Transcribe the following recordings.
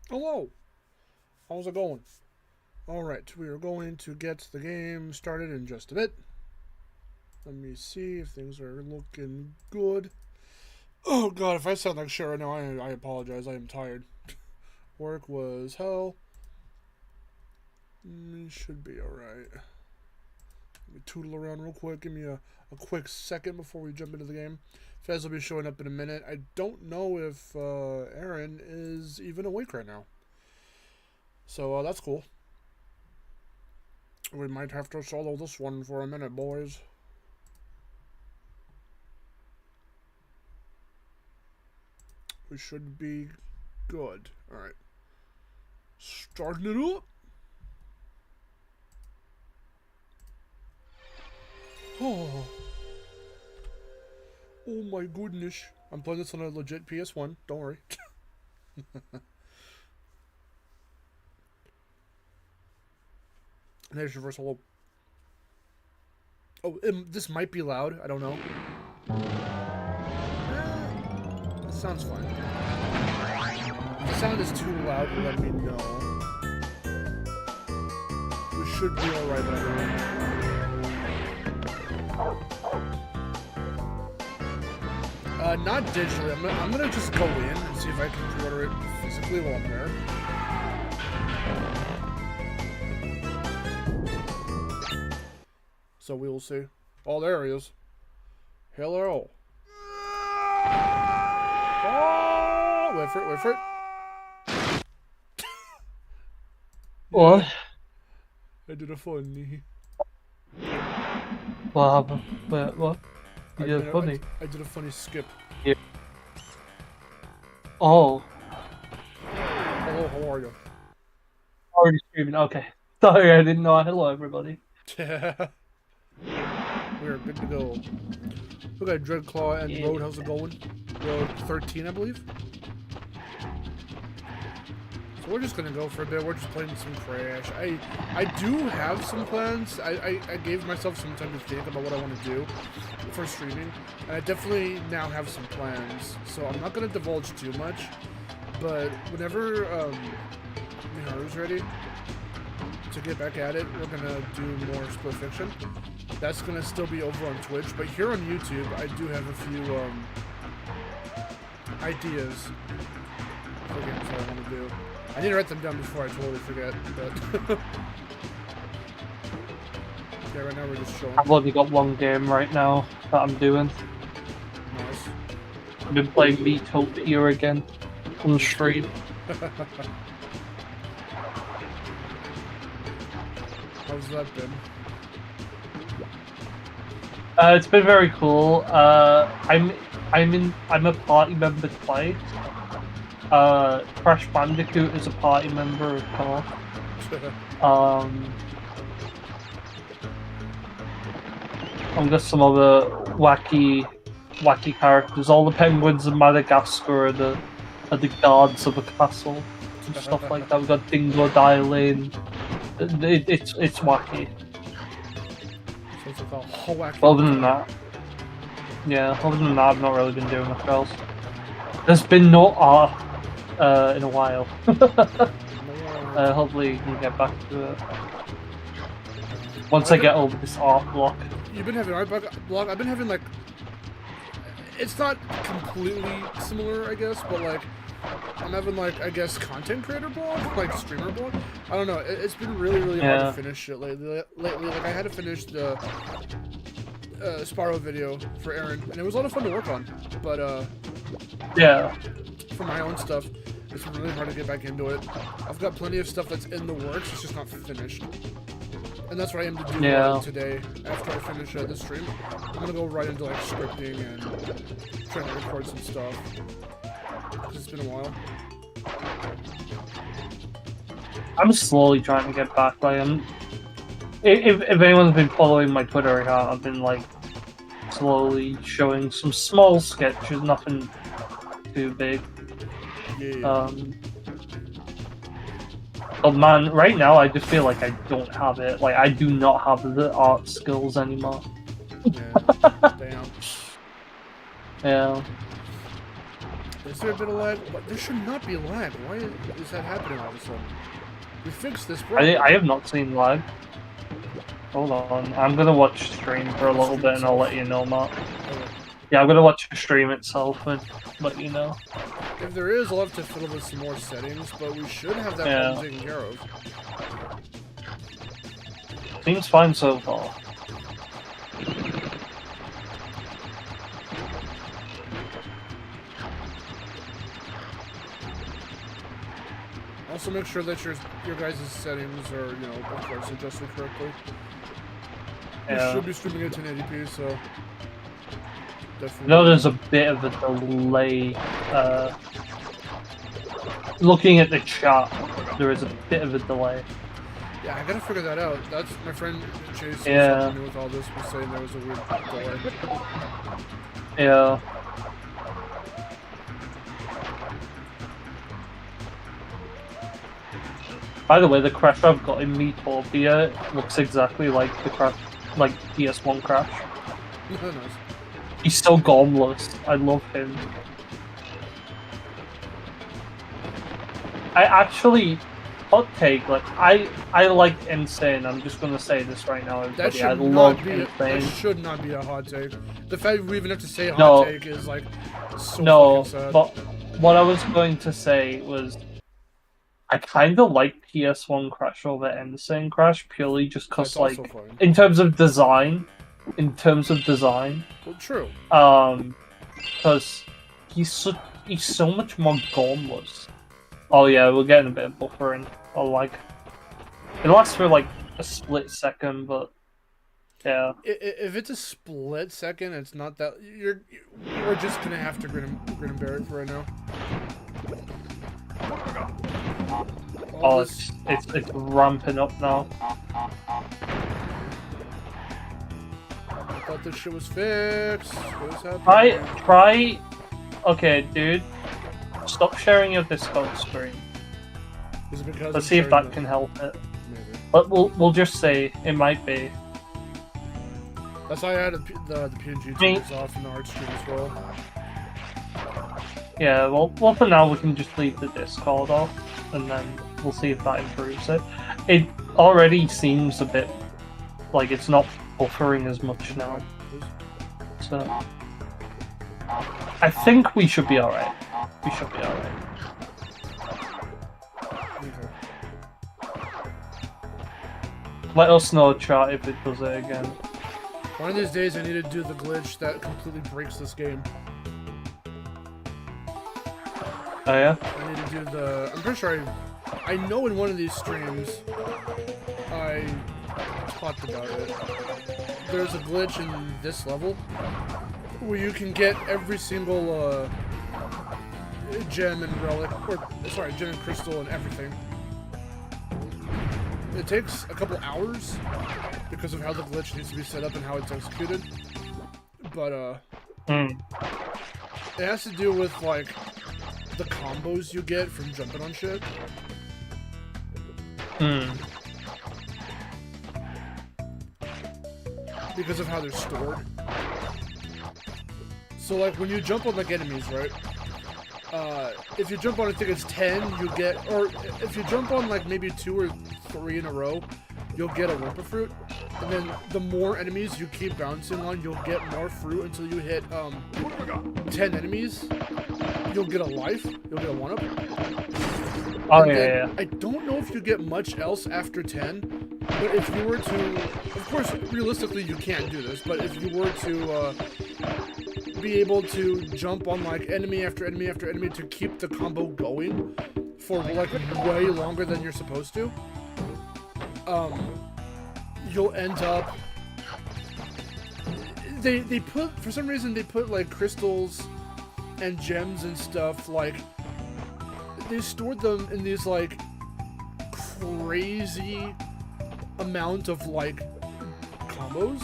Hello. How's it going? Alright, we are going to get the game started in just a bit. Let me see if things are looking good. Oh god, if I sound like shit right now, I apologize. I am tired. Work was hell. Should be alright. Let me tootle around real quick. Give me a quick second before we jump into the game. Fez will be showing up in a minute. I don't know if Aaron is even awake right now. So that's cool. We might have to solo this one for a minute, boys. We should be good. Alright. Starting it up. Oh. Oh my goodness. I'm playing this on a legit PS1. Don't worry. There's your first hello. Oh, this might be loud. I don't know. It sounds fine. If the sound is too loud, let me know. We should be alright, by not digitally. I'm gonna just go in and see if I can pre-order it physically while I'm there. So we will see. Oh, there he is. Hello. Oh, wait for it, wait for it. What? I did a funny. What happened? Wait, what? You did funny? I did a funny skip. Yeah. Oh. Hello, how are you? Already streaming, okay. Sorry, I didn't know. Hello, everybody. We're good to go. We got Dreadclaw and Road. How's it going? Road 13, I believe. So we're just gonna go for a bit. We're just playing some Crash. I do have some plans. I gave myself some time to think about what I want to do for streaming, and I definitely now have some plans. So I'm not gonna divulge too much, but whenever Miharu's ready to get back at it, we're gonna do more Split Fiction. That's gonna still be over on Twitch, but here on YouTube, I do have a few ideas for games that I want to do. I need to write them down before I totally forget, but yeah, right now we're just showing. I've only got one game right now that I'm doing. Nice. I've been playing Miitopia again on stream. How's that been? It's been very cool. I'm a party member to play. Crash Bandicoot is a party member, of course. And there's some other wacky characters. All the penguins in Madagascar are the guards of a castle and stuff like that. We've got Dingo Dialing. It's wacky. So it's like a whole wacky. Other than that, I've not really been doing much else. There's been no art in a while. Hopefully you can get back to it once I get over this art block. You've been having art block. I've been having like, it's not completely similar, I guess, but like I'm having like, I guess, content creator block, like streamer block. I don't know. It's been really hard to finish it lately. Like I had to finish the Spyro video for Aaron, and it was a lot of fun to work on. But yeah, for my own stuff, it's been really hard to get back into it. I've got plenty of stuff that's in the works. It's just not finished. And that's what I aim to do today. After I finish this stream, I'm gonna go right into like scripting and trying to record some stuff. Cause it's been a while. I'm slowly trying to get back. Like, if anyone's been following my Twitter account, I've been like slowly showing some small sketches, nothing too big. Yeah. But man, right now I just feel like I don't have it. Like, I do not have the art skills anymore. Yeah. Damn. Yeah. Is there a bit of lag? But there should not be lag. Why is that happening all of a sudden? We fixed this problem. I have not seen lag. Hold on, I'm gonna watch stream for a little bit and I'll let you know, Matt. Okay. Yeah, I'm gonna watch the stream itself and let you know. If there is, I'll have to fiddle with some more settings, but we should have that problem taken care of. Seems fine so far. Also, make sure that your guys' settings are, you know, of course, adjusted correctly. Yeah. You should be streaming at 1080p, so definitely. No, there's a bit of a delay. Looking at the chat, there is a bit of a delay. Yeah, I gotta figure that out. That's my friend Chase. Who's helping me with all this was saying there was a weird delay. Yeah. By the way, the crash I've got in Metopia looks exactly like the crash, like PS1 crash. Nice. He's so gormless. I love him. I actually, hot take, like I like Insane. I'm just gonna say this right now, That everybody. should I not love be. Insane. That should not be a hot take. The fact we even have to say hot take is like so no, fucking sad. but what I was going to say was, I kind of like PS1 Crash over Insane Crash purely just because, That's also like, fine. in terms of design, Well, true. because he's so much more gormless. Oh yeah, we're getting a bit of buffering. Or like, it lasts for like a split second, but yeah. If it's a split second, it's not that we're just gonna have to grin and bear it for right now. Oh, it's ramping up now. I thought this shit was fixed. What is happening? Try. Okay, dude. Stop sharing your Discord screen. Is it because Let's I'm see if sharing that can help it. Maybe. But we'll just say it might be. That's why I added the PNG tunes off in the art stream as well. Yeah, well, for now we can just leave the Discord off, and then we'll see if that improves it. It already seems a bit like it's not buffering as much now. So I think we should be alright. We should be alright. Okay. Let us know, chat, if it does it again. One of these days I need to do the glitch that completely breaks this game. Oh yeah? I need to do the... I'm pretty sure I know in one of these streams I talked about it. There's a glitch in this level where you can get every single gem and relic, or sorry, gem and crystal and everything. It takes a couple hours because of how the glitch needs to be set up and how it's executed. But it has to do with like the combos you get from jumping on shit. Because of how they're stored. So like when you jump on like enemies, right? If you jump on, I think it's 10, you get, or if you jump on like maybe 2 or 3 in a row, you'll get a Wumpa fruit. And then the more enemies you keep bouncing on, you'll get more fruit until you hit 10 enemies. You'll get a life. You'll get a 1-up. Oh and yeah. I don't know if you get much else after 10, but if you were to, of course, realistically you can't do this, but if you were to be able to jump on like enemy after enemy after enemy to keep the combo going for like way longer than you're supposed to, you'll end up. They put, for some reason they put like crystals and gems and stuff, like they stored them in these like crazy amount of like combos.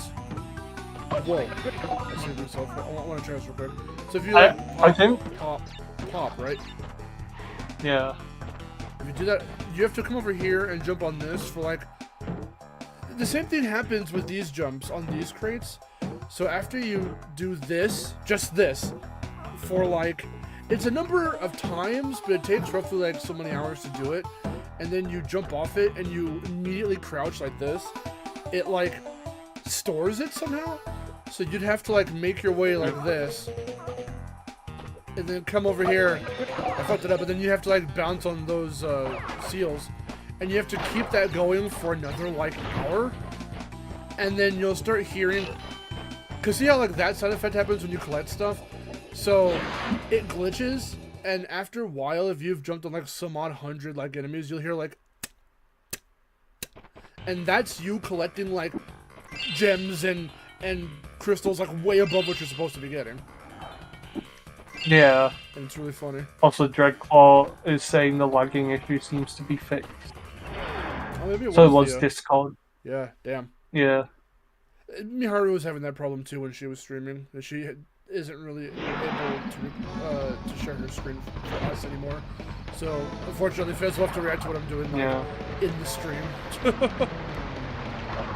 Whoa! I saved myself. I want to try this real quick. So if you like pop, right? Yeah. If you do that, you have to come over here and jump on this for like. The same thing happens with these jumps on these crates. So after you do this, just this, for like It's a number of times, but it takes roughly like so many hours to do it. And then you jump off it and you immediately crouch like this. It like stores it somehow. So you'd have to like make your way like this. And then come over here. I fucked it up, but then you have to like bounce on those seals. And you have to keep that going for another like hour. And then you'll start hearing, cause see how like that sound effect happens when you collect stuff? So it glitches, and after a while, if you've jumped on like some odd 100 like enemies, you'll hear like, and that's you collecting like gems and crystals like way above what you're supposed to be getting. Yeah. And it's really funny. Also, Dreadclaw is saying the lagging issue seems to be fixed. Oh, maybe it so was it was Discord. Yeah, damn. Yeah. Miharu was having that problem too when she was streaming. That she isn't really able to share her screen for us anymore. So, unfortunately, fans will have to react to what I'm doing like, in the stream.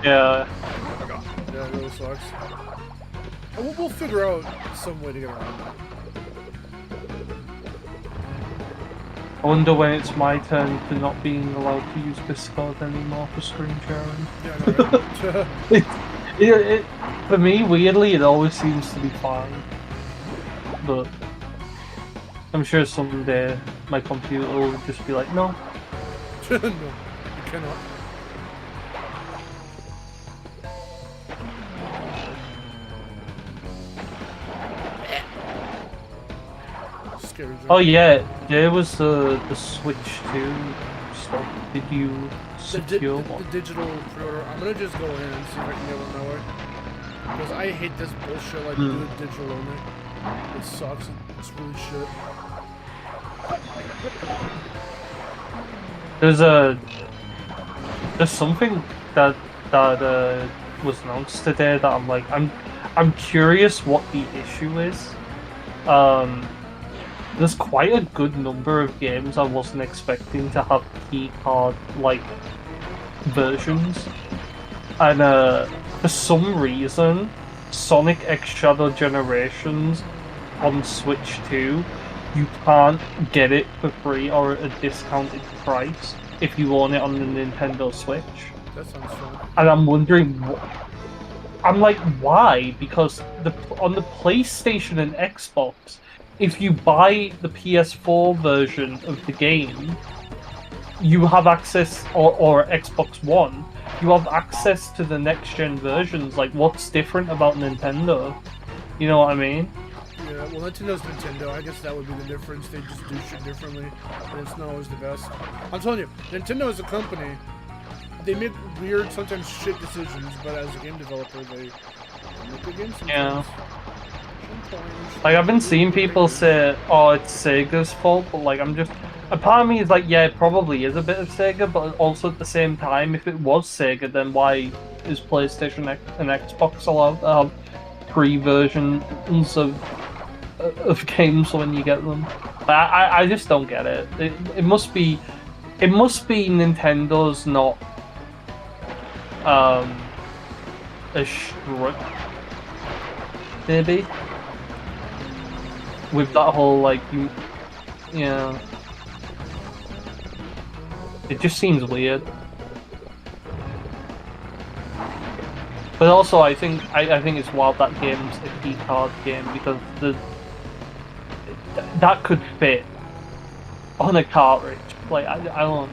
Yeah. Yeah, it really sucks. We'll figure out some way to get around that. I wonder when it's my turn to not being allowed to use Discord anymore for screen sharing. Yeah, no, right? For me, weirdly, it always seems to be fine. But I'm sure someday my computer will just be like, no. No, you cannot. Scary. Oh yeah, there was the Switch 2 stuff. Did you secure one? The digital pre-order. I'm gonna just go in and see if I can get one that way. Because I hate this bullshit like doing digital only. It sucks. It's really shit. There's something that was announced today that I'm like I'm curious what the issue is. There's quite a good number of games I wasn't expecting to have keycard like versions, and for some reason, Sonic X Shadow Generations on Switch 2, you can't get it for free or at a discounted price if you own it on the Nintendo Switch. That sounds fun. And I'm wondering, I'm like, why? Because on the PlayStation and Xbox, if you buy the PS4 version of the game, you have access, or Xbox One, you have access to the next-gen versions. Like, what's different about Nintendo? You know what I mean? Yeah, well, Nintendo's Nintendo. I guess that would be the difference. They just do shit differently, and it's not always the best. I'm telling you, Nintendo as a company, they make weird, sometimes shit decisions, but as a game developer, they make good games sometimes. Yeah. Like, I've been seeing people say, oh, it's Sega's fault, but like, a part of me is like, yeah, it probably is a bit of Sega, but also at the same time, if it was Sega, then why is PlayStation and Xbox allowed to have pre-versions of games when you get them? But I just don't get it. It must be Nintendo's not a strict, maybe, with that whole like yeah. It just seems weird. But also, I think it's wild that game's a keycard game because that could fit on a cartridge. Like I don't.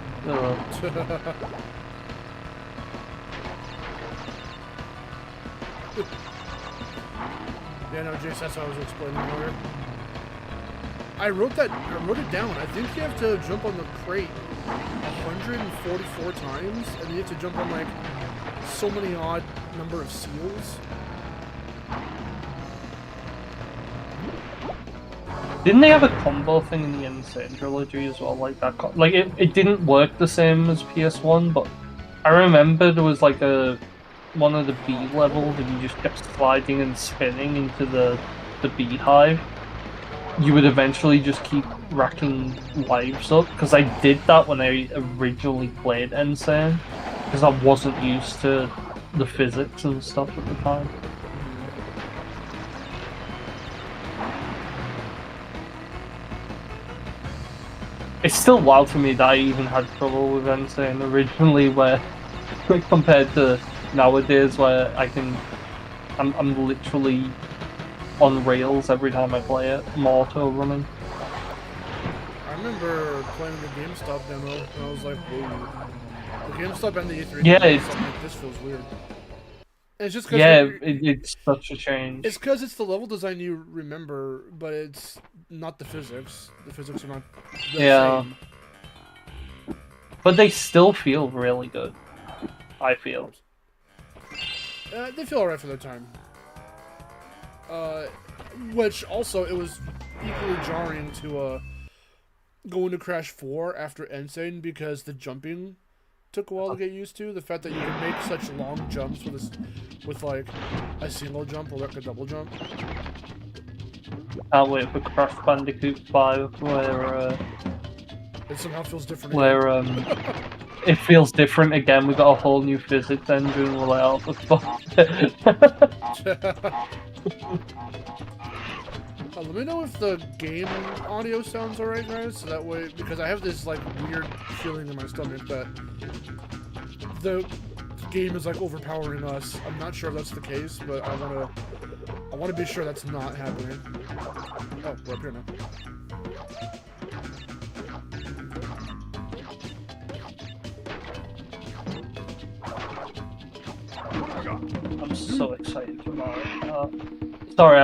Yeah, no, Jace, that's what I was explaining earlier. I wrote it down. I think you have to jump on the crate 144 times, and you have to jump on like so many odd number of seals. Didn't they have a combo thing in the Insane trilogy as well? Like that, like it didn't work the same as PS1, but I remember there was like one of the bee levels, and you just kept sliding and spinning into the beehive. You would eventually just keep racking lives up, because I did that when I originally played Insane, because I wasn't used to the physics and stuff at the time. It's still wild for me that I even had trouble with Insane originally, where compared to nowadays, where I'm literally on rails every time I play it. I'm auto running. I remember playing the GameStop demo, and I was like, whoa. The GameStop and the E3 Yeah, demo, it's like, this feels weird. And it's just because it's such a change. it's because it's the level design you remember, but it's not the physics. The physics are not the same. But they still feel really good. I feel. They feel alright for their time. Which also, it was equally jarring to go into Crash 4 after Insane because the jumping took a while to get used to. The fact that you can make such long jumps with like a single jump or like a double jump. Can't wait for Crash Bandicoot 5, where it somehow feels different. Where it feels different again. We got a whole new physics engine. We're like, oh, fuck. Let me know if the game audio sounds alright, guys. So that way, because I have this like weird feeling in my stomach that the game is like overpowering us. I'm not sure if that's the case, but I wanna be sure that's not happening. Oh, we're up here now. I'm so excited for Mario. Sorry,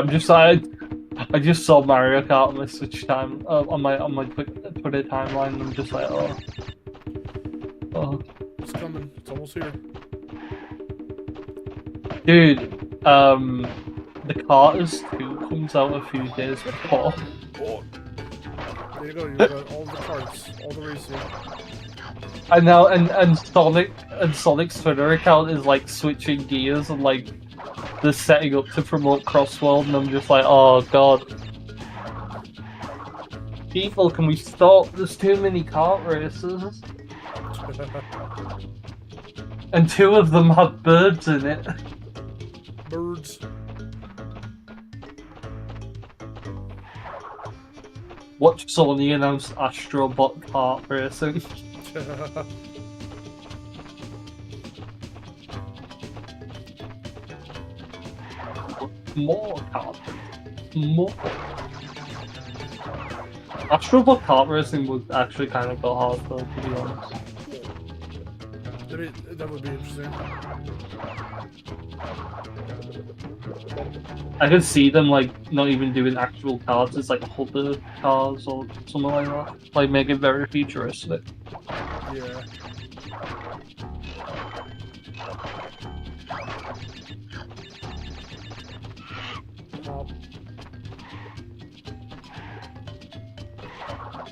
I just saw Mario Kart on my Switch time on my Twitter timeline, and I'm just like, oh. It's coming. It's almost here. Dude, the Carters 2 comes out a few days before. Oh. There you go. You got all the carts, all the racing. I know, and Sonic's Twitter account is like switching gears and like they're setting up to promote Crossworld, and I'm just like, oh god. People, can we stop? There's too many kart races. And 2 of them have birds in it. Birds. Watch Sony announce Astrobot kart racing. More kart. More. Astrobot kart racing would actually kind of go hard though, to be honest. That would be interesting. I could see them like not even doing actual cars, it's like hover cars or something like that. Like make it very futuristic. Yeah.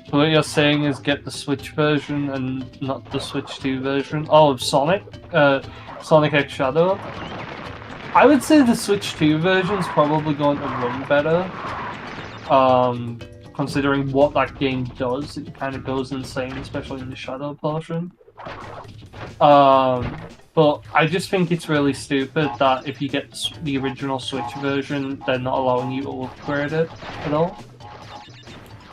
So what you're saying is get the Switch version and not the Switch 2 version? Oh, of Sonic? Sonic X Shadow? I would say the Switch 2 version's probably going to run better. Considering what that game does, it kind of goes insane, especially in the Shadow portion. But I just think it's really stupid that if you get the original Switch version, they're not allowing you to upgrade it at all.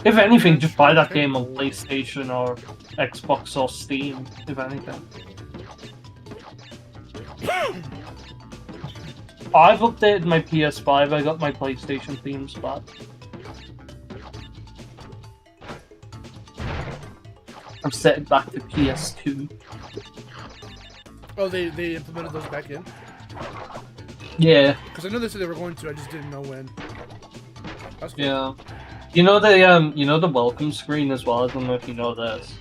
If anything, just buy that game on PlayStation or Xbox or Steam, if anything. I've updated my PS5, I got my PlayStation themes back. I'm setting back to PS2. Oh, they implemented those back in? Yeah. Because I know they said they were going to, I just didn't know when. That's cool. Yeah. You know the welcome screen as well, I don't know if you know this.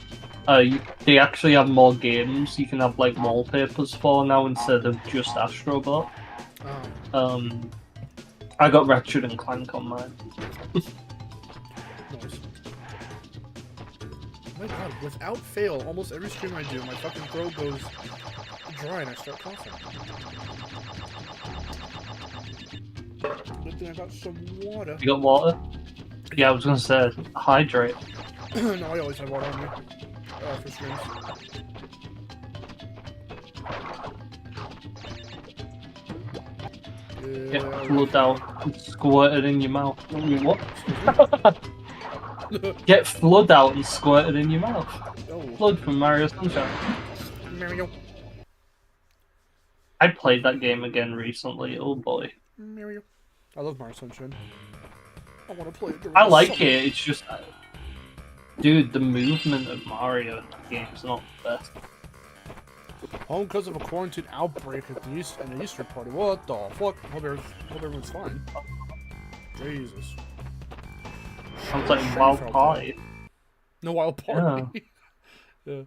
They actually have more games you can have like wallpapers for now instead of just Astrobot. Oh. I got Ratchet and Clank on mine. Nice. Oh my god, without fail, almost every stream I do, my fucking throat goes dry and I start coughing. Good thing I got some water. You got water? Yeah, I was gonna say, hydrate. No, I always have water on me. For streams. Yeah, blood out, squirt it in your mouth. I mean, what? Get Flood out and squirt it in your mouth. Oh, Flood from Mario Sunshine. Mario. I played that game again recently. Oh boy. Mario. I love Mario Sunshine. I want to play it during I the like summer. it. It's just, dude, the movement of Mario in that game is not the best. Home because of a quarantine outbreak at the an Easter party. What the fuck? Hope everyone's fine. Jesus. Sounds like a Shame wild for party. No wild party. Yeah.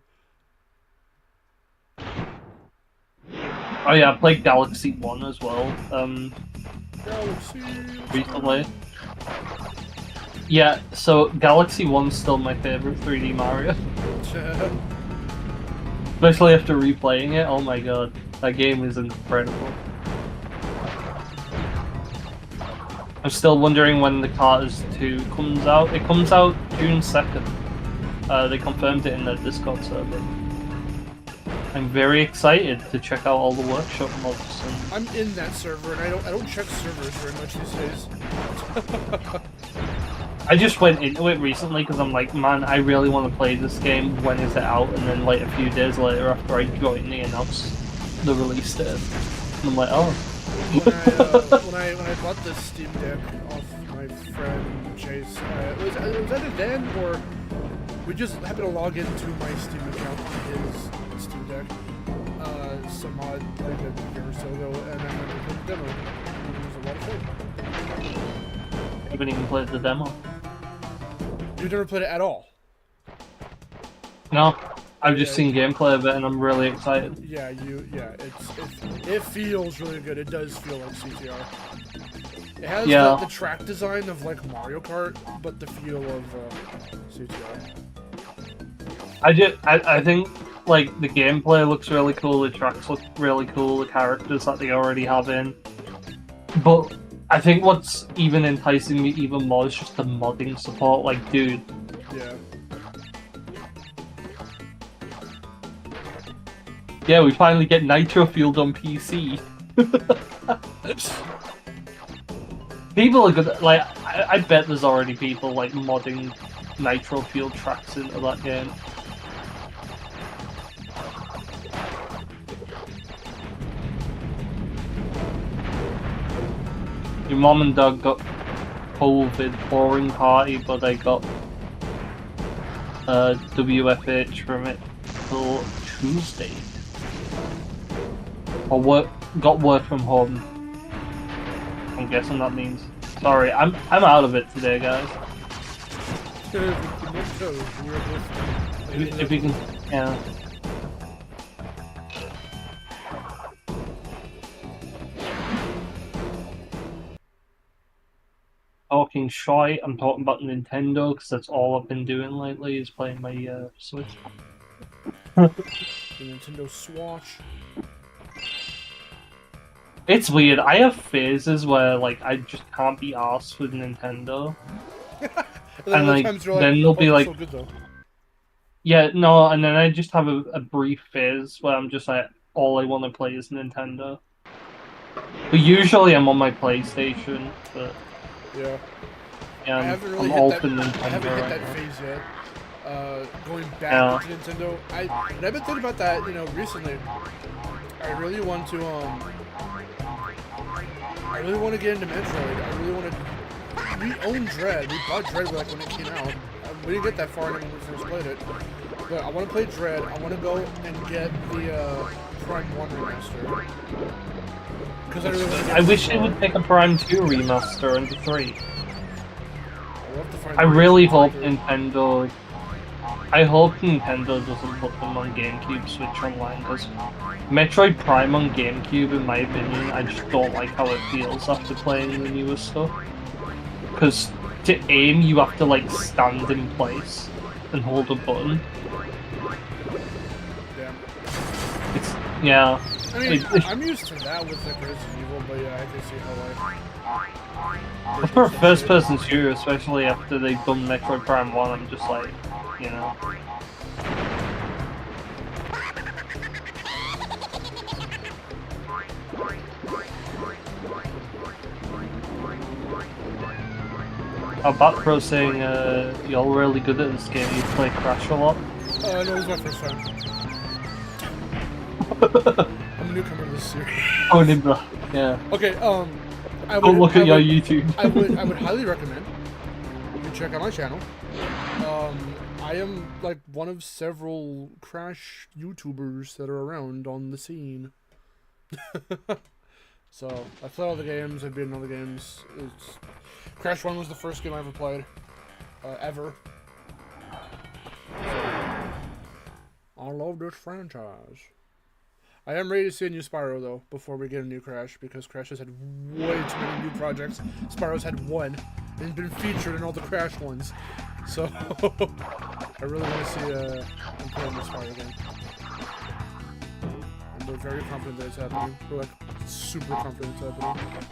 Oh yeah, I played Galaxy 1 as well. Galaxy. Recently. Yeah, so Galaxy 1's still my favorite 3D Mario. Especially after replaying it. Oh my god, that game is incredible. I'm still wondering when the Carters 2 comes out. It comes out June 2nd. They confirmed it in their Discord server. I'm very excited to check out all the workshop mods. And... I'm in that server, and I don't check servers very much these days. I just went into it recently because I'm like, man, I really want to play this game. When is it out? And then like a few days later, after I joined, they announced the release date. And I'm like, oh. when I bought the Steam Deck off my friend Chase, was either then or we just happened to log into my Steam account on his Steam Deck some odd like a year or so ago, and then I played the demo. And it was a lot of fun. I haven't even played the demo. You've never played it at all? No, I've just seen gameplay of it, and I'm really excited. Yeah, it feels really good. It does feel like CTR. It has the track design of like Mario Kart, but the feel of CTR. I think like the gameplay looks really cool, the tracks look really cool, the characters that they already have in. But I think what's even enticing me even more is just the modding support. Like, dude. Yeah. Yeah, we finally get Nitro Fueled on PC. People are good. Like, I bet there's already people like modding Nitro Fueled tracks into that game. Your mom and dad got COVID, boring party, but they got WFH from it till Tuesday. Or got work from home. I'm guessing that means. Sorry, I'm out of it today, guys. If you can, yeah. Talking shy, I'm talking about Nintendo because that's all I've been doing lately is playing my Switch. The Nintendo Swatch. It's weird. I have phases where like I just can't be arsed with Nintendo, and like then they'll be like, so yeah, no, and then I just have a brief phase where I'm just like, all I want to play is Nintendo. But usually I'm on my PlayStation, but. Yeah, I haven't really hit that phase yet. Going back to Nintendo, I've been thinking about that, recently. I really want to get into Metroid. I really want to. We own Dread. We bought Dread like when it came out. We didn't get that far when we first played it. But I want to play Dread. I want to go and get the Prime 1 remaster. I wish they would make a Prime 2 remaster into 3. I really hope Nintendo... I hope Nintendo doesn't put them on GameCube Switch Online, because Metroid Prime on GameCube, in my opinion, I just don't like how it feels after playing the newer stuff. Because to aim, you have to like stand in place and hold a button. Yeah. I mean, I'm used to that with like Resident Evil, but yeah, I can see how like... For a first-person shooter, especially after they've done Metroid Prime 1, I'm just like, you know... Batpro saying you're really good at this game. You play Crash a lot. No, it was my first time. I'm a newcomer to this series. Oh, Nimbla. Yeah. Okay, I Go would look at your YouTube. I would highly recommend you check out my channel. I am like one of several Crash YouTubers that are around on the scene. So I play all the games. I've been in all the games. Crash 1 was the first game I ever played, ever. So, I love this franchise. I am ready to see a new Spyro, though, before we get a new Crash, because Crash has had way too many new projects. Spyro's had one, and been featured in all the Crash ones. So, I really want to see a new Spyro again. And we're very confident that it's happening. We're, like, super confident it's happening.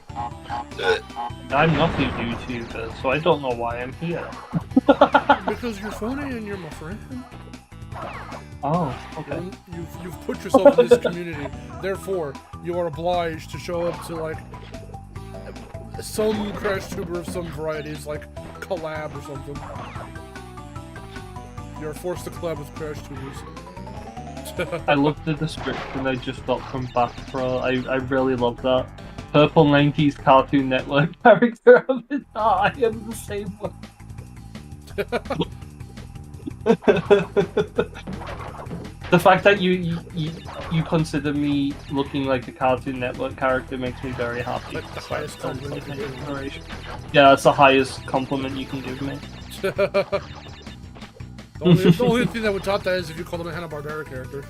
I'm not a YouTuber, so I don't know why I'm here. Because you're phony and you're my friend. Oh, okay. You've put yourself in this community, therefore you are obliged to show up to like some Crash tuber of some varieties, like collab or something. You're forced to collab with Crash tubers. I looked at the description I just got from Batpro. I really love that. Purple 90s Cartoon Network character avatar. I am the same one. The fact that you consider me looking like a Cartoon Network character makes me very happy. That's the highest compliment you can give me. Yeah, that's the highest compliment you can give me. The only thing that would top that is if you called him a Hanna-Barbera character.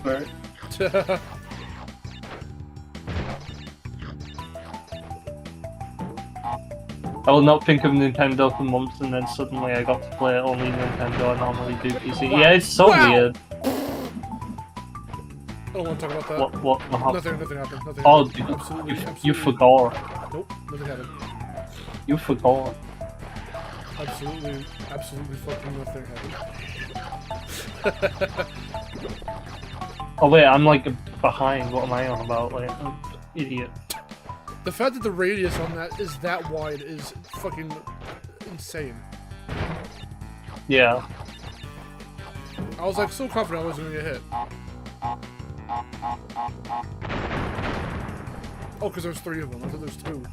Right. I will not think of Nintendo for months, and then suddenly I got to play only Nintendo I normally do PC. Wow. Yeah, it's so weird. I don't want to talk about that. What happened? Nothing happened. Nothing Oh, happened. Absolutely, you forgot. Nope, nothing happened. You forgot. Absolutely fucking nothing happened. Oh wait, I'm like behind. What am I on about? Like, I'm an idiot. The fact that the radius on that is that wide is fucking insane. Yeah. I was like so confident I wasn't gonna get hit. Oh, because there's 3 of them. I thought there's 2.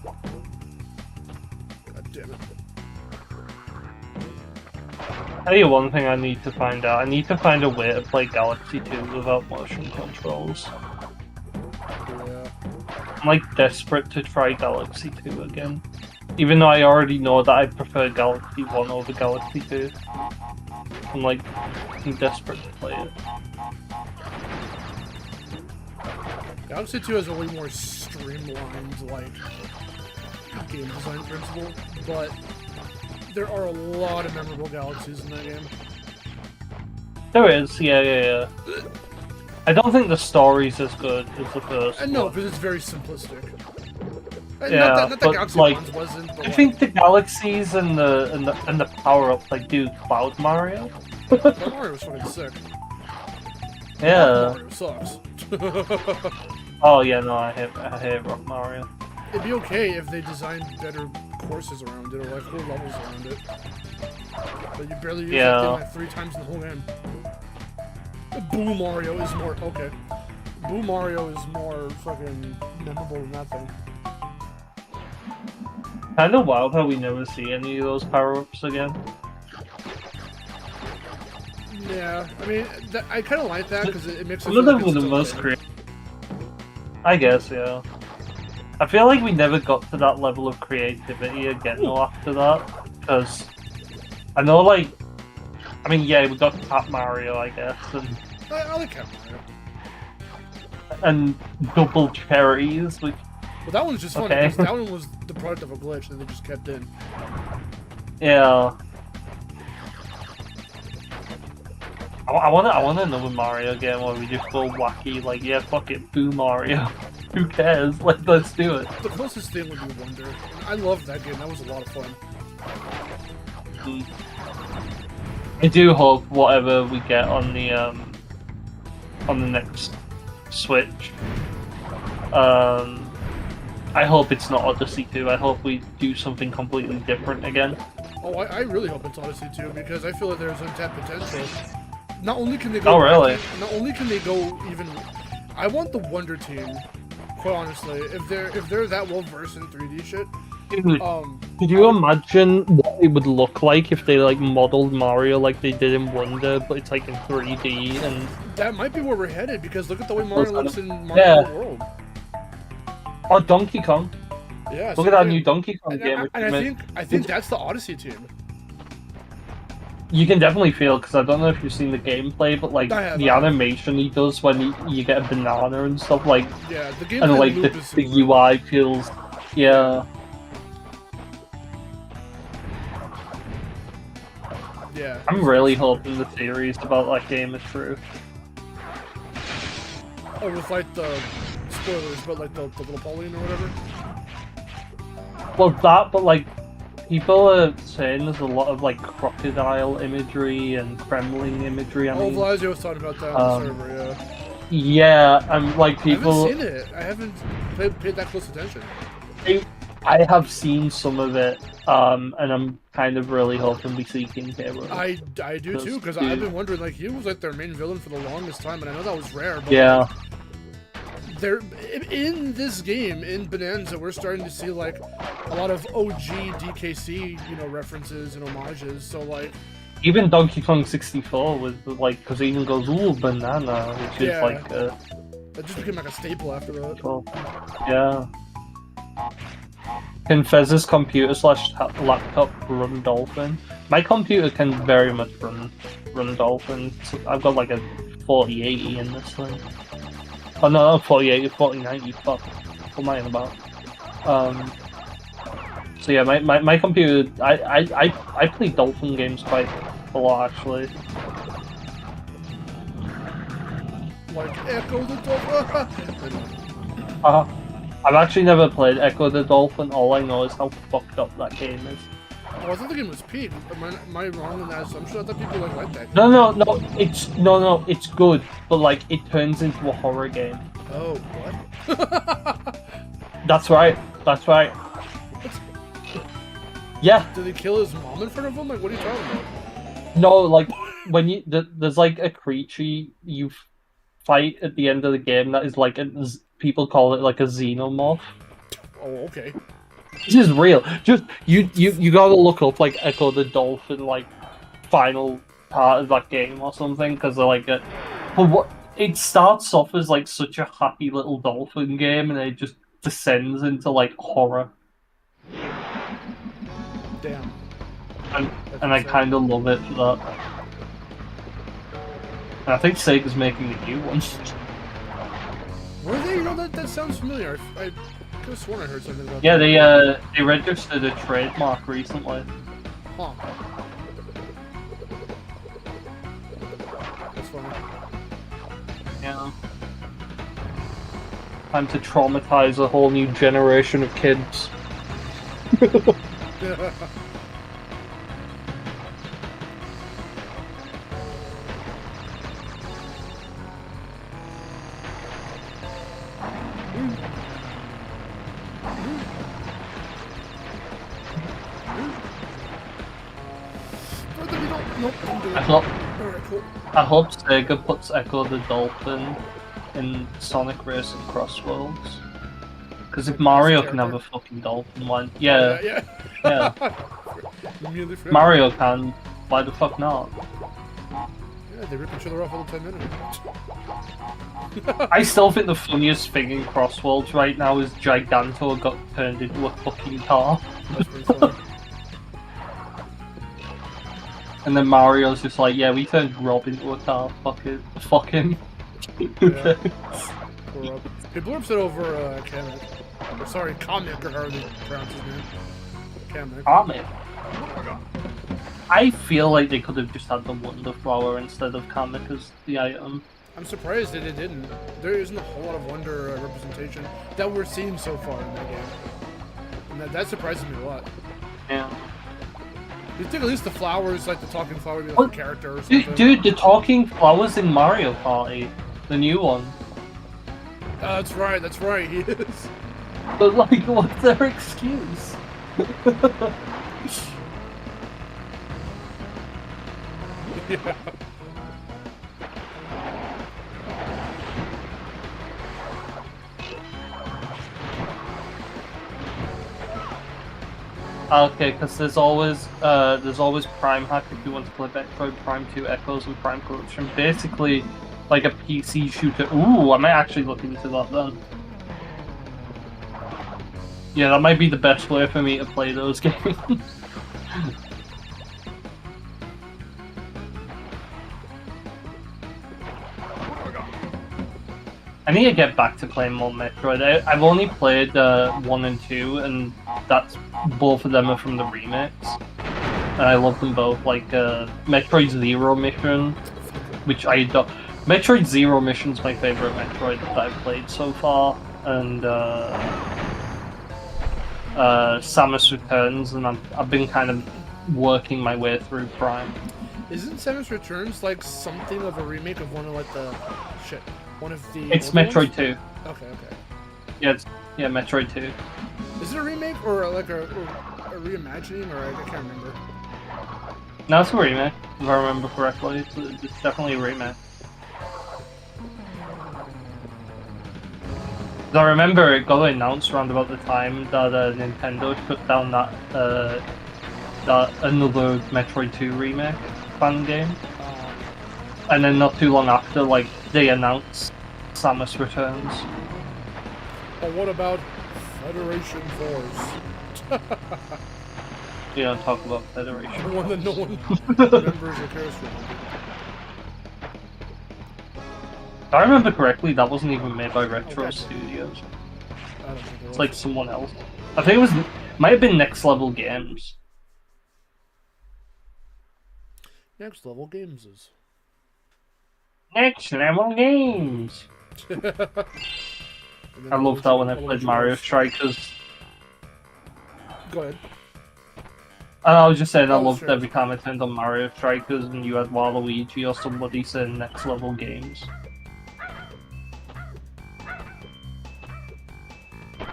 God damn it. I tell you one thing I need to find out. I need to find a way to play Galaxy 2 without motion controls. Yeah. I'm like desperate to try Galaxy 2 again. Even though I already know that I prefer Galaxy 1 over Galaxy 2. I'm desperate to play it. Galaxy 2 has a way more streamlined, like, game design principle, but there are a lot of memorable galaxies in that game. There is, yeah. I don't think the story's as good as the first No, one. because it's very simplistic. Yeah, not that but, Galaxy like, 1's wasn't, but I think the galaxies and the power-ups like do Cloud Mario. Mario was fucking sick. Yeah. Mario sucks. Oh yeah, no, I hate Rock Mario. It'd be okay if they designed better courses around it, or like whole levels around it. But you barely use that thing like 3 times in the whole game. Boo Mario is more okay. Boo Mario is more fucking memorable than that thing. Kinda wild how we never see any of those power-ups again. Yeah, I mean, I kind of like that because it makes it Some feel of them like were it's the still most canon. creative. I guess, yeah. I feel like we never got to that level of creativity again though after that, because I know, like, I mean, yeah, we got Cat Mario, I guess, I like Cat Mario. and double cherries, which Well, that one's just funny Okay. because that one was the product of a glitch that they just kept in. yeah. I want another Mario game where we just go wacky, like, yeah, fuck it, Boo Mario. Who cares? Like, let's do it. The closest thing would be Wonder. I loved that game. That was a lot of fun. I do hope whatever we get on the next Switch, I hope it's not Odyssey 2. I hope we do something completely different again. Oh, I really hope it's Odyssey 2 because I feel like there's untapped potential. Not only can they go. Oh, really? Not only can they go even. I want the Wonder Team. Quite honestly, if they're that well versed in 3D shit. Dude, could you imagine what it would look like if they like modeled Mario like they did in Wonder, but it's like in 3D and. That might be where we're headed because look at the way Mario looks in Mario World. Or Donkey Kong. Yeah. Look at that new Donkey Kong game. And I think that's the Odyssey team. You can definitely feel because I don't know if you've seen the gameplay, but like the animation he does when you get a banana and stuff like. Yeah, the gameplay and like loop the UI feels, yeah. Yeah. I'm really hoping the theories about that game are true. Oh, with like the spoilers, but like the little Pauline or whatever. Well, that, but like people are saying there's a lot of like crocodile imagery and Kremlin imagery. I mean, Vlazio was talking about that on the server, yeah. Yeah, and like people. I haven't seen it. I haven't paid that close attention. I have seen some of it, and I'm kind of really hoping we see King Hero. I do too, because I've been wondering, like, he was like their main villain for the longest time, and I know that was rare, but yeah. They're in this game, in Bonanza, we're starting to see like a lot of OG DKC, references and homages. So like, even Donkey Kong 64 was like, because it even goes ooh banana, which is like that just became like a staple after that. Well, yeah. Can Fez's computer / laptop run Dolphin? My computer can very much run Dolphin. So I've got like a 4080 in this thing. Oh no, 4080, 4090, fuck. What am I on about? So yeah, my computer, I play Dolphin games quite a lot actually. Like Echo the Dolphin. I've actually never played Echo the Dolphin. All I know is how fucked up that game is. Oh, I thought the game was peak. Am I wrong in that assumption? I thought people like that game. No, it's good, but like it turns into a horror game. Oh, what? That's right. Yeah. Did he kill his mom in front of him? Like, what are you talking about? No, like when there's like a creature you fight at the end of the game that is like people call it like a xenomorph. Oh, okay. This is real. Just you gotta look up like Echo the Dolphin like final part of that game or something because they're like but what it starts off as like such a happy little dolphin game and it just descends into like horror. Damn. And I kind of love it for that. And I think Sega's making a new one. Were they? That sounds familiar. I could have sworn I heard something about that. Yeah, they registered a trademark recently. Huh. That's funny. Yeah. Time to traumatize a whole new generation of kids. I hope Sega puts Echo the Dolphin in Sonic Racing Cross Worlds. Because if Mario can have a fucking dolphin, why? Yeah. Mario can. Why the fuck not? Yeah, they rip each other off all the 10 minutes. I still think the funniest thing in Cross Worlds right now is Giganto got turned into a fucking car. That's pretty funny. And then Mario's just like, yeah, we turned Rob into a car. Fuck it. Fuck him. Yeah. Poor Rob. People are upset over Kamek. Sorry, Kamek, or however they pronounce his name. Kamek. I feel like they could have just had the Wonder Flower instead of Kamek as the item. I'm surprised that it didn't. There isn't a whole lot of Wonder representation that we're seeing so far in that game. And that surprises me a lot. Yeah. You think at least the flowers, like the talking flower, would be like a character or something. Dude, the talking flowers in Mario Party, the new one. That's right, he is. But like, what's their excuse? Yeah. Okay, because there's always Prime Hack if you want to play Metroid Prime 2 Echoes and Prime Corruption. Basically, like a PC shooter. Ooh, I might actually look into that then. Yeah, that might be the best way for me to play those games. I need to get back to playing more Metroid. I've only played 1 and 2, and that's both of them are from the remakes. And I love them both. Like Metroid Zero Mission, which I don't. Metroid Zero Mission's my favorite Metroid that I've played so far, and Samus Returns, and I've been kind of working my way through Prime. Isn't Samus Returns like something of a remake of one of like the shit? One of the. It's Metroid 2. Okay, okay. Yeah, Metroid 2. Is it a remake or like a reimagining, or I can't remember. No, it's a remake, if I remember correctly. It's definitely a remake. I remember it got announced around about the time that Nintendo shut down that another Metroid 2 remake fan game. And then not too long after, like, they announced Samus Returns. But what about Federation Force? You don't talk about Federation. The one that no one remembers or cares for. If I remember correctly, that wasn't even made by Retro Studios. I don't think it was. It's like someone else. I think it was, might have been Next Level Games. Next Level Games is. Next Level Games! I loved that when I played Mario Strikers. Go ahead. And I was just saying, I loved sure. every time I turned on Mario Strikers and you had Waluigi or somebody saying Next Level Games.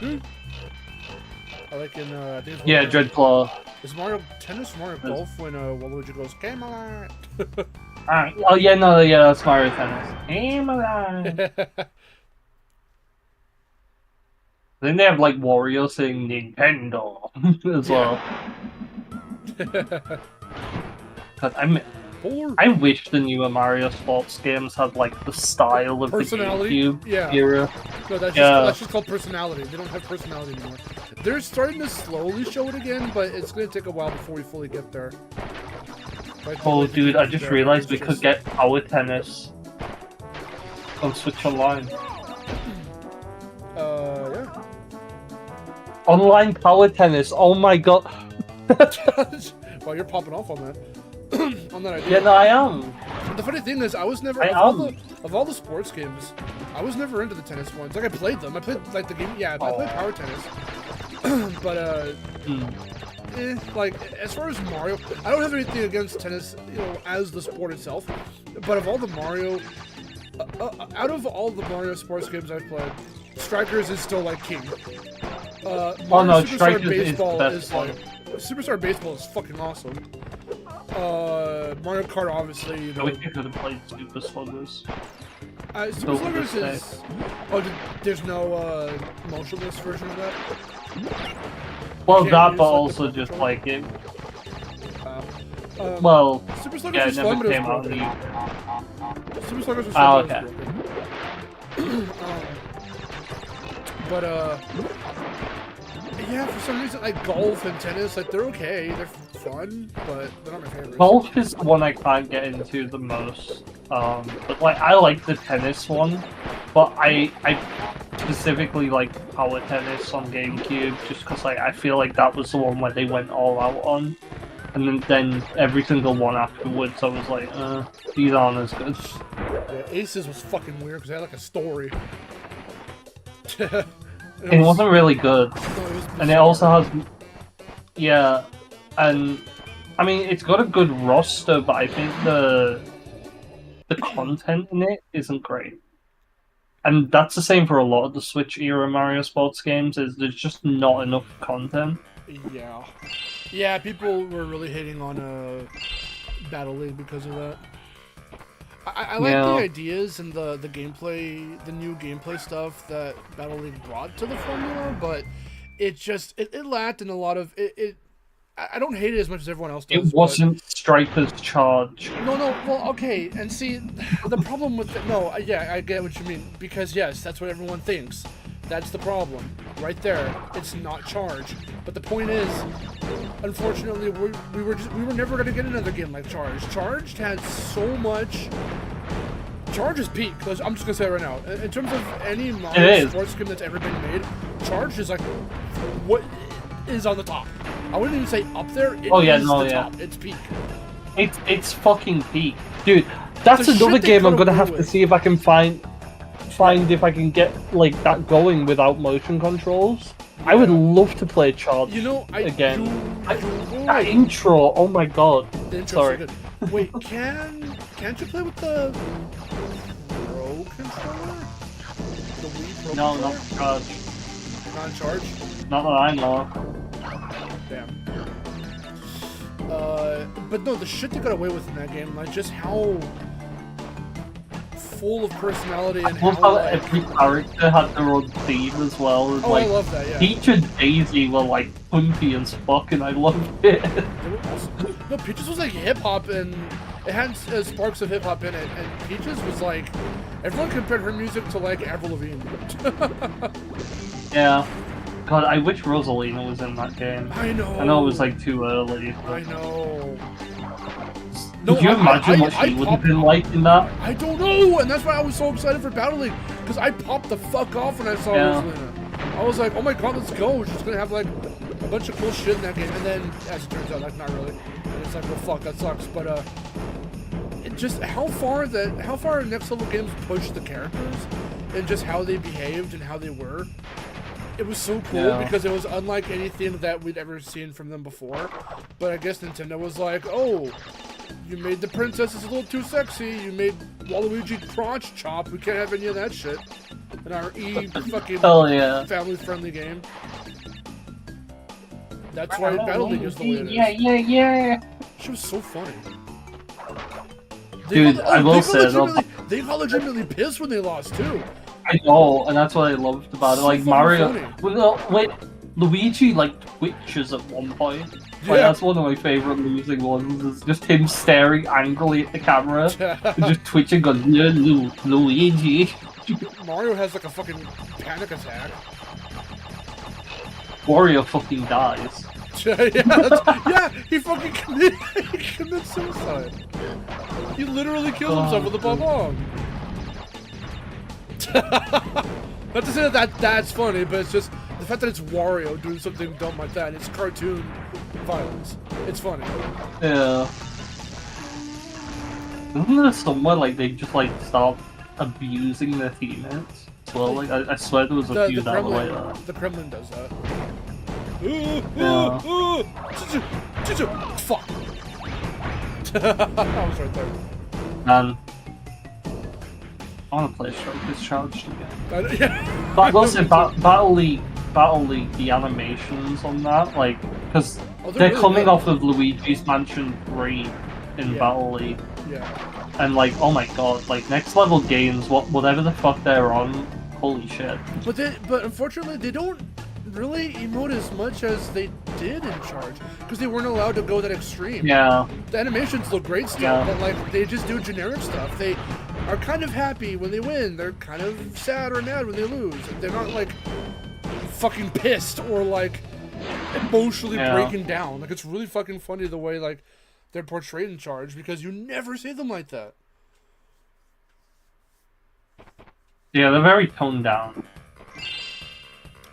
I like in I think it's Yeah, Dreadclaw. Is Mario Tennis or Mario Golf when Waluigi goes Camelot? Oh yeah, no, yeah, that's Mario Tennis. Camelot. Then they have like Wario saying Nintendo as well. God, I wish the newer Mario sports games had like the style of the GameCube era. No, that's just called personality. They don't have personality anymore. They're starting to slowly show it again, but it's going to take a while before we fully get there. Like, oh, dude, I just realized we could get Power Tennis on Switch Online. Yeah. Online Power Tennis, oh my god. Well, you're popping off on that. On that idea. Yeah, no, I am. The funny thing is, I was never of all the sports games, I was never into the tennis ones. Like I played them. I played like the game. Yeah, I played Power Tennis. But like as far as Mario, I don't have anything against tennis, you know, as the sport itself. But of all the Mario, out of all the Mario sports games I've played, Strikers is still like king. Oh no, Strikers Baseball is the best one. Superstar Baseball is fucking awesome. Mario Kart, obviously, you know. I wish you could have played Super Sluggers. Super Sluggers is... Oh, there's no motionless version of that? Well, that, but also just like it. Well, Super Sluggers yeah, it was never fun, but came it out was in the UK. Super Sluggers was Oh, fun, okay. but yeah, for some reason, like golf and tennis, like they're okay, they're fun, but they're not my favorites. Golf is the one I can't get into the most. But like I like the tennis one, but I specifically like Power Tennis on GameCube just because like I feel like that was the one where they went all out on, and then every single one afterwards I was like, these aren't as good. Yeah, Aces was fucking weird because they had like a story. It wasn't really good, and it also has, yeah, and I mean it's got a good roster, but I think the content in it isn't great. and that's the same for a lot of the Switch era Mario sports games. Is there's just not enough content. Yeah. Yeah, people were really hating on Battle League because of that. I like the ideas and the gameplay, the new gameplay stuff that Battle League brought to the formula, but it just it lacked in a lot of it. I don't hate it as much as everyone else does. It wasn't Striker's charge. No, well, okay, and see, the problem with yeah, I get what you mean, because yes, that's what everyone thinks. That's the problem, right there. It's not Charge, but the point is, unfortunately, we were never gonna get another game like Charge. Charge had so much. Charge is peak. I'm just gonna say it right now. In terms of any Mario sports game that's ever been made, Charge is like what is on the top. I wouldn't even say up there. It is the top. It's peak. It's fucking peak, dude. That's another game I'm gonna have to see if I can find if I can get like that going without motion controls. Yeah. I would love to play Charge again. That intro, oh my god. The intro's so good. Wait, can't you play with the Pro controller? The Wii Pro No, controller? not Charge. Not Charge? Not that I know. Damn. But no, the shit they got away with in that game, like just how full of personality and how like, every character had their own theme as well. And, I love that, yeah. Peach and Daisy were like punky and fuck, and I loved it. They were awesome. No, Peaches was like hip-hop, and it had sparks of hip-hop in it, and Peaches was like, everyone compared her music to like Avril Lavigne. Yeah. God, I wish Rosalina was in that game. I know. I know it was like too early. But... I know. Could you imagine what she would have been like in that? I don't know, and that's why I was so excited for Battle League, because I popped the fuck off when I saw Rosalina. I was like, oh my god, let's go. She's gonna have like a bunch of cool shit in that game, and then as it turns out, like not really. And it's like, well, fuck, that sucks. But it just how far next level games pushed the characters and just how they behaved and how they were. It was so cool because it was unlike anything that we'd ever seen from them before. But I guess Nintendo was like, oh, you made the princesses a little too sexy. You made Waluigi crotch chop. We can't have any of that shit in our fucking family-friendly game. That's why Battle League is the way it is. Yeah. She was so funny. Dude, I will say they got legitimately pissed when they lost too. I know, and that's what I loved about it. Like Mario, Luigi like twitches at one point. Like, that's one of my favorite losing ones. Is just him staring angrily at the camera and just twitching, going Luigi. Mario has like a fucking panic attack. Wario fucking dies. He fucking commits suicide. He literally killed himself with a bomb. Not to say that's funny, but it's just the fact that it's Wario doing something dumb like that. It's cartoon violence. It's funny. Yeah. Isn't there somewhere like they just like stop abusing their teammates? Well, like I swear there was a few that were like that. The Kremlin does that. Fuck. I was right there. Man. I want to play Striker's Charge again. But also, Battle League, the animations on that, like, because they're really coming off of Luigi's Mansion 3 in Battle League. Yeah. And like, oh my god, like next level games, whatever the fuck they're on, holy shit. But unfortunately, they don't really emote as much as they did in Charge, because they weren't allowed to go that extreme. Yeah. The animations look great still, but like they just do generic stuff. They are kind of happy when they win. They're kind of sad or mad when they lose. They're not like fucking pissed or like emotionally breaking down. Like it's really fucking funny the way like they're portrayed in Charge, because you never see them like that. Yeah, they're very toned down.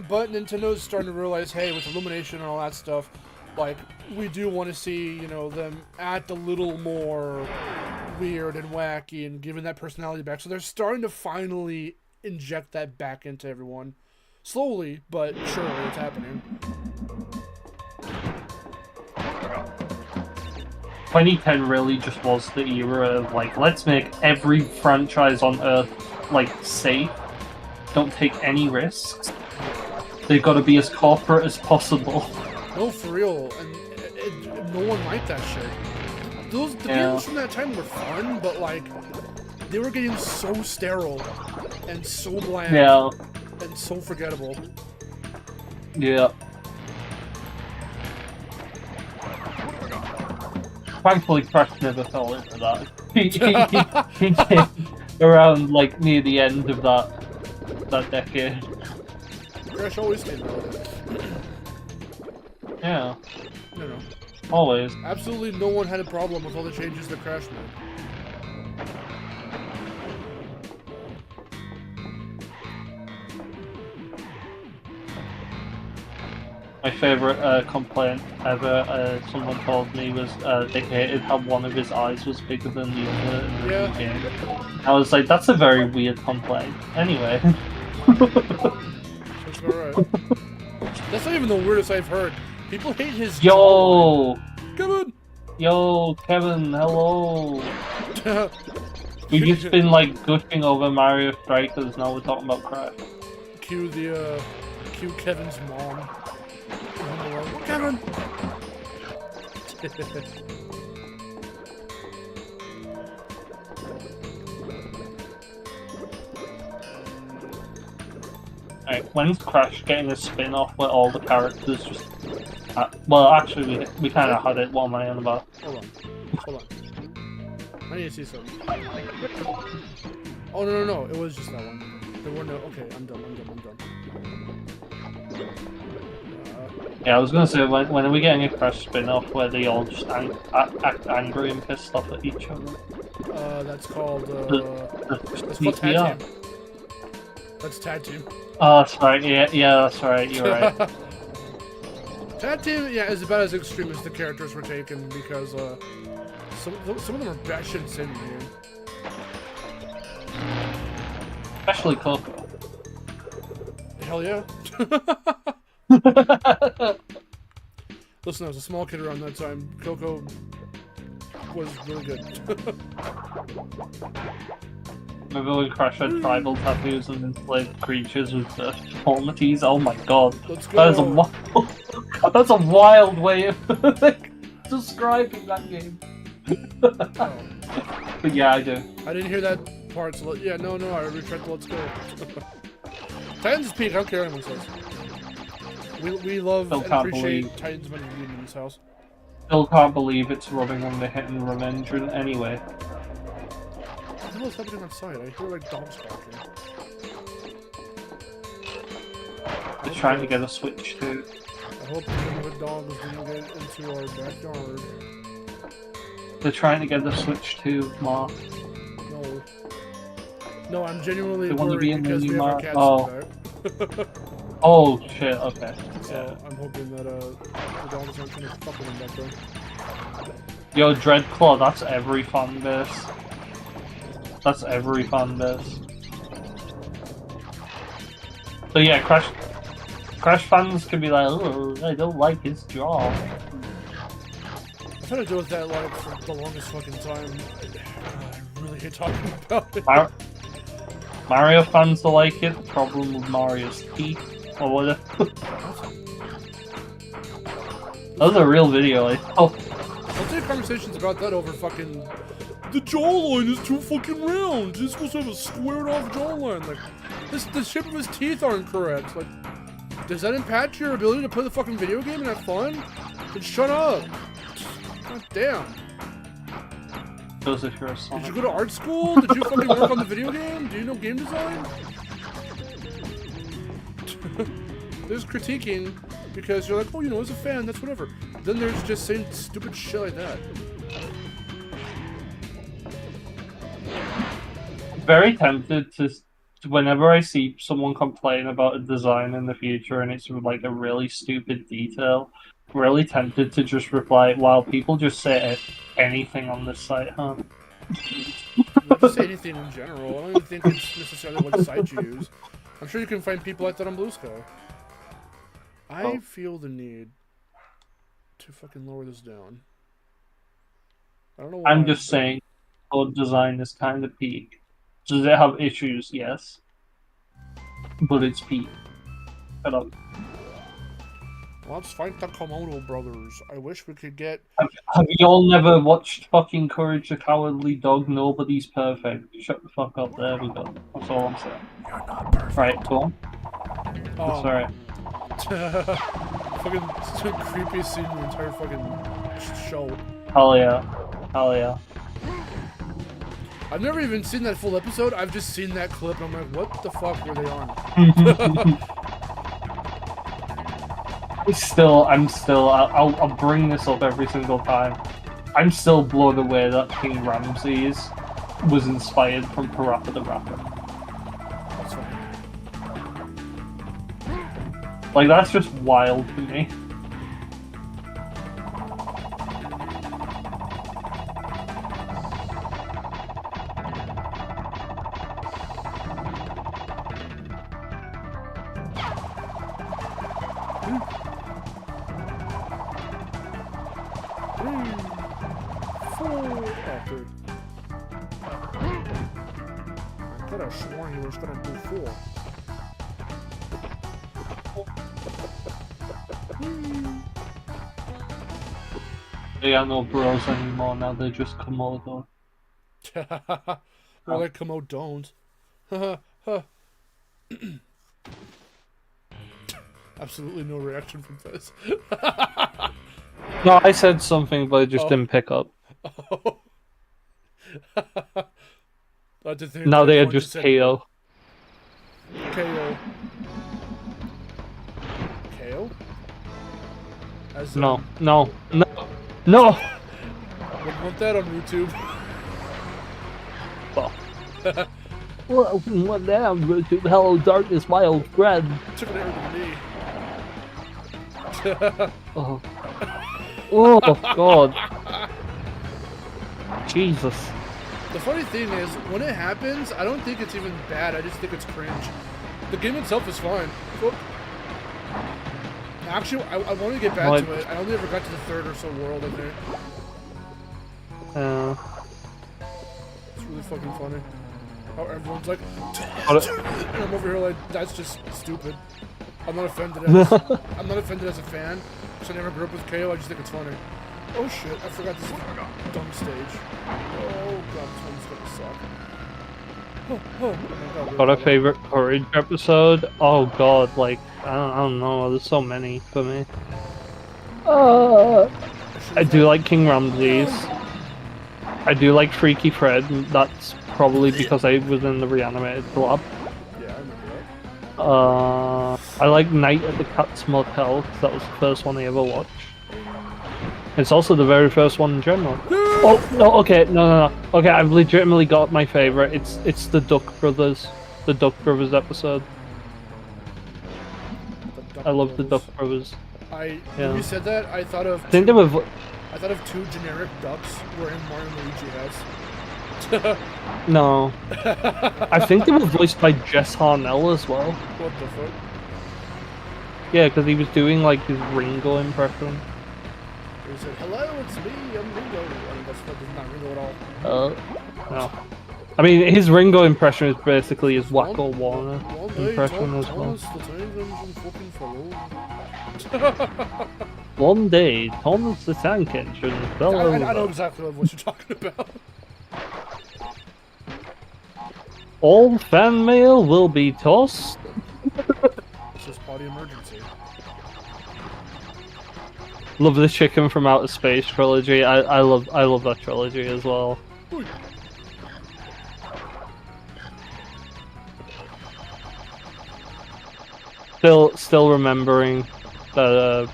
But Nintendo's starting to realize, hey, with Illumination and all that stuff, like, we do want to see, you know, them act a little more weird and wacky and giving that personality back. So they're starting to finally inject that back into everyone. Slowly, but surely it's happening. 2010 really just was the era of, like, let's make every franchise on Earth, like, safe don't take any risks. They've got to be as corporate as possible. No, for real, and no one liked that shit. The games from that time were fun, but like they were getting so sterile and so bland and so forgettable. Yeah. Thankfully, Crash never fell into that. He came around like near the end of that decade. Crash always came out. Yeah. No. Always. Absolutely no one had a problem with all the changes that Crash made. My favorite complaint ever, someone told me, was they hated how one of his eyes was bigger than the other in the game. I was like, that's a very weird complaint. Anyway. That's alright. That's not even the weirdest I've heard. People hate his Yo! Kevin! Yo, Kevin, hello! We've just been like gushing over Mario Strikers, now we're talking about Crash. Cue Kevin's mom. Kevin! Alright, when's Crash getting a spin-off where all the characters just... well, actually, we kind of had it. What am I on about? Hold on. I need to see something. Oh, no. It was just that one. There were no... Okay, I'm done. Yeah, I was gonna say, when are we getting a Crash spin-off where they all just act angry and pissed off at each other? That's called, That's called Tag Team. That's Tag Team. Oh, that's right, yeah, that's right, you're right. Tag Team, yeah, is about as extreme as the characters were taken, because, some of them are batshit insane, man. Especially Coco. Hell yeah. Listen, I was a small kid around that time. Coco was really good. Remember when Crash had tribal tattoos and enslaved creatures with deformities? Oh my god. Let's go. That's a wild way of describing that game. Oh. But yeah, I do. I didn't hear that part, so yeah, no, I retract the let's go. Titans Peak, I don't care what anyone says. We love and appreciate Titans when we in this house. Still can't believe it's rubbing on the hit and run engine anyway. What the hell is happening outside? I hear like dogs barking. They're trying to get a Switch too. I hope the dog is going to get into our backyard. They're trying to get the Switch too, Mark. No, I'm genuinely they worried because we have our cats back. Oh shit, okay. So I'm hoping that the dogs aren't trying to fuck with him back there. Yo, Dreadclaw, that's every fan base. That's every fan base. So yeah, Crash fans can be like, oh, I don't like his jaw. I've had to deal with that like for the longest fucking time. I really hate talking about it. Mario fans will like it. The problem with Mario's teeth or whatever. That was a real video. Like, I'll take conversations about that over fucking. The jawline is too fucking round. He's supposed to have a squared off jawline. Like, the shape of his teeth aren't correct. Like, does that impact your ability to play the fucking video game and have fun? Then shut up. God damn. Those if you're a Sonic. Did you go to art school? Did you fucking work on the video game? Do you know game design? There's critiquing because you're like, oh, you know, as a fan, that's whatever. Then there's just saying stupid shit like that. Very tempted to, whenever I see someone complain about a design in the future and it's like a really stupid detail, really tempted to just reply, wow, people just say anything on this site, huh? Not just say anything in general. I don't even think it's necessarily what site you use. I'm sure you can find people like that on Blue Sky. I feel the need to fucking lower this down. I don't know why. I'm just saying, code design is kind of peak. Does it have issues? Yes. but it's Pete. Shut up. Let's fight the Komodo brothers. I wish we could get... Have you all never watched fucking Courage the Cowardly Dog? Nobody's perfect. Shut the fuck up. There we go. That's all I'm saying. You're not perfect. Right, go on. That's alright. Fucking creepy scene in the entire fucking show. Hell yeah. Hell yeah. I've never even seen that full episode. I've just seen that clip and I'm like, what the fuck were they on? I'll bring this up every single time. I'm still blown away that King Ramses was inspired from Parappa the Rapper. That's funny. Like, that's just wild to me. I could have sworn he was gonna do 4. They are no bros anymore now, they're just Komodo. More like Komodo don't. Absolutely no reaction from this. No, I said something, but I just didn't pick up. Oh. Now they are just KO. KO. KO? As, no. No. Wouldn't want that on YouTube. Well, what now, YouTube? Hello, darkness, my old friend. Took an arrow to me. Oh. Oh, God. Jesus. The funny thing is, when it happens, I don't think it's even bad. I just think it's cringe. The game itself is fine. Well, actually, I want to get back to it. I only ever got to the 3rd or so world, I think. It's really fucking funny. How everyone's like, and I'm over here like, that's just stupid. I'm not offended as I'm not offended as a fan, because I never grew up with KO. I just think it's funny. Oh shit! I forgot this is a dumb stage. Oh god, this one's gonna suck. Got a favorite Courage episode? Oh god, like I don't know. There's so many for me. I do like King Ramses. I do like Freaky Fred. That's probably because I was in the reanimated club. Yeah, I remember that. I like Night at the Cat's Motel because that was the first one I ever watched. It's also the very first one in general. Oh no! Okay, no. Okay, I've legitimately got my favorite. It's the Duck Brothers, episode. I love the Duck Brothers. When you said that, I thought of. I think they were. I thought of 2 generic ducks were in Mario and Luigi house. No. I think they were voiced by Jess Harnell as well. What the fuck? Yeah, because he was doing like his Ringo impression. He said, "Hello, it's me, I'm Ringo." I mean, that's not Ringo at all. No. I mean, his Ringo impression is basically his Wacko Warner impression as well. One day, Thomas the Tank Engine fell over. I know exactly what you're talking about. All fan mail will be tossed. This is party emergency. Love the Chicken from Outer Space trilogy. I love that trilogy as well. Ooh. Still remembering that.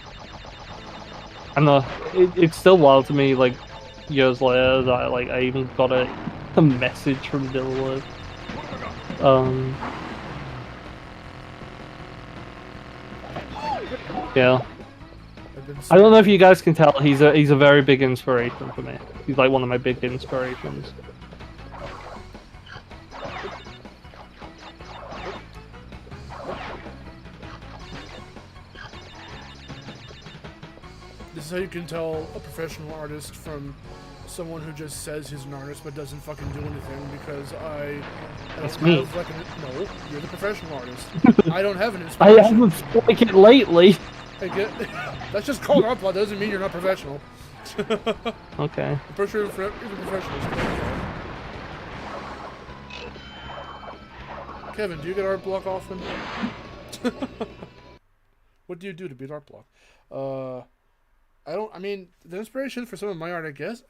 I know it's still wild to me. Like years later, that I even got a message from Dilworth. Yeah. I don't know if you guys can tell, he's a very big inspiration for me. He's like one of my big inspirations. This is how you can tell a professional artist from someone who just says he's an artist but doesn't fucking do anything because I That's don't me. have like no, you're the professional artist. I don't have an I inspiration. haven't spoken it lately. I get that's just called upload. Doesn't mean you're not professional. Okay. I'm pretty sure you're professional. Kevin, do you get art block often? What do you do to beat art block? I mean, the inspiration for some of my art, I guess.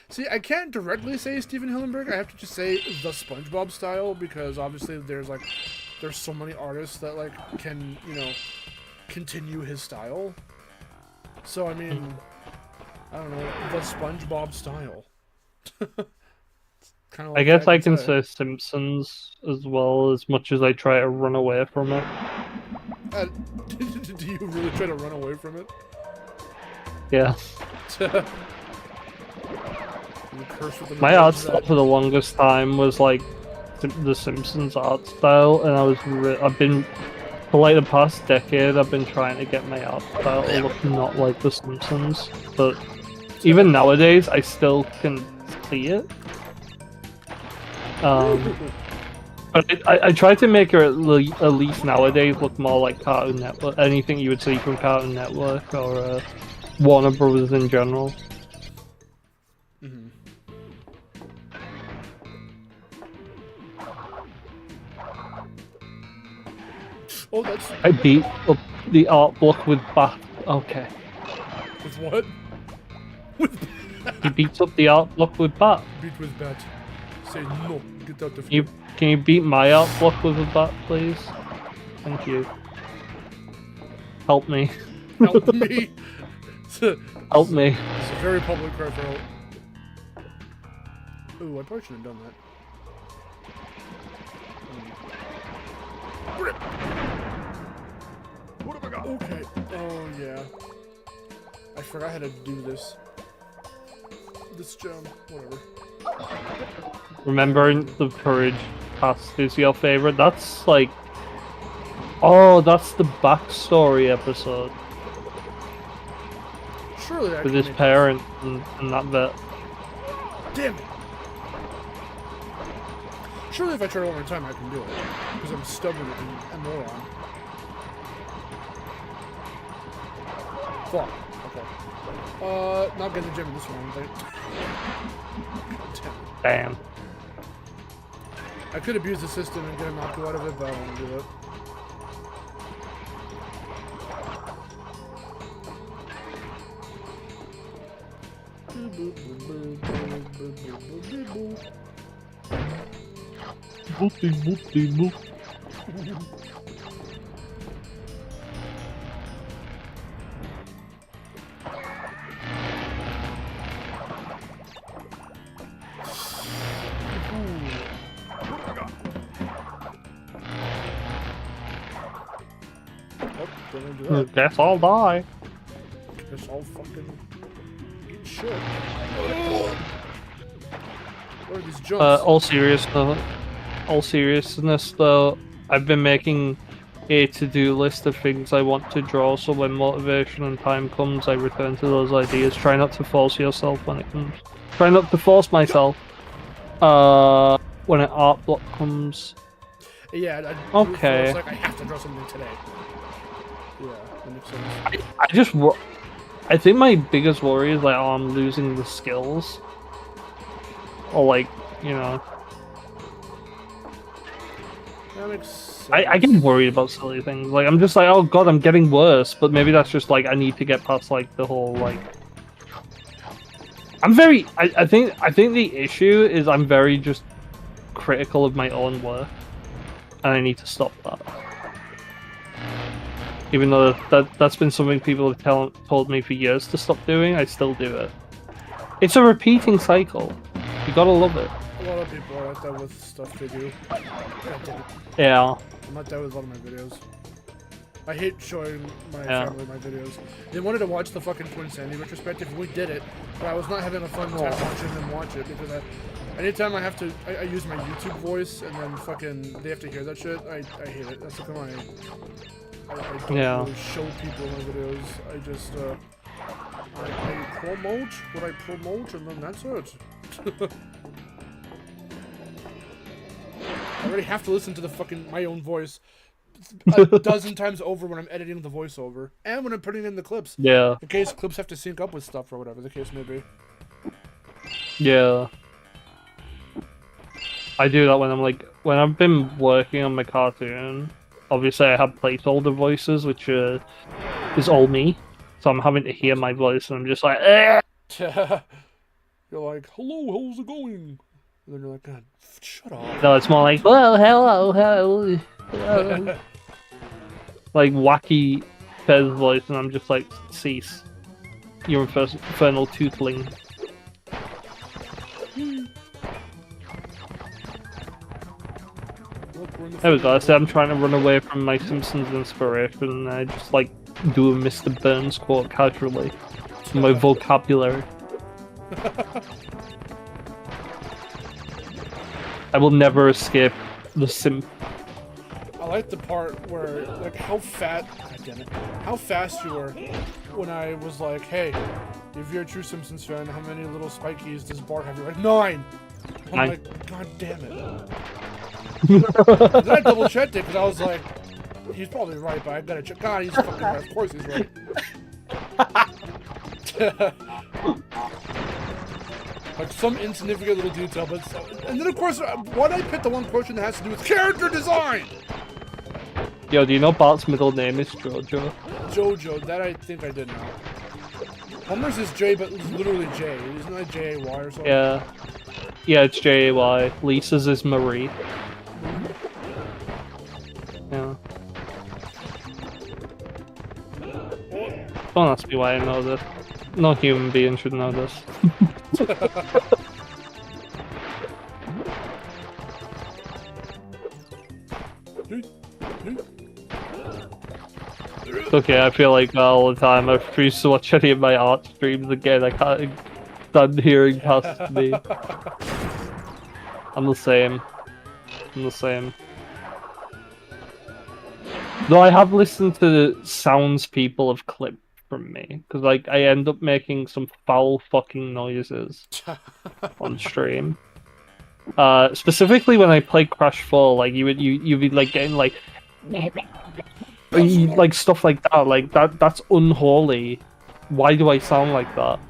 See, I can't directly say Steven Hillenburg. I have to just say the SpongeBob style because obviously there's so many artists that like can, you know, continue his style. So I mean, I don't know, the SpongeBob style. Kind of. I guess I can say Simpsons as well, as much as I try to run away from it. Do you really try to run away from it? Yeah. My My art style for the longest time was like the Simpsons art style, and I've been for like the past decade I've been trying to get my art style to look not like the Simpsons, but even nowadays I still can see it. But I try to make her at least nowadays look more like Cartoon Network, anything you would see from Cartoon Network or Warner Brothers in general. Mm-hmm. Oh, that's. I beat up the art block with bat. Okay. With what? With. He beats up the art block with bat. Beat with bat. Say no. Get out of here. Can you beat my art block with a bat, please? Thank you. Help me. Help me. Help me. It's a very public cry for help. Ooh, I probably should have done that. What have I got? Okay. Oh yeah. I forgot how to do this. This jump. Whatever. Remembering the Courage Past is your favorite. That's like, oh, that's the backstory episode. Surely that with his parent and that vet. Damn it! Surely if I try one more time I can do it. Because I'm stubborn and a moron. Fuck. Okay. Not getting the gym in this one, I think. Damn. I could abuse the system and get a knockout out of it, but I don't want to do it. Boopy boopy boop. Guess I'll die. Guess I'll fucking eat shit. What are these jumps? All seriousness though, I've been making a to-do list of things I want to draw, so when motivation and time comes, I return to those ideas. Try not to force yourself when it comes. Try not to force myself. When an art block comes. Yeah, okay. It's like I have to draw something today. Yeah, that makes sense. I think my biggest worry is like, oh, I'm losing the skills. Or like, you know. That makes sense. I get worried about silly things. Like, I'm just like, oh god, I'm getting worse. But maybe that's just like, I need to get past like the whole like. I think the issue is I'm very just critical of my own work. And I need to stop that. Even though that's been something people have told me for years to stop doing, I still do it. It's a repeating cycle. You gotta love it. A lot of people are like that with stuff they do. Yeah. I'm not that with a lot of my videos. I hate showing my family my videos. They wanted to watch the fucking Twin Sandy retrospective, and we did it, but I was not having a fun time watching them watch it, because anytime I have to, I use my YouTube voice, and then fucking, they have to hear that shit, I hate it. That's like I don't really show people my videos. I just, I promote what I promote, and then that's it. I already have to listen to my own voice a dozen times over when I'm editing the voiceover, and when I'm putting in the clips. Yeah. In case clips have to sync up with stuff or whatever the case may be. Yeah. I do that when I've been working on my cartoon. Obviously, I have placeholder voices, which is all me. So I'm having to hear my voice, and I'm just like, eh! You're like, hello, how's it going? And then you're like, God, shut up. No, it's more like, well, hello. Like wacky Fez voice, and I'm just like, cease. Your infernal tootling. There we go. So I'm trying to run away from my Simpsons inspiration, and I just like do a Mr. Burns quote casually. My vocabulary. I will never escape the simp. I like the part where, like, how fast you were when I was like, hey, if you're a true Simpsons fan, how many little spikies does Bart have? You're like, 9! I'm like, God damn it. Then I double checked it because I was like, he's probably right, but I gotta check. God, he's fucking right. Of course he's right. Like some insignificant little detail, but and then of course, why'd I pick the one question that has to do with character design? Yo, do you know Bart's middle name is Jojo? Jojo, that I think I did know. Homer's is J, but it's literally J. Isn't that J-A-Y or something? Yeah. Yeah, it's J-A-Y. Lisa's is Marie. Yeah. Don't ask me why I know this. No human being should know this. Okay, I feel like all the time I refuse to watch any of my art streams again. I can't stand hearing past me. I'm the same. Though I have listened to the sounds people have clipped from me, because like I end up making some foul fucking noises on stream. Specifically when I play Crash 4, like you'd be like getting like like stuff like that. Like that's unholy. Why do I sound like that?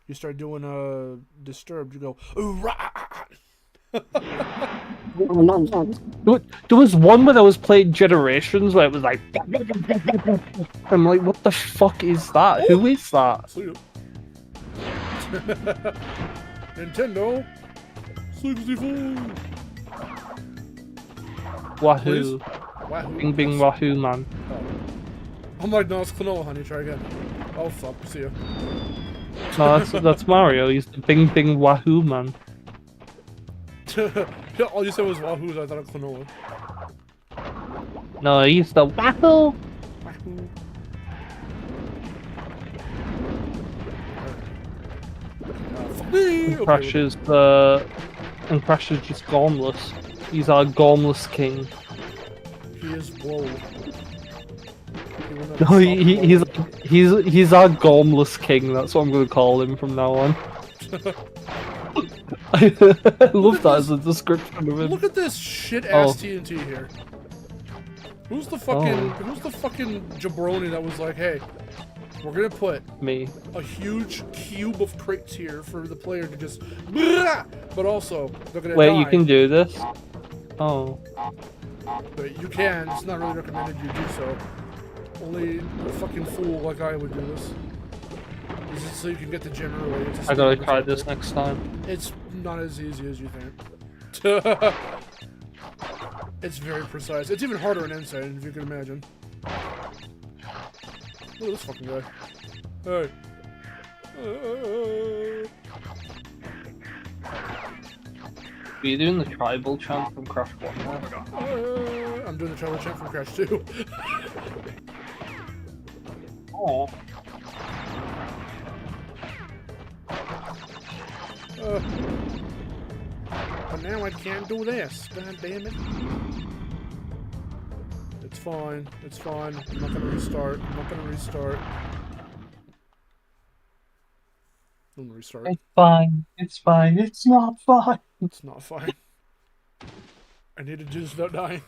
You start doing Disturbed, you go, ooh, rah! There was one when I was playing Generations where it was like I'm like, what the fuck is that? Who is that? Nintendo 64. Wahoo. Wahoo. Bing bing wahoo, man. Oh. I'm like, no, it's Klonoa, honey. Try again. Oh fuck, see ya. No, that's Mario. He's the bing bing wahoo, man. All you said was Wahoo, so I thought of Klonoa. No, he's the wahoo. Wahoo. And Crash is just gormless. He's our gormless king. He is whoa. No, he's our gormless king. That's what I'm gonna call him from now on. I love that as a description of him. Look at this shit ass TNT here. Who's the fucking jabroni that was like, hey, we're gonna put a huge cube of crates here for the player to just but also they're gonna die. You can do this? Oh. But you can, it's not really recommended you do so. Only a fucking fool like I would do this. Is it so you can get the gem early? I gotta try this next time. It's not as easy as you think. It's very precise. It's even harder in Inside, if you can imagine. Look at this fucking guy. Hey. Are you doing the tribal chant from Crash 1 now? I'm doing the tribal chant from Crash 2. Oh. But now I can't do this. God damn it. It's fine. It's fine. I'm not gonna restart. I'm gonna restart. It's fine. It's fine. It's not fine. It's not fine. I need to do this without dying.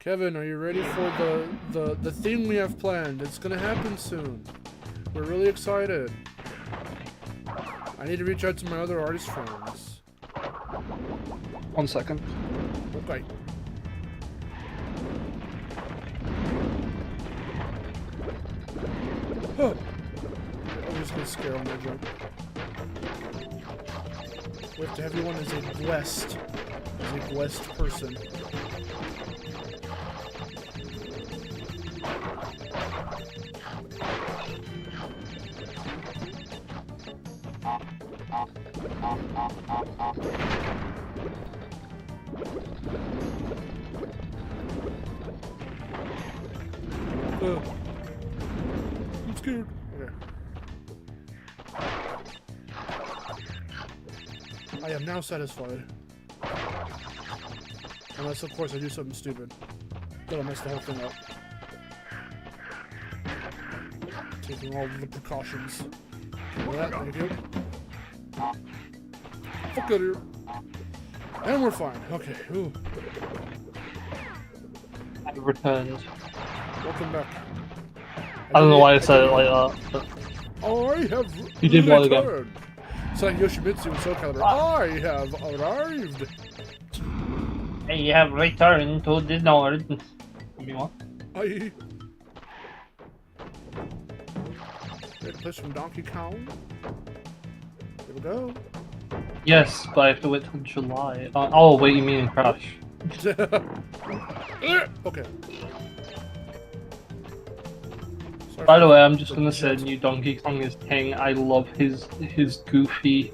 Kevin, are you ready for the thing we have planned? It's gonna happen soon. We're really excited. I need to reach out to my other artist friends. 1 second. Okay. Huh. I'm just gonna scare him, my jump. We have to have everyone as a blessed person. I'm scared. Okay. I am now satisfied. Unless, of course, I do something stupid. That'll mess the whole thing up. Taking all of the precautions. Look at that, thank you. Fuck out of here. And we're fine. Okay, ooh. I returned. Welcome back. I don't know why I said it like that, but I have you did well again. returned. It's like Yoshimitsu and Soul Calibur. I have arrived. I have returned to the north. You want? I ready to play some Donkey Kong. Here we go. Yes, but I have to wait till July. Oh, wait, you mean in Crash? Okay. Sorry By the for way, I'm just the gonna say jet. new Donkey Kong is king. I love his goofy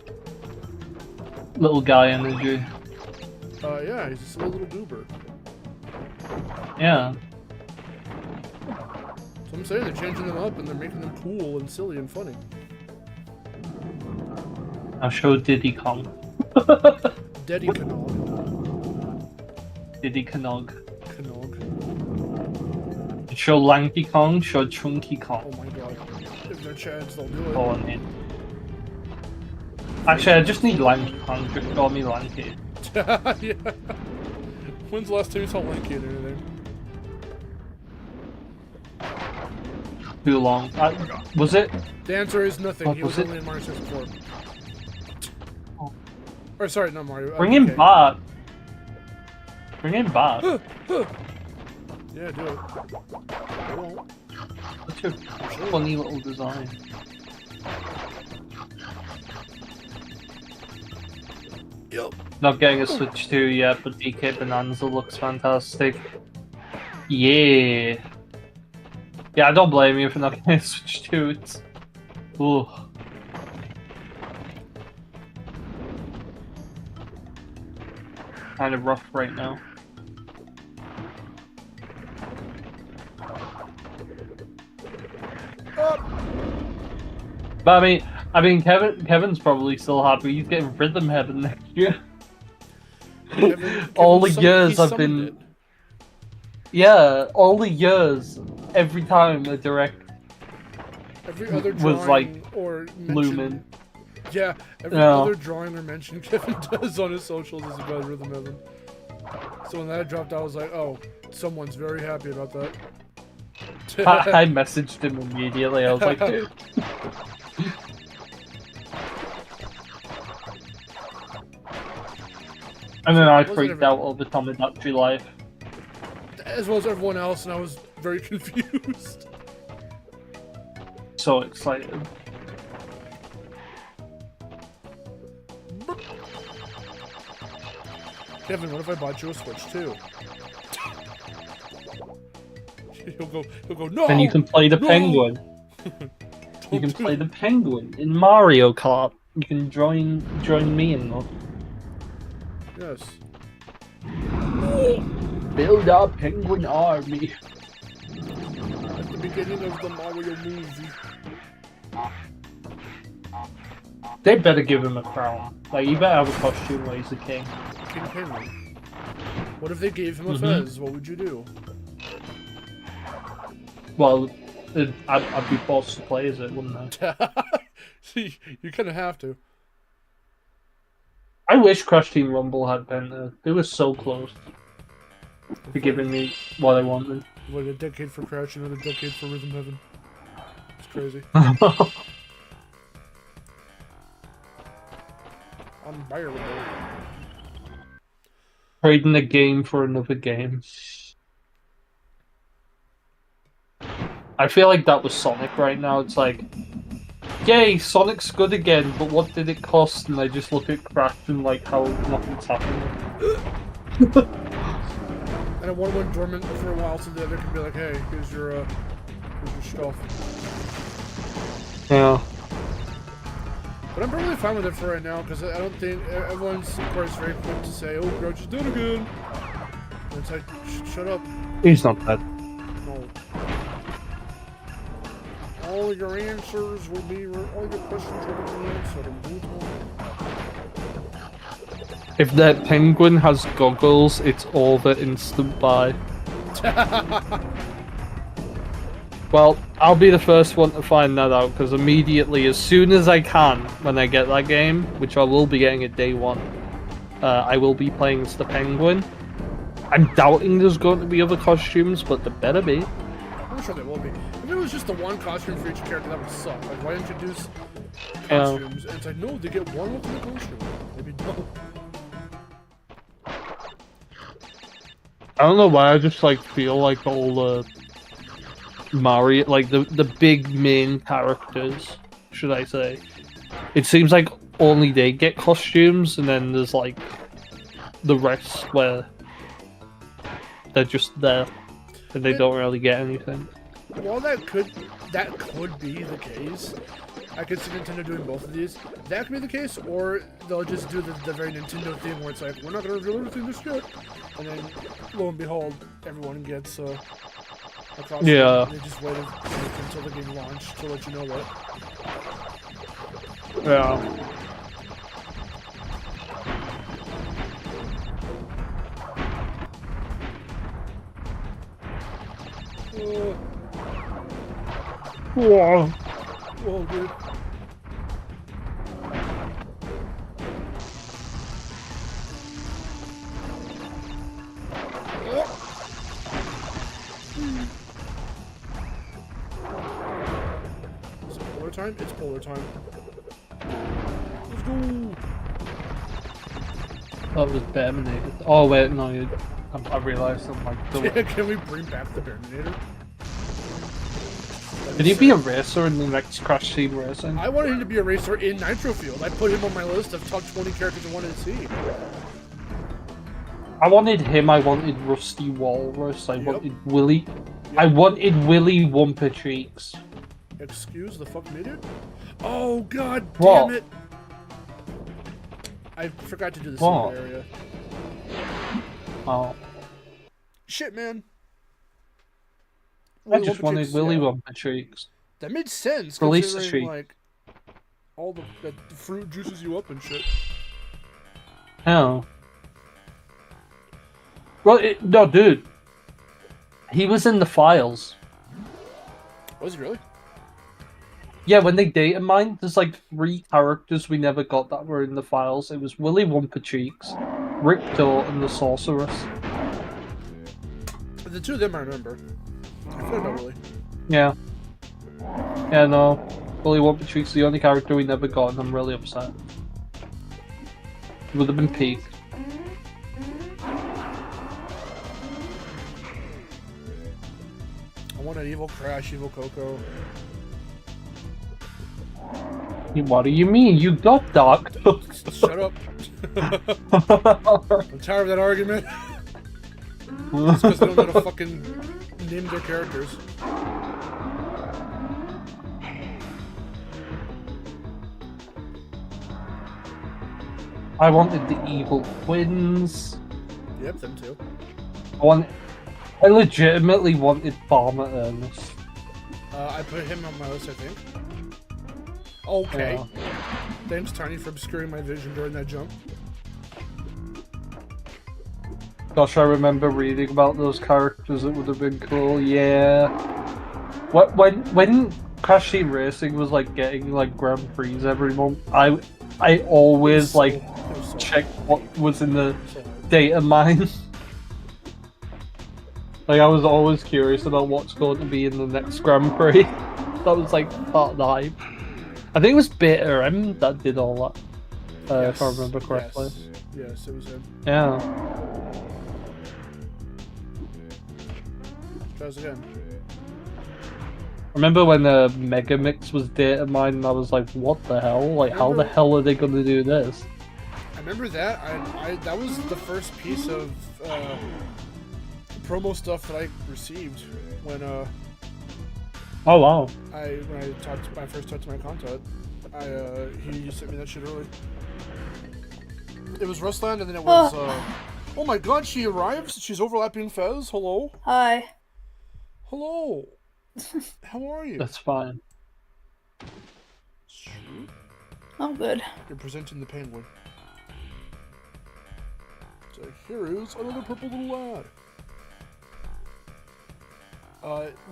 little guy energy. Yeah, he's just a little goober. Yeah. So I'm saying they're changing them up and they're making them cool and silly and funny. I'll show Diddy Kong. Deddy Canog. Diddy Kong. Canog. Show Lanky Kong, show Chunky Oh Kong. my god. If they're Chads, they'll do it. Oh, I mean. Actually, I just need Lanky Kong. Just call me Lanky. Yeah. When's the last time you saw Lanky in anything? Too long. Was it? The answer is nothing. What He was was it? only in Mario 64. Oh. Or sorry, not Mario. Bring him DK. back. Bring him back. Yeah, do it. I won't. Such a funny little design. Yup. Not getting a Switch 2 yet, but DK Bonanza looks fantastic. Yeah. Yeah, I don't blame you for not getting a Switch 2. It's... Ooh. Kind of rough right now. But I mean, Kevin's probably still happy. He's getting Rhythm Heaven next year. All the years I've been, yeah, all the years, every time a direct Every other was drawing like or looming. mention, yeah, every Yeah. other drawing or mention Kevin does on his socials is about Rhythm Heaven. So when that dropped, I was like, oh, someone's very happy about that. I messaged him immediately. I was like, dude. And then I Wasn't freaked every- out over Tomodachi Life. As well as everyone else, and I was very confused. So excited. Kevin, what if I bought you a Switch too? He'll go, no! Then you can play the no! penguin. You Don't can do play it." the penguin in Mario Kart. You can join me in that. Yes. Build our penguin army. At the beginning of the Mario movie. They better give him a crown. Like, you better have a costume where he's the king. King Henry. What if they gave him a fez? What would you do? Well, I'd be forced to play as it, wouldn't I? See, you kind of have to. I wish Crash Team Rumble had been there. They were so close to giving me what I wanted. Like a decade for Crash, another decade for Rhythm Heaven. It's crazy. Unbearable. Trading a game for another game. I feel like that was Sonic right now. It's like, yay, Sonic's good again, but what did it cost? And I just look at Crash and like how nothing's happening. And one went dormant for a while, so the other can be like, hey, here's your stuff. Yeah. But I'm probably fine with it for right now, because I don't think everyone's, of course, very quick to say, oh, Crouch is dead again. And it's like, shut up. He's not dead. No. All your answers will be, all your questions will be answered. If that penguin has goggles, it's over instant buy. Well, I'll be the first one to find that out, because immediately, as soon as I can, when I get that game, which I will be getting at day one, I will be playing as the penguin. I'm doubting there's going to be other costumes, but there better be. I'm sure there will be. If it was just the one costume for each character, that would suck. Like, why introduce costumes? And it's like, no, they get one with the costume. Maybe no. I don't know why, I just like feel like all the Mario, like the big main characters, should I say. It seems like only they get costumes, and then there's like the rest where they're just there and they don't really get anything. Well, that could be the case. I could see Nintendo doing both of these. That could be the case, or they'll just do the very Nintendo thing where it's like, we're not going to reveal everything just yet. And then, lo and behold, everyone gets a costume. Yeah. They just waited until the game launched to let you know that. Yeah. Whoa. Whoa, dude. Is it polar time? It's polar time. Let's go! That was Terminated. Oh wait, no, I realised I'm like... Can we bring back the Terminator? Can he be a racer in the next Crash Team Racing? I wanted him to be a racer in Nitro Field. I put him on my list of top 20 characters I wanted to see. I wanted him, I wanted Rusty Walrus, I wanted Willy... I wanted Willy Wumper Cheeks. Excuse the fuck me, dude? Oh, god What? damn it! I forgot to do the What? secret area. Oh. Shit, man. I just wanted Willy Wumper Cheeks. That made sense, Release the considering, treat. like, all the fruit juices you up and shit. Oh. Well, no, dude. He was in the files. Was he really? Yeah, when they data mined, there's like 3 characters we never got that were in the files. It was Willy Wumper Cheeks, Ripto, and the Sorceress. The two of them I remember. I forgot about Willy. Yeah. Yeah, no. Willy Wumper Cheeks is the only character we never got, and I'm really upset. It would have been peak. I want an evil Crash, evil Coco. What do you mean? You got Dark. Shut up. I'm tired of that argument. It's because they don't know how to fucking name their characters. I wanted the evil twins. Yep, them too. I legitimately wanted Farmer Ernest. I put him on my list, I think. Okay. Yeah. Thanks, Tiny, for obscuring my vision during that jump. Gosh, I remember reading about those characters. It would have been cool. Yeah. When Crash Team Racing was like getting like Grand Prix every month, I always like checked what was in the data mine. Like I was always curious about what's going to be in the next Grand Prix. That was like part of the hype. I think it was Beta M that did all that. If I remember correctly. Yes, it was him. Yeah. Try this again. Remember when the Mega Mix was data mined and I was like, what the hell? Like, how the hell are they going to do this? I remember that. That was the first piece of promo stuff that I received when Oh wow. when I first talked to my contact. He sent me that shit early. It was Rustland, and then it was oh my god, she arrives. She's overlapping Fez. Hello. Hi. Hello. How are you? That's fine. I'm good. You're presenting the penguin. So here is another purple little lad.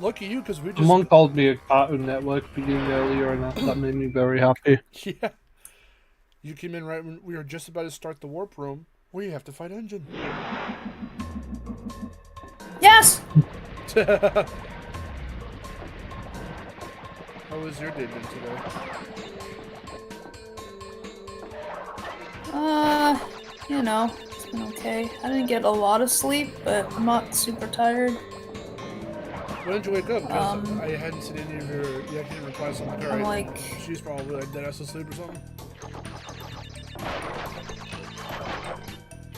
Lucky you, because we just... Someone called me a Cartoon Network beginning earlier, and that made me very happy. Yeah. You came in right when we were just about to start the warp room. We have to fight Engine. Yes! How was your day been today? You know, it's been okay. I didn't get a lot of sleep, but I'm not super tired. When did you wake up? Because I hadn't seen any of your... Yeah, I didn't reply, so I'm like, I'm alright. like... She's probably like dead ass asleep or something.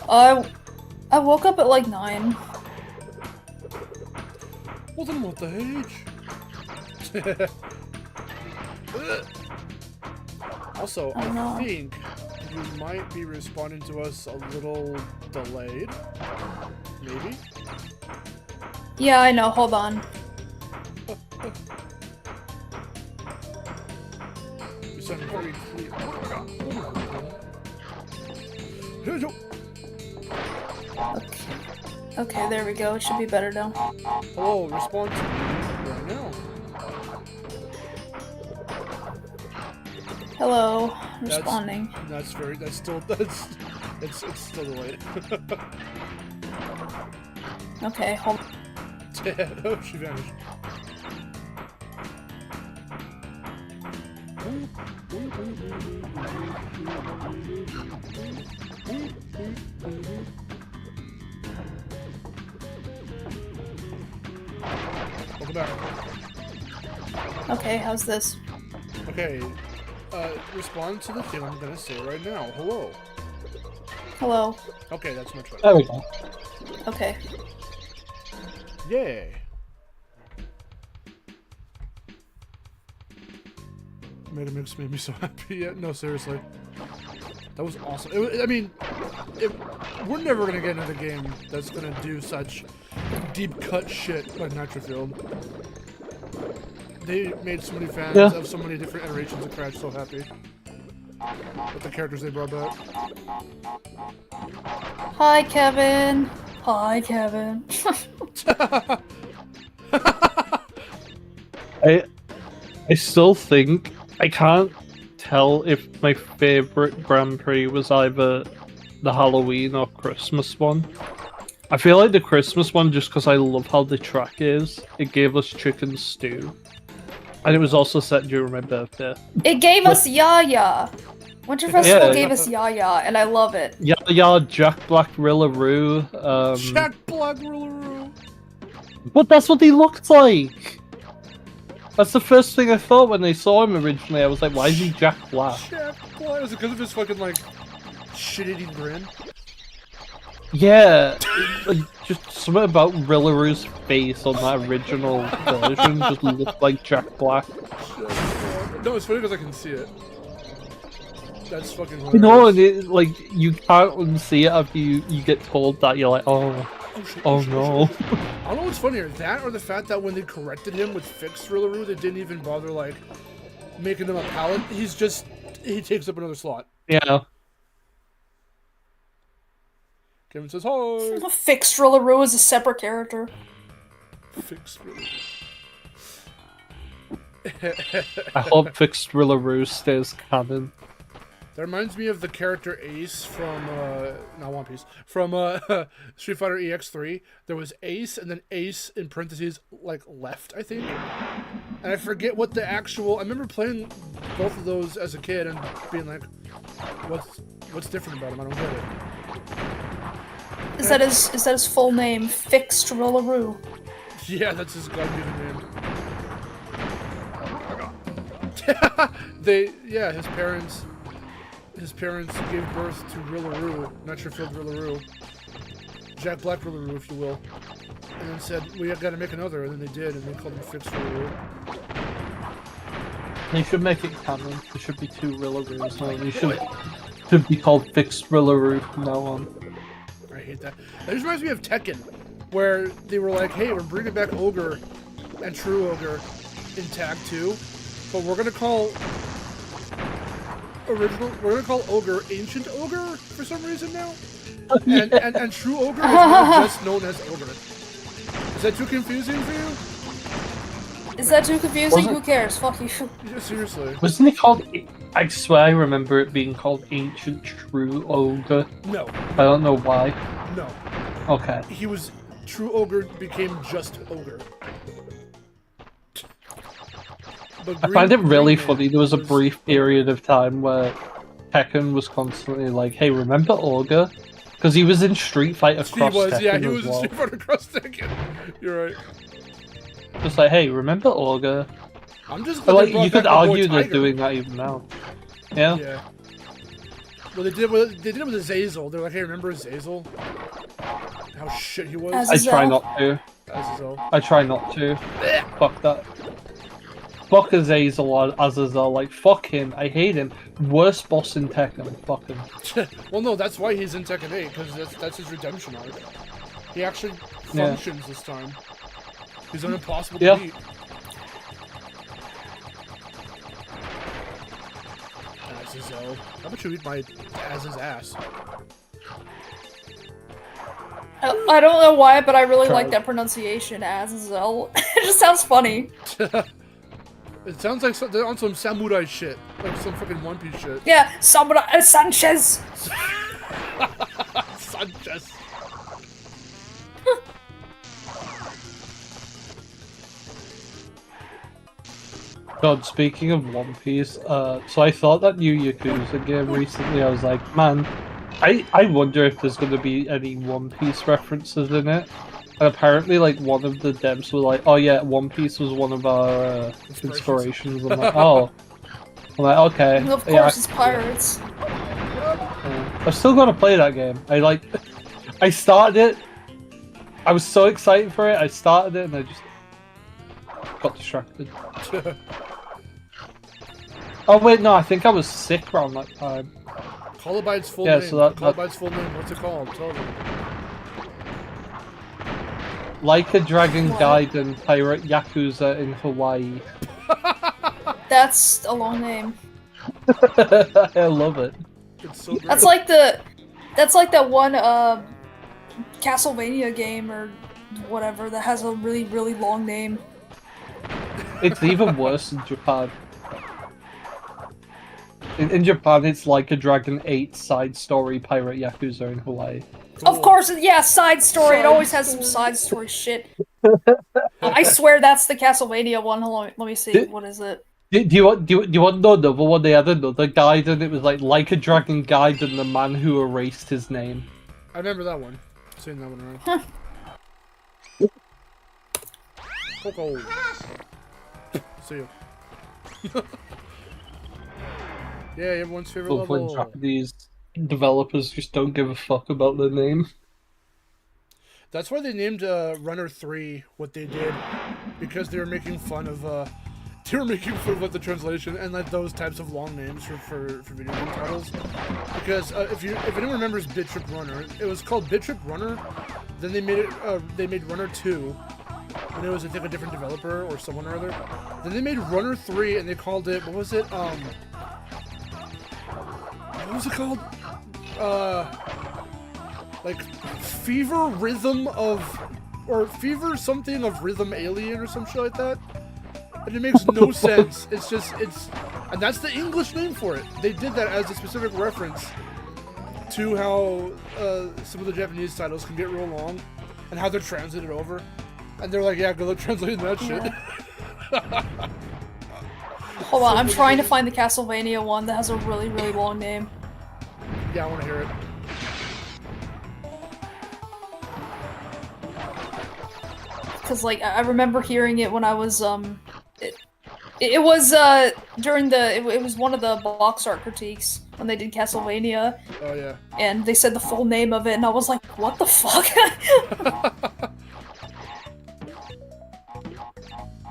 I woke up at like 9. Well then what the H? Also, I think you might be responding to us a little delayed. Maybe? Yeah, I know. Hold on. You sound very clear. Okay, there we go. It should be better now. Hello, respond to me right now. Hello, responding. It's still delayed. Okay, hold on. Oh, she vanished. Welcome back. Okay, how's this? Okay, respond to the thing I'm gonna say right now. Hello. Hello. Okay, that's much better. There we go. Okay. Yay. Metamix made me so happy. Yeah, no, seriously. That was awesome. We're never gonna get another game that's gonna do such deep cut shit like Nitrofield. They made so many fans of so many different iterations of Crash so happy. With the characters they brought back. Hi, Kevin. Hi, Kevin. I still think I can't tell if my favorite Grand Prix was either the Halloween or Christmas one. I feel like the Christmas one just because I love how the track is. It gave us chicken stew. And it was also set during my birthday. It gave us Yaya. Winter Festival gave us Yaya, and I love it. Yeah, Jack Black, Rillaroo. Jack Black, Rillaroo. But that's what he looked like. That's the first thing I thought when they saw him originally. I was like, why is he Jack Black? Jack Black. Was it because of his fucking like shit-eating grin? Yeah, like, just something about Rillaroo's face on that original version just looked like Jack Black. No, it's funny because I can see it. That's fucking hilarious. You know, and it, like, you can't unsee it after you get told that. You're like, oh no. I don't know what's funnier, that or the fact that when they corrected him with fixed Rillaroo, they didn't even bother, like, making them a palette. He takes up another slot. Yeah. Kevin says hi. Fixed Rillaroo is a separate character. Fixed I hope Fixed Rillaroo stays canon. That reminds me of the character Ace from, not One Piece, from Street Fighter EX3. There was Ace, and then Ace in parentheses, like, left, I think. And I forget what the actual... I remember playing both of those as a kid and being like, what's different about him? I don't get it. Is that his full name? Fixed Rillaroo. Yeah, that's his god-given name. His parents gave birth to Rillaroo, Metrofield Rillaroo, Jack Black Rillaroo, if you will, and then said, we gotta make another, and then they did, and they called him Fixed Rillaroo. They should make it canon. There should be 2 Rillaroos. No, they should be called Fixed Rillaroo from now on. I hate that. That just reminds me of Tekken, where they were like, hey, we're bringing back Ogre and True Ogre in Tag 2, but we're gonna call Ogre Ancient Ogre for some reason now. And True Ogre is now just known as Ogre. Is that too confusing for you? Is that too confusing? Who cares? Fuck you. Yeah, seriously. Wasn't it called... I swear I remember it being called Ancient True Ogre. No. I don't know why. No. Okay. He was... True Ogre became just Ogre. I find it really funny. There was a brief period of time where Tekken was constantly like, hey, remember Ogre? Because he was in Street Fighter Cross Tekken he was as well. in Street Fighter Cross Tekken. You're right. Just like, hey, remember Ogre? I'm just like, you could argue they're doing that even now. Yeah? Yeah. Well, they did it with Azazel. They're like, hey, remember Azazel? How shit he was? I try not to. Azazel. I try not to. Fuck that. Fuck Azazel, like, fuck him, I hate him. Worst boss in Tekken, fuck him. Well, no, that's why he's in Tekken 8, because that's his redemption arc. He actually functions this time. He's an impossible to beat. Azazel. How about you eat my Az's ass? I don't know why, but I really like that pronunciation, Azazel. It just sounds funny. It sounds like they're on some samurai shit. Like some fucking One Piece shit. Yeah, Samurai Sanchez! Sanchez. God, speaking of One Piece, so I thought that new Yakuza game recently, I was like, man, I wonder if there's going to be any One Piece references in it. And apparently, like, one of the devs were like, oh yeah, One Piece was one of our inspirations. I'm like, oh. I'm like, okay. And of course it's pirates. I've still got to play that game. I started it. I was so excited for it. I started it and I just got distracted. Oh wait, no, I think I was sick around that time. Colubide's full name. So Colubide's full name. What's it called? Tell me. Like a Dragon Gaiden Pirate Yakuza in Hawaii. That's a long name. I love it. It's so great. That's like that one Castlevania game or whatever that has a really, really long name. It's even worse in Japan. In Japan, it's Like a Dragon 8 side story Pirate Yakuza in Hawaii. Cool. Of course, yeah, side story. It always has some side story shit. I swear that's the Castlevania one. Hold on, let me see. What is it? Do you want to know the one they had another guide and it was like a Dragon Guide and the man who erased his name. I remember that one. I've seen that one around. Coco. See you. Yeah, everyone's favorite level. Japanese developers just don't give a fuck about their name. That's why they named Runner 3 what they did, because they were making fun of like the translation and like those types of long names for video game titles. Because if anyone remembers Bit Trip Runner, it was called Bit Trip Runner. Then they made Runner 2, and it was I think a different developer or someone or other. Then they made Runner 3 and they called it what was it like fever rhythm of, or fever something of rhythm alien or some shit like that. And it makes no sense. It's just, and that's the English name for it. They did that as a specific reference to how some of the Japanese titles can get real long and how they're translated over. And they're like, yeah, good luck translating that shit. Hold on, I'm trying to find the Castlevania one that has a really, really long name. Yeah, I want to hear it. Because, like, I remember hearing it when I was, it was, during the, it was one of the box art critiques when they did Castlevania. Oh, yeah. And they said the full name of it, and I was like, what the fuck?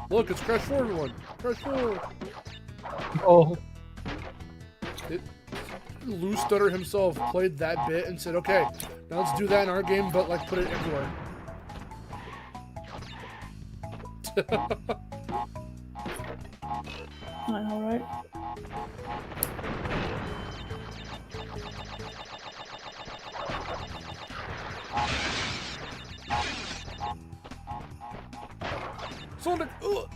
Look, it's Crash 4, everyone. Crash 4. Oh. Lou Stutter himself played that bit and said, okay, now let's do that in our game, but, like, put it everywhere. I know, right? Sonic! Ugh.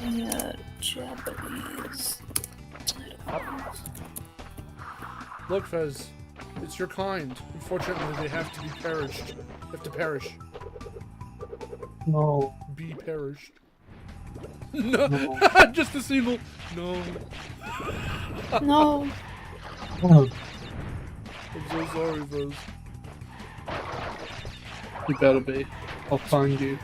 Yeah, Japanese. Look, Fez, it's your kind. Unfortunately, they have to be perished. They have to perish. No. Be perished. No, just a single. No. No. Oh. I'm so sorry, Fez. You better be. I'll find you.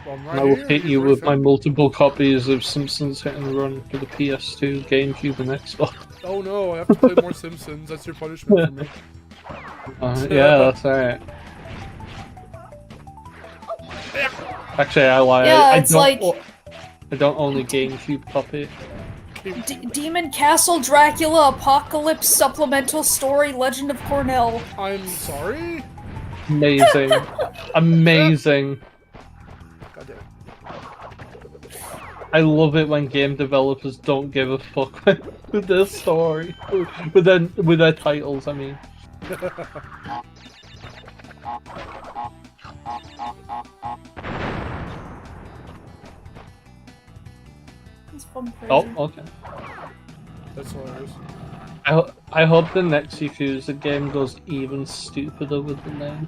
Right I will here, hit you with my multiple copies of Simpsons Hit and Run for the PS2, GameCube, and Xbox. Oh no, I have to play more Simpsons. That's your punishment for me. Yeah, that's right. Actually, I lie. Yeah, I it's don't. like- I don't own a GameCube copy. Demon Castle Dracula Apocalypse Supplemental Story Legend of Cornell. I'm sorry? Amazing, amazing. God damn it. I love it when game developers don't give a fuck with their story, with their titles. I mean. It's fun crazy. Oh, okay. That's hilarious. I hope the next Yakuza game goes even stupider with the name.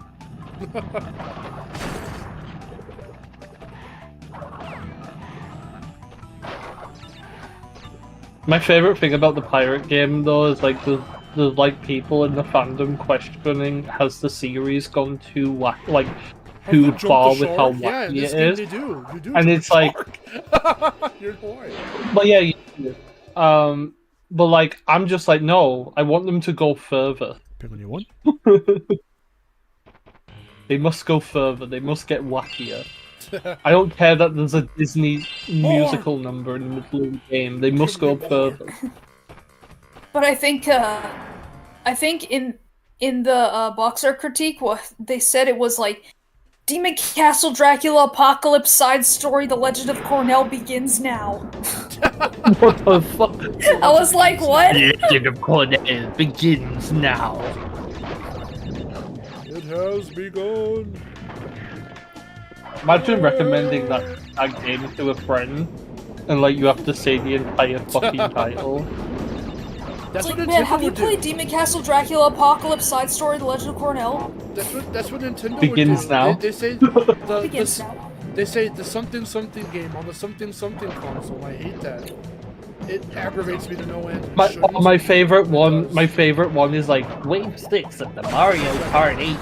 My favorite thing about the pirate game, though, is like the like people in the fandom questioning, has the series gone too too far with how wacky it is? They do. You do. And it's like, you're Hawaii. but yeah, you do. But like, I'm just like, no, I want them to go further. Pick on you one. They must go further. They must get wackier. I don't care that there's a Disney musical number in the middle of the game. They must go further. But I think in the boxer critique, what they said, it was like Demon Castle Dracula Apocalypse Side Story: The Legend of Cornell begins now. What the fuck? I was like, what? The Legend of Cornell begins now. It has begun. Imagine recommending that game to a friend, and like you have to say the entire fucking title. That's It's what like, man, Nintendo have you would do. played Demon Castle Dracula Apocalypse Side Story: The Legend of Cornell? That's what Nintendo Begins would do. now. They say Begins now. They say the something something game on the something something console. I hate that. It aggravates me to no end. It shouldn't. My favorite It one. does. My favorite one is like Wave 6 of the Mario Kart 8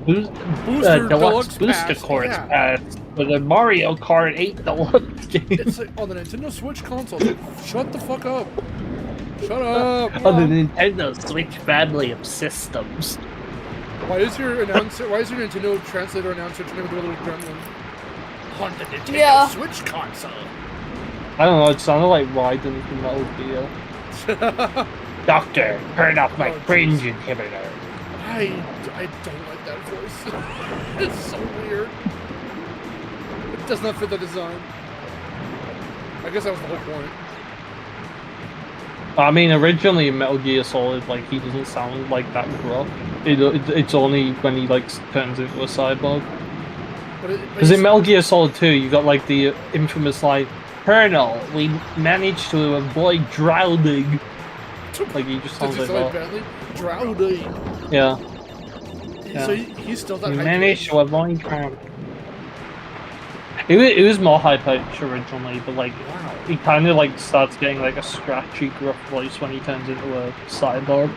Booster Deluxe Booster Pass, Course yeah. Pass for the Mario Kart 8 Deluxe game. It's like on the Nintendo Switch console. Like, shut the fuck up. Shut up. On the Nintendo Switch family of systems. Why is your Nintendo translator announcer turning into a little gremlin? On the Nintendo Switch console. I don't know, it sounded like Raiden from Metal Gear. Doctor, turn off my Oh, cringe inhibitor. I I don't like that voice. It's so weird. It does not fit the design. I guess that was the whole point. I mean, originally in Metal Gear Solid, like, he doesn't sound like that gruff. It's only when he, like, turns into a cyborg. Because in Metal Gear Solid 2, you got, like, the infamous line, Colonel, we managed to avoid drowning. Like, he just sounds like that. Badly? Drowning. Yeah. So he's still that We high managed pitch? to avoid drowning. It was more high pitch originally, but like he kind of like starts getting like a scratchy, gruff voice when he turns into a cyborg.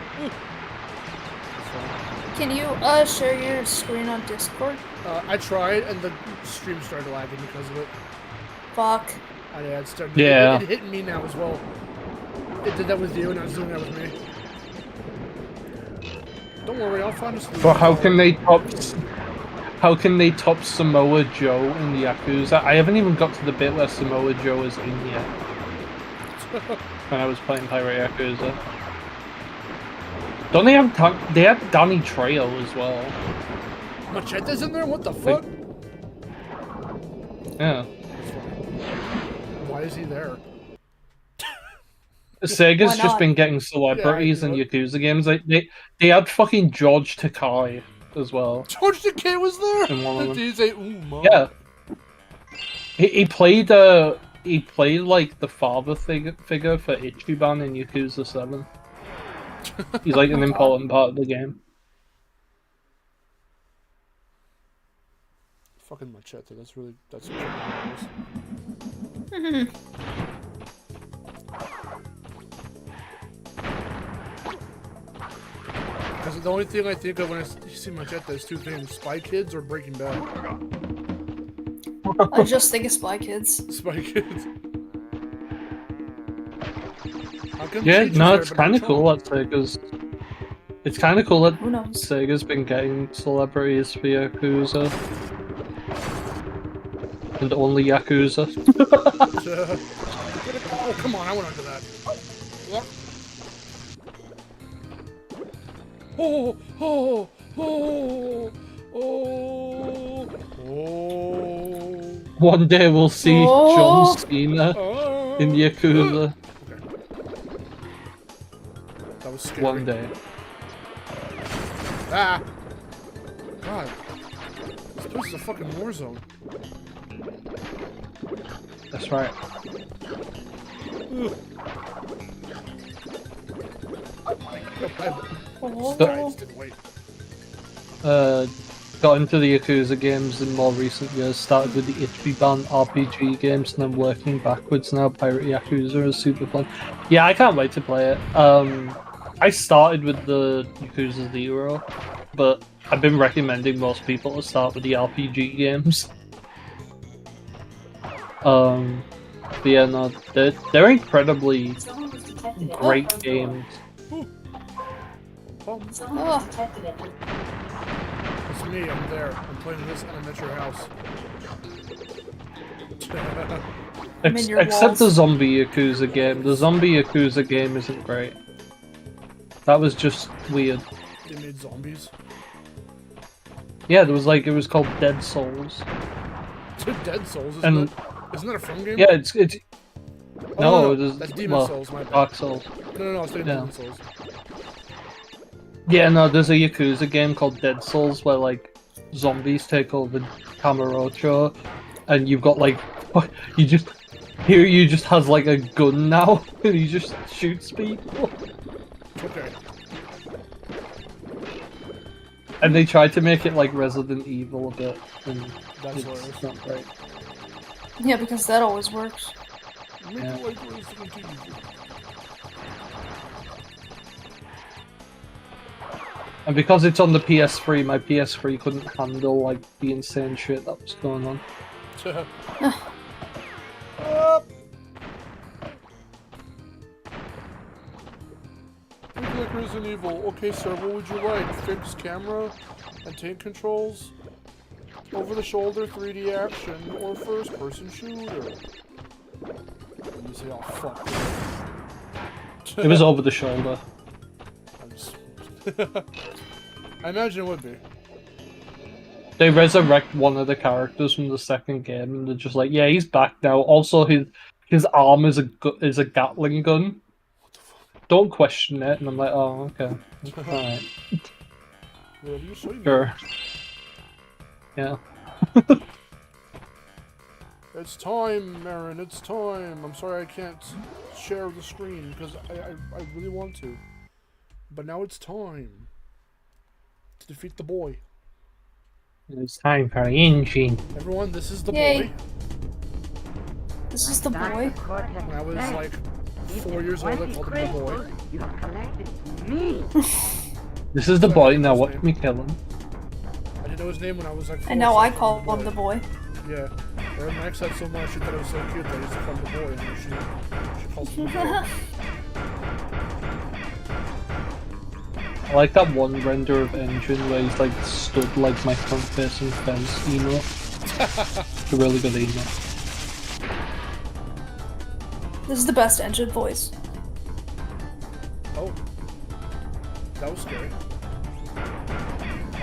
Can you share your screen on Discord? I tried, and the stream started lagging because of it. Fuck. It started. Yeah. It hit me now as well. It did that with you, and I was doing that with me. Don't worry, I'll find a solution. But how can they top? How can they top Samoa Joe in the Yakuza? I haven't even got to the bit where Samoa Joe is in yet. When I was playing Pirate Yakuza. Don't they have they had Danny Trejo as well? Machete's in there? What the fuck? Yeah. Why is he there? Sega's just been getting celebrities in Yakuza games. Like they had fucking George Takei as well. George Takei was there. In one of them. He's a Uma. Yeah. He played like the father figure for Ichiban in Yakuza 7. He's like an important part of the game. Fucking Machete. That's what Because the only thing I think of when I see Machete is two things: Spy Kids or Breaking Bad. I just think of Spy Kids. Spy Kids. Yeah, no, it's kind of cool that Sega's. It's kind of cool that Sega's been getting celebrities for Yakuza. And only Yakuza. Oh, come on, I went under that. Oh, oh, oh, oh, oh. One day we'll see John Cena in Yakuza. Okay. That was scary. One day. Ah! God. This place is a fucking war zone. That's right. Got into the Yakuza games in more recent years, started with the Ichiban RPG games, and then working backwards now. Pirate Yakuza is super fun. Yeah, I can't wait to play it. I started with the Yakuza 0, but I've been recommending most people to start with the RPG games. But yeah, no, they're incredibly great games. Oh. It's me, I'm there. I'm playing this and I'm at your house. Except the zombie Yakuza game. The zombie Yakuza game isn't great. That was just weird. They made zombies? Yeah, there was like, it was called Dead Souls. Dead Souls, isn't that a fun game? Yeah, it's no, that's Demon Souls, my bad. Dark Souls. No, I was thinking Demon Souls. Yeah, no, there's a Yakuza game called Dead Souls where like zombies take over Kamurocho, and you've got like you just has like a gun now and he just shoots people. Okay. And they tried to make it like Resident Evil a bit, and it's not great. Yeah, because that always works. Yeah. And because it's on the PS3, my PS3 couldn't handle like the insane shit that was going on. Like Resident Evil. Okay, sir, what would you like? Fixed camera and tank controls? Over-the-shoulder 3D action or first-person shooter? And you say, oh, fuck. It was over the shoulder. I imagine it would be. They resurrect one of the characters from the second game, and they're just like, yeah, he's back now. Also, his arm is a Gatling gun. Don't question it. And I'm like, oh, okay, alright, Whatever you say, sure, yeah. It's time, Marin, it's time. I'm sorry I can't share the screen because I really want to. But now it's time to defeat the boy. It's time for engine. Everyone, this is the Yay. boy. This is the boy. When I was like 4 years old, I called him the boy. You have collected me. This is the boy, now watch me kill him. I didn't know his name when I was like 4. And now so I called call him the boy. Yeah. Erin likes that so much, she thought it was so cute that I used to call him the boy, and then she calls him the boy. I like that one render of engine where he's like stood like my front facing fence emo. It's a really good emo. This is the best engine voice. Oh. That was scary.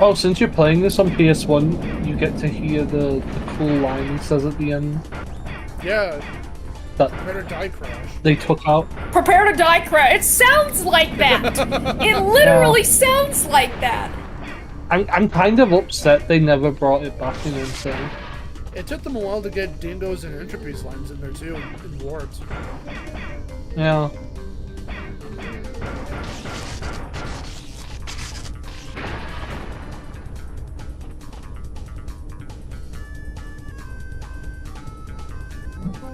Oh, since you're playing this on PS1, you get to hear the cool line it says at the end. Yeah. That Better die crash. they took out. Prepare to die, crash. It sounds like that. It literally sounds like that. I'm kind of upset they never brought it back in Insane. It took them a while to get Dingo's and Entropy's lines in there too, in Wards. Yeah.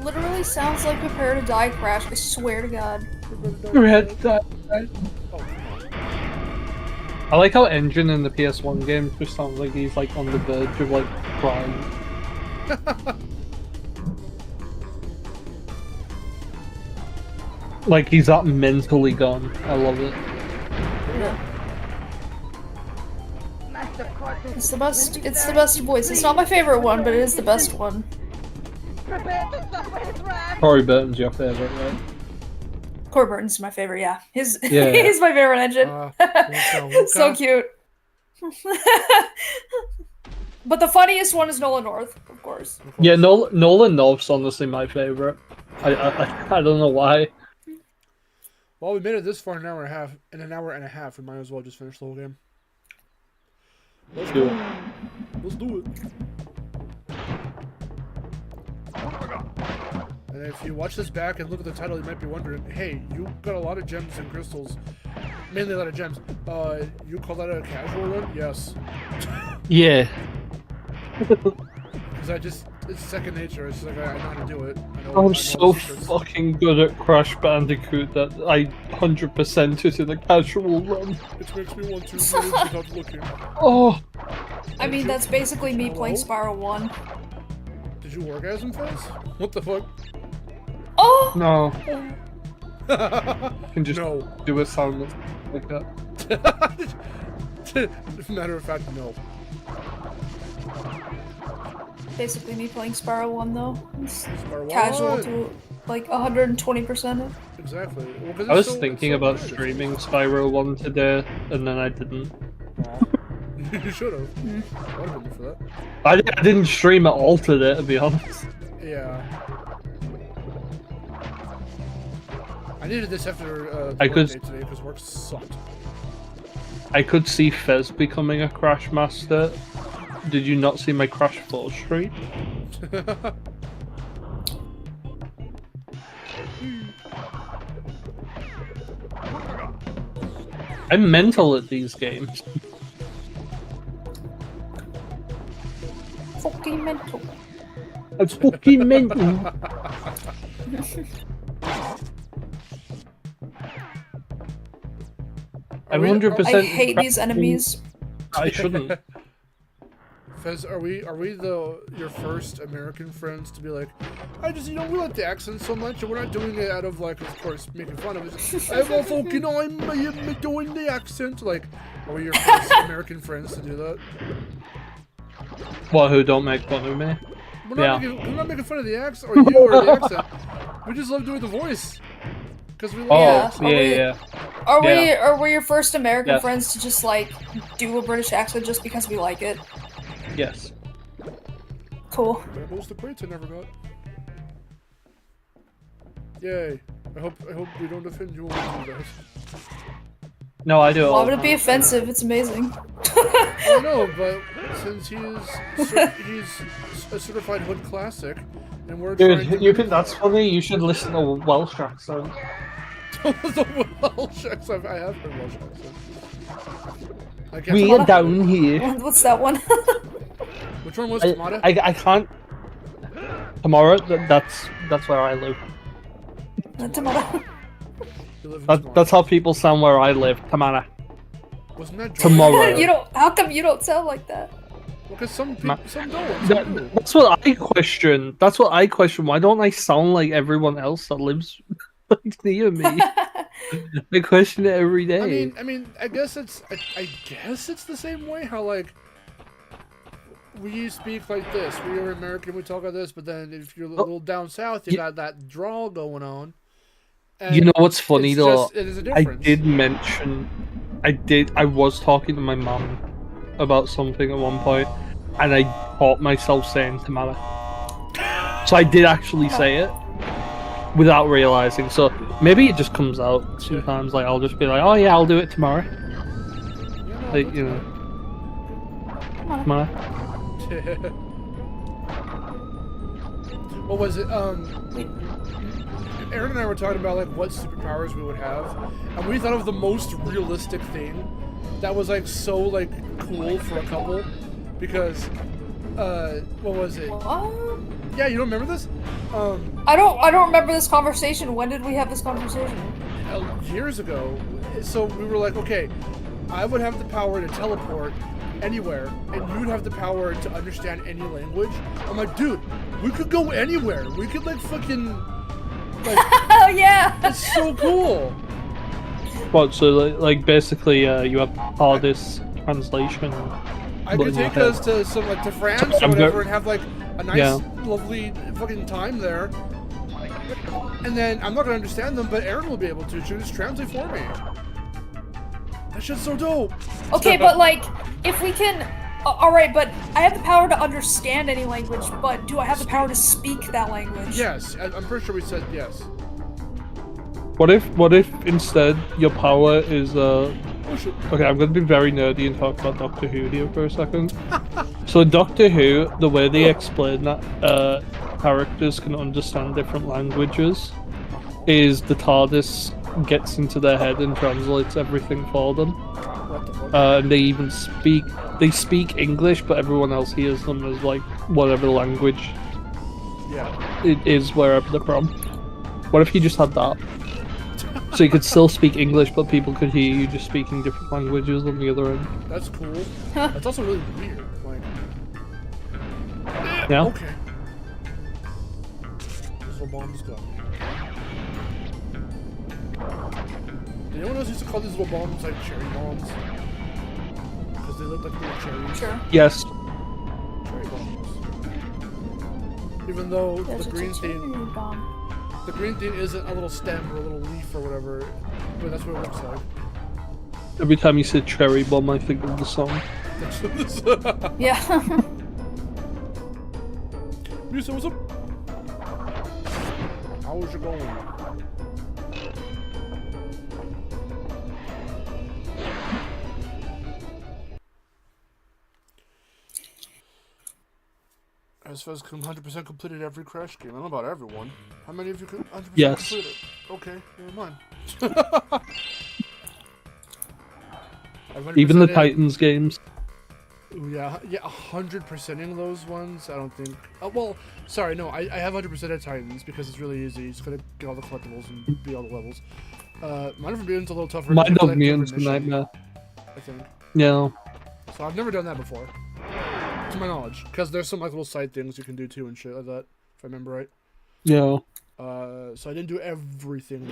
Literally sounds like Prepare to Die Crash, I swear to God. Red that. Oh, come on. I like how Engine in the PS1 game just sounds like he's like on the verge of like crying. Like he's that mentally gone. I love it. Master Cortex. It's the best voice. It's not my favorite one, but it is the best one. Prepare to suffer his wrath. Corey Burton's your favorite, right? Corey Burton's my favorite, yeah. His Yeah. he's my favorite engine. Wonka. So cute. But the funniest one is Nolan North, of course. Yeah, Nolan North's honestly my favorite. I don't know why. Well, we made it this far in an hour and a half. In an hour and a half, we might as well just finish the whole game. Let's Do go. it. Let's do it. And if you watch this back and look at the title, you might be wondering, hey, you got a lot of gems and crystals. Mainly a lot of gems. You call that a casual run? Yes. Yeah. Because it's second nature. It's just like, I know how to do it. I know I'm the so secrets. fucking good at Crash Bandicoot that I 100% it in a casual run. It makes me want to move without looking. Oh! I mean, that's basically me playing Spyro 1. Did you orgasm, Fez? What the fuck? Oh! No. I can just No. do a sound like that. Matter of fact, no. Basically me playing Spyro 1, though. It's Spyro casual 1. to like 120%. Exactly. Well, 'cause I was it's so- thinking it's so about good. streaming Spyro 1 today, and then I didn't. You should have. I would have been for that. I didn't stream at all today, to be honest. Yeah. I needed this after I work could- day today because work sucked. I could see Fez becoming a Crash Master. Did you not see my Crash 4 stream? I'm mental at these games. Fucking mental. I'm fucking mental. I'm 100%. I hate these enemies. I shouldn't. Fez, are we your first American friends to be like, I just we like the accent so much and we're not doing it out of like, of course, making fun of it. Just, I'm doing the accent. Like, are we your first American friends to do that? What, who don't make fun of me? We're not making fun of the accent, or you, or the accent. We just love doing the voice. Because we Oh, love Yeah. yeah, yeah. Are we your first American Yes. friends to just like do a British accent just because we like it? Yes. Cool. There goes the crates I never got. Yay. I hope we don't offend you when we do that. No, I do it Why all would the it be time. offensive? It's amazing. I know, but since he's a certified hood classic, and we're trying Dude, to you think that's funny? You should listen to Welsh accent. the Welsh accent. I have heard Welsh accent. I can't We are down here. What's that one? Which one was Tomato? I can't. Tomorrow, that's where I live. Tomato. You live in Tomorrow. That's how people sound where I live. Tomorrow. Wasn't that Tomorrow. You don't. How come you don't sound like that? Because some people, some don't. Some do. That's what I question. That's what I question. Why don't I sound like everyone else that lives near me? I question it every day. I mean, I guess it's the same way. How like we speak like this. We are American. We talk like this. But then if you're a little down south, you got that drawl going on. And You know what's funny it's though? it is a I difference. did mention, I was talking to my mum about something at one point, and I caught myself saying tomato. So I did actually say it without realizing. So maybe it just comes out sometimes. Like I'll just be like, oh yeah, I'll do it tomorrow. Yeah, no, Like, you know, tomorrow. What was it? Aaron and I were talking about like what superpowers we would have, and we thought of the most realistic thing that was like so like cool for a couple, because what was it? What? Yeah, you don't remember this? I don't remember this conversation. When did we have this conversation? Years ago. So we were like, okay, I would have the power to teleport anywhere, and you would have the power to understand any language. I'm like, dude, we could go anywhere. We could like fucking like. Oh yeah. It's so cool. What? So like basically, you have TARDIS translation. I could take us to some like to France or I'm whatever very- and have like a nice, Yeah. lovely fucking time there. And then I'm not gonna understand them, but Erin will be able to. She'll just translate for me. That shit's so dope. Okay, but like, if we can. All right, but I have the power to understand any language, but do I have the power to speak that language? Yes, I'm pretty sure we said yes. What if instead your power is Oh shit. Okay, I'm going to be very nerdy and talk about Doctor Who here for a second. So in Doctor Who, the way they explain that characters can understand different languages is the TARDIS gets into their head and translates everything for them. What the fuck? And they even speak English, but everyone else hears them as like whatever language Yeah. it is wherever they're from. What if you just had that? So you could still speak English, but people could hear you just speaking different languages on the other end. That's cool. That's also really weird. Like. Yeah. Okay. This little bomb's gone. Did anyone else used to call these little bombs like cherry bombs? Because they look like little cherries. Sure. Yes. Cherry bombs. Even though There's the a green cherry thing, bomb. the green thing isn't a little stem or a little leaf or whatever, but that's what it looks like. Every time you say cherry bomb, I think of the song. Yeah. Musa, what's up? How's it going? As far as 100% completed every Crash game. I don't know about everyone. How many of you 100% Yes. completed? Okay, never mind. I've Even the 100%ed Titans games. Yeah, 100%ing those ones. I don't think. Oh, well, sorry, no. I have 100% at Titans because it's really easy. You just gotta get all the collectibles and beat all the levels. Mind of Mutants a little tougher. Mind It's of like Mutants a definition, nightmare. I think. Yeah. So I've never done that before, to my knowledge, because there's some like little side things you can do too and shit like that, if I remember right. Yeah. So I didn't do everything,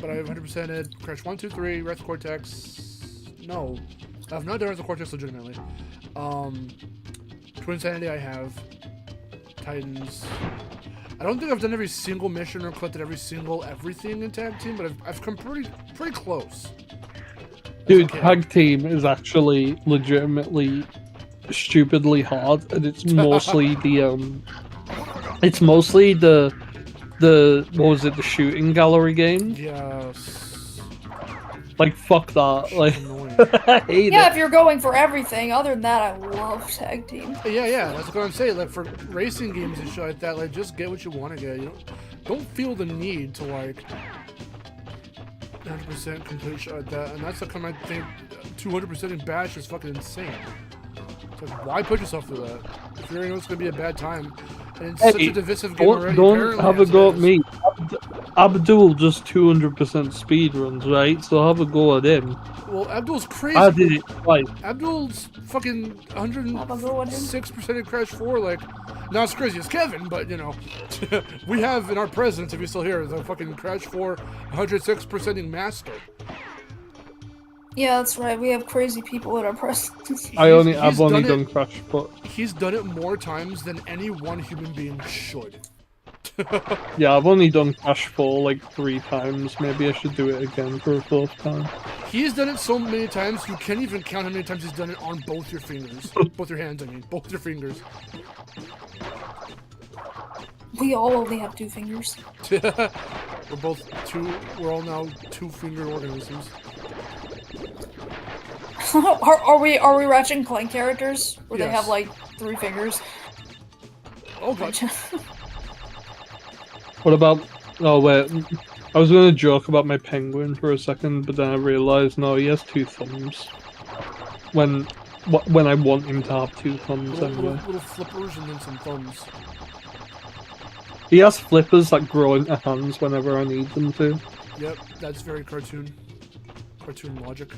but I have 100%ed Crash 1, 2, 3, Wrath of Cortex. No, I've not done Wrath of Cortex legitimately. Twin Sanity I have. Titans. I don't think I've done every single mission or collected every single everything in tag team, but I've come pretty close. Dude, tag team is actually legitimately stupidly hard, and it's mostly the what was it, the shooting gallery game? Yes. Like fuck that. Like Annoying. I hate Yeah, it. if you're going for everything. Other than that, I love tag team. Yeah, that's what I'm saying. Like for racing games and shit like that, like just get what you want to get. You don't feel the need to like 100% complete shit like that. And that's the kind I think 200% in Bash is fucking insane. It's like, why put yourself through that? If you already know it's gonna be a bad time, and it's such a divisive game already. Don't have a go at me. Abdul just 200% speed runs, right? So have a go at him. Well, Abdul's crazy. I did it twice. Abdul's fucking 106% in Crash 4. Like, not as crazy as Kevin, but you know, we have in our presence, if you're still here, the fucking Crash 4 106%ing master. Yeah, that's right. We have crazy people at our presence. I've only done Crash, but he's done it more times than any one human being should. yeah, I've only done Crash 4 like 3 times. Maybe I should do it again for a 4th time. He's done it so many times, you can't even count how many times he's done it on both your fingers. Both your hands, I mean. Both your fingers. We all only have 2 fingers. We're all now 2-fingered organisms. are we Ratchet and Clank characters? Where they Yes. have like 3 fingers? Oh god. What about... Oh wait, I was gonna joke about my penguin for a second, but then I realised, no, he has 2 thumbs. When I want him to have 2 thumbs anyway. Little flippers and then some thumbs. He has flippers that grow into hands whenever I need them to. Yep, that's very cartoon logic.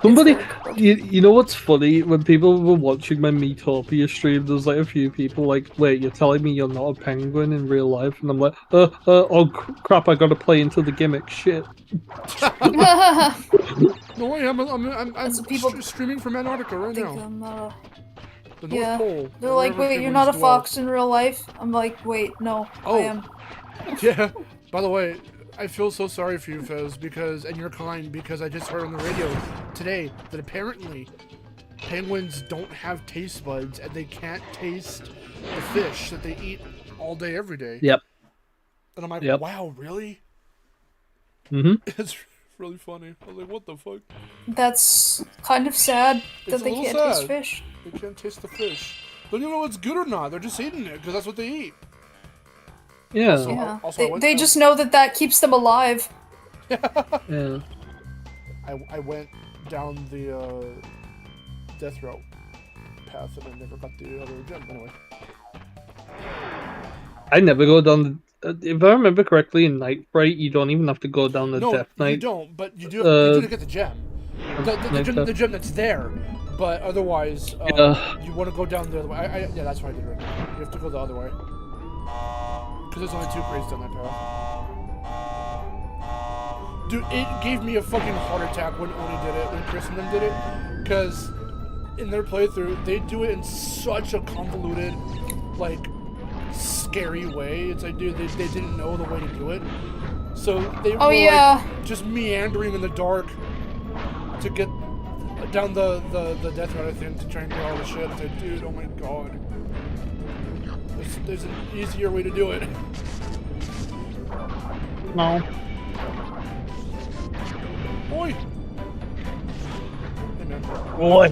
Somebody, you know what's funny? When people were watching my Metopia stream, there's like a few people like, wait, you're telling me you're not a penguin in real life? And I'm like, oh crap, I gotta play into the gimmick, shit. No way, I'm streaming from Antarctica right now. The North Pole. They're like, wait, you're not a fox in real life? I'm like, wait, no, I am. Yeah, by the way, I feel so sorry for you, Fez, and you're kind, because I just heard on the radio today that apparently penguins don't have taste buds and they can't taste the fish that they eat all day, every day. Yep. And I'm like, wow, really? Mm-hmm. It's really funny. I was like, what the fuck? That's kind of sad that It's a they little can't sad. taste fish. They can't taste the fish. They don't even know if it's good or not. They're just eating it because that's what they eat. Yeah. Yeah. Also, they just know that keeps them alive. Yeah. I went down the death route path and I never got the other gem. Anyway. I never go down the... If I remember correctly, in Night Fright, you don't even have to go down the Death Knight. No, you don't, but you do get the gem. The gem that's there. But otherwise, you want to go down the other way. Yeah, that's what I did right now. You have to go the other way. Because there's only 2 crates down that path. Dude, it gave me a fucking heart attack when Oni did it, when Chris and them did it. Because in their playthrough, they do it in such a convoluted, like, scary way. It's like, dude, they didn't know the way to do it. So they were like, just meandering in the dark to get down the death route, I think, to try and get all the shit. It's like, dude, oh my god. There's an easier way to do it. No. Oi! Hey, man. Boy.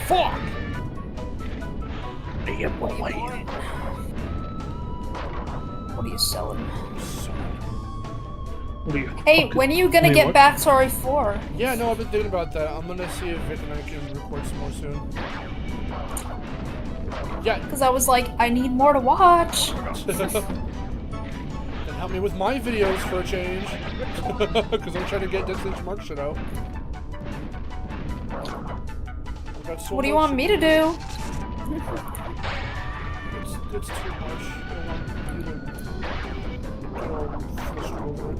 Fuck! What are you selling? What are you Hey, when are you gonna get what? back to RE4? Yeah, no, I've been thinking about that. I'm gonna see if Vic and I can record some more soon. Yeah. Because I was like, I need more to watch. And help me with my videos for a change. Because I'm trying to get Distance Mark shit out. What do you want me to do? It's too much. I don't want you to get all flustered over it.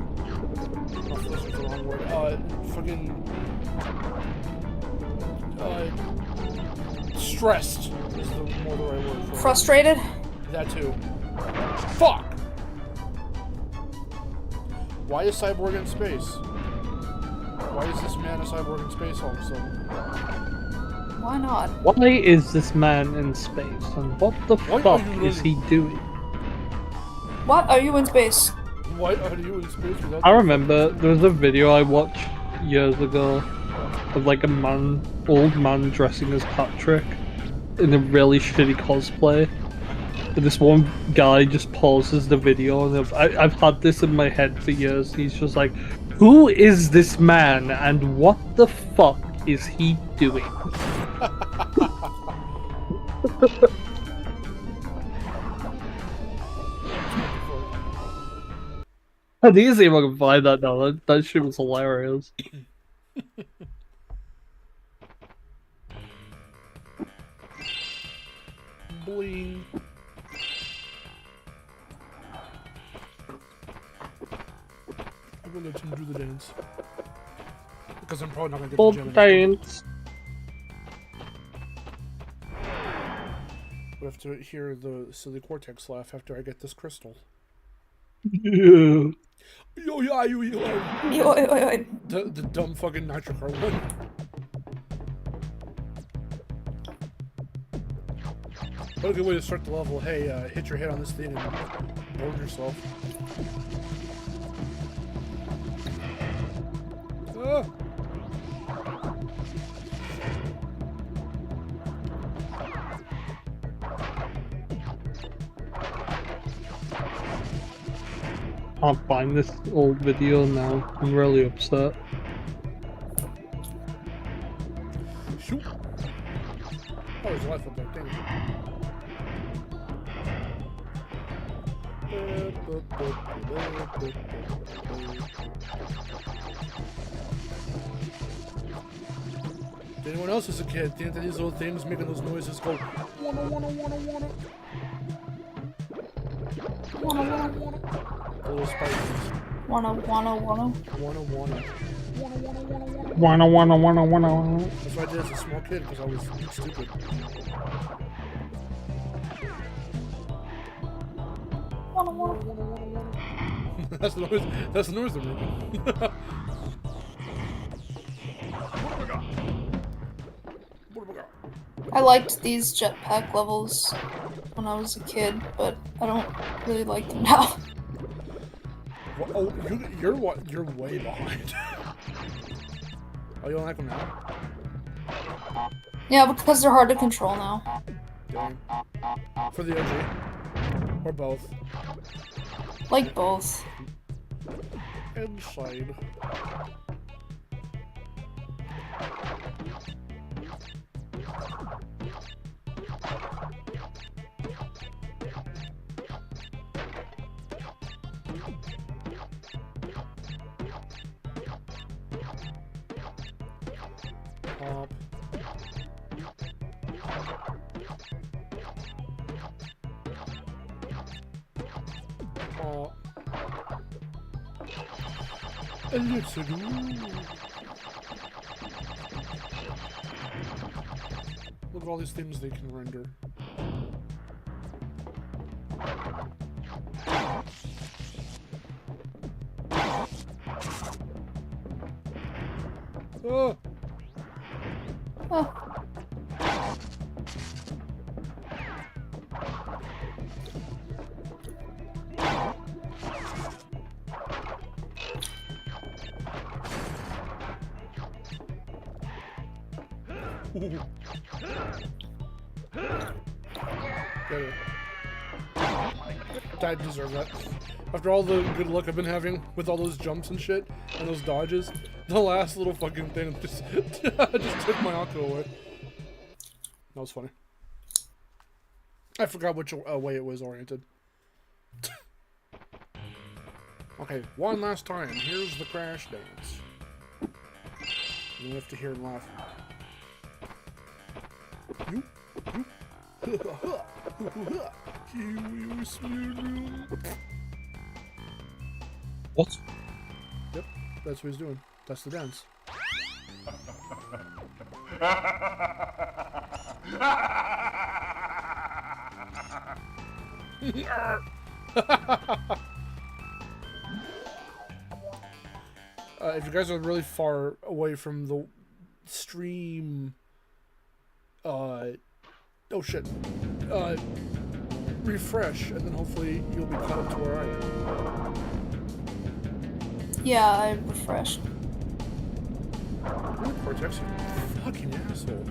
Not flustered's the wrong word. Fucking... stressed is the more more the right word for it. Frustrated? That too. Fuck! Why is Cyborg in space? Why is this man a cyborg in space all of a sudden? Why not? Why is this man in space, and what the Why fuck are you is he running? doing? What are you in space? Why are you in space without... I remember there was a video I watched years ago of like a man, old man dressing as Patrick in a really shitty cosplay. And this one guy just pauses the video, and I've had this in my head for years. He's just like, "Who is this man, and what the fuck is he doing?" I need to see if I can find that now. That shit was hilarious. Bling. I will let him do the dance. Because I'm probably not gonna get Full the gem anymore. dance. We'll have to hear the silly Cortex laugh after I get this crystal. Yeah. Yo, yeah, yo. Yo. The dumb fucking nitro car one. What a good way to start the level. Hey, hit your head on this thing and burn yourself. Ah! Can't find this old video now. I'm really upset. Shoot! Oh, there's a life up there. Dang it. Did anyone else as a kid think that these little things making those noises go wanna? The little spiders. Wanna. Wanna. Wanna. That's what I did as a small kid because I was stupid. That's the noise. That's the noise they're making. I liked these jetpack levels when I was a kid, but I don't really like them now. Oh, you're what? You're way behind. Oh, you don't like them now? Yeah, because they're hard to control now. Dang. For the OG. Or both. Like both. Inside. Pop. Pop. Elixir. Look at all these things they can render. Oh. Oh. I deserve that. After all the good luck I've been having with all those jumps and shit, and those dodges, the last little fucking thing just, just took my Akko away. That was funny. I forgot which way it was oriented. Okay, one last time. Here's the crash dance. You have to hear him laugh. What? Yep, that's what he's doing. That's the dance. If you guys are really far away from the stream, oh shit, refresh, and then hopefully you'll be caught up to where I am. Yeah, I refreshed. Really, Cortex, you fucking asshole.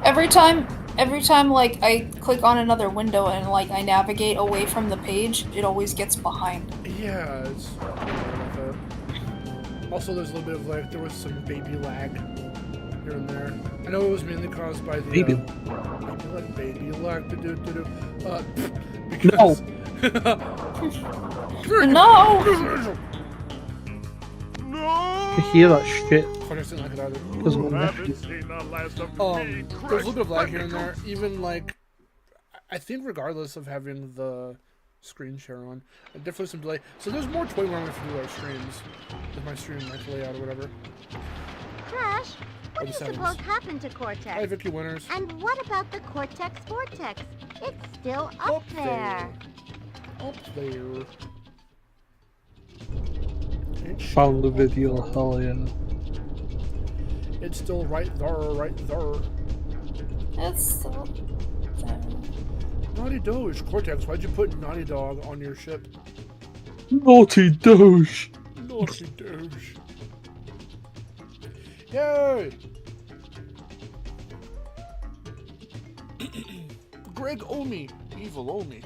Every time like I click on another window and like I navigate away from the page, it always gets behind. Yeah, it's like that. Also, there's a little bit of like there was some baby lag here and there. I know it was mainly caused by the Baby lag. No. No! I hear that shit. Cortex didn't like it either. Because my nephew. There's a little bit of lag here and there. Even like, I think regardless of having the screen share on, definitely some delay. So there's more toy when I have to do our streams, with my stream like layout or whatever. Crash, what do you suppose happened to Cortex? Hi, Vicky Winners. And what about the Cortex Vortex? It's still up there. Up there. Found the video, hell yeah. It's still right there, right there. It's still there. Naughty Doge. Cortex, why'd you put Naughty Dog on your ship? Naughty Doge. Naughty Doge. Yay! Greg Omi. Evil Omi.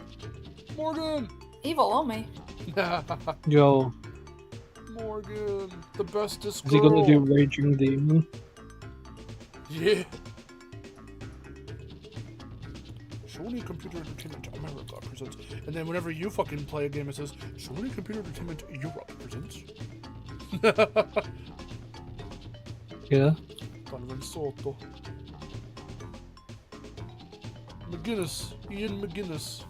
Morgan! Evil Omi. Yo, Morgan. The bestest is girl. he gonna do Raging Demon? Yeah. Sony Computer Entertainment America presents. And then whenever you fucking play a game, it says Sony Computer Entertainment Europe presents. Yeah. Donovan Soto. McGinnis. Ian McGinnis.